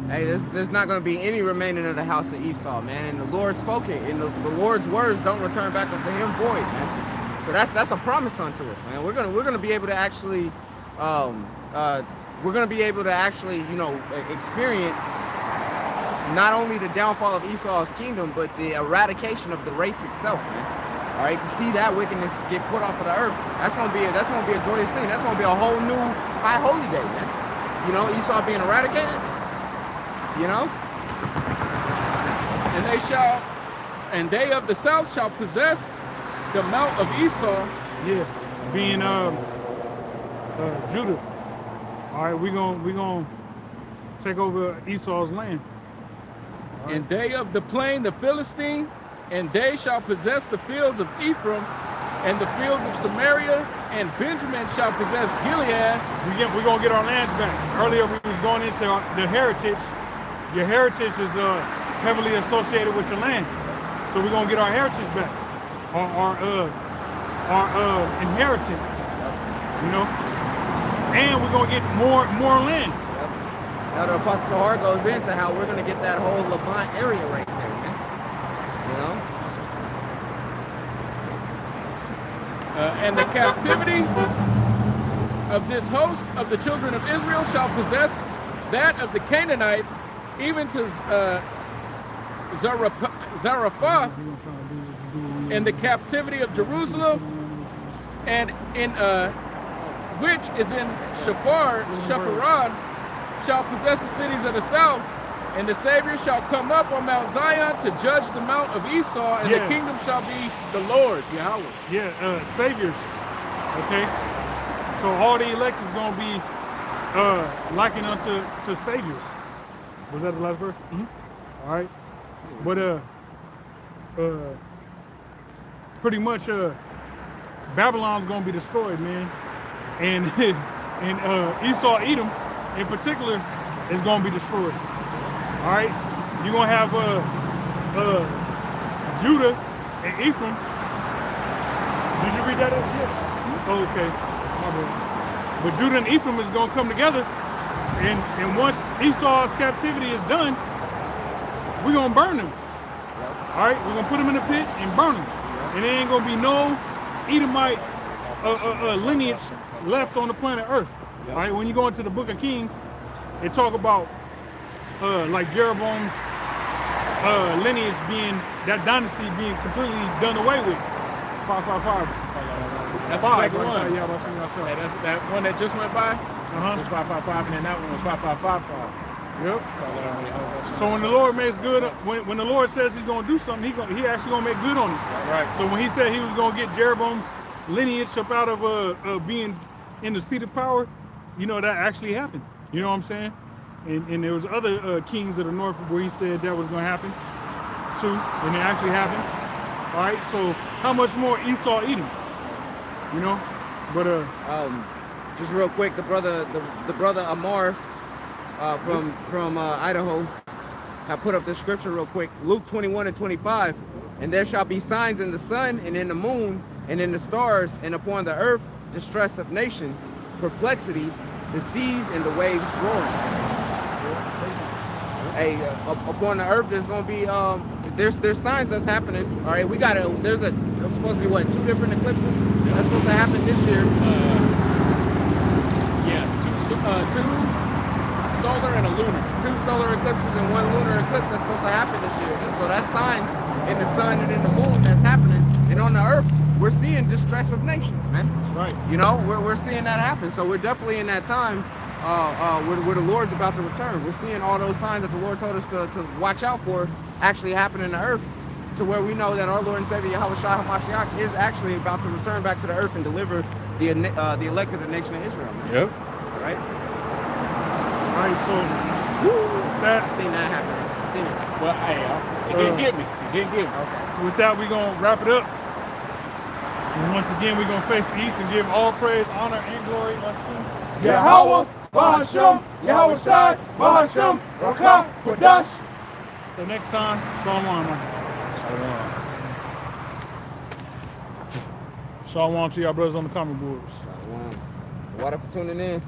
Hey, there's not going to be any remaining of the house of Esau, man. And the Lord spoke it, and the Lord's words don't return back unto him void, man. So that's a promise unto us, man. We're gonna be able to actually, you know, experience not only the downfall of Esau's kingdom, but the eradication of the race itself, man. All right, to see that wickedness get put off of the earth, that's gonna be a joyous thing. That's gonna be a whole new high holy day, man. You know, Esau being eradicated. You know, and they of the south shall possess the mount of Esau. Yeah, being Judah. All right, we gonna take over Esau's land. Right. And they of the plain, the Philistine, and they shall possess the fields of Ephraim, and the fields of Samaria, and Benjamin shall possess Gilead. We're gonna get our lands back. Earlier we was going into the heritage. Your heritage is heavily associated with your land, so we're gonna get our heritage back, our inheritance, you know, and we're gonna get more land. Now the Apostle Tahar goes into how we're gonna get that whole Levant area right there, man. You know. And the captivity of this host of the children of Israel shall possess that of the Canaanites, even to Zarephath, in the captivity of Jerusalem, and in which is in Shepharad, shall possess the cities of the south, and the Savior shall come up on Mount Zion to judge the mount of Esau, and the kingdom shall be the Lord's, Yahweh. Yeah, saviors. Okay, so all the elect is gonna be likened unto saviors. Was that the last verse? Mm-hmm. All right. But pretty much Babylon's gonna be destroyed, man. And Esau Edom in particular is gonna be destroyed. All right. You're gonna have Judah and Ephraim. Did you read that? Yes. Oh, okay. My bad. But Judah and Ephraim is gonna come together. And once Esau's captivity is done, we're gonna burn them. Yep. All right, we're gonna put them in a pit and burn them. Yep. And there ain't gonna be no Edomite lineage left on the planet Earth. Yep. All right, when you go into the Book of Kings, they talk about like Jeroboam's lineage that dynasty being completely done away with. 555. That's the second one. Yeah, that's that one that just went by. It was 555, and then that one was 5555. Yep. So when the Lord makes good, when the Lord says He's gonna do something, He actually gonna make good on it. Right. So when He said He was gonna get Jeroboam's lineage up out of being in the seat of power, you know that actually happened. You know what I'm saying? And there was other kings of the north where He said that was gonna happen too, and it actually happened. All right. So how much more Esau Edom? You know, but just real quick, the brother Amar from Idaho have put up the scripture real quick. Luke 21:25, and there shall be signs in the sun and in the moon and in the stars and upon the earth, distress of nations, perplexity, the seas and the waves roaring. Hey, upon the earth, there's gonna be there's signs that's happening. All right, there's supposed to be what, 2 different eclipses that's supposed to happen this year. Two solar and a lunar. 2 solar eclipses and 1 lunar eclipse that's supposed to happen this year. And so that's signs in the sun and in the moon that's happening. And on the earth, we're seeing distress of nations, man. That's right. You know, we're seeing that happen. So we're definitely in that time where the Lord's about to return. We're seeing all those signs that the Lord told us to watch out for actually happen in the earth, to where we know that our Lord and Savior Yahweh Shai HaMashiach is actually about to return back to the earth and deliver the elect of the nation of Israel, man. Yep. All right? All right, so I've seen that happen. I've seen it. Well, hey, it didn't get me. It didn't get me. Okay. with that, we're going to wrap it up. And once again, we're going to face the east and give all praise, honor, and glory unto Yahweh, Bahashem, Yahweh Shai, Bahashem, Rakah, Kodash. Till next time, Shalom, man. Shalom to y'all brothers on the comment boards. Water for tuning in.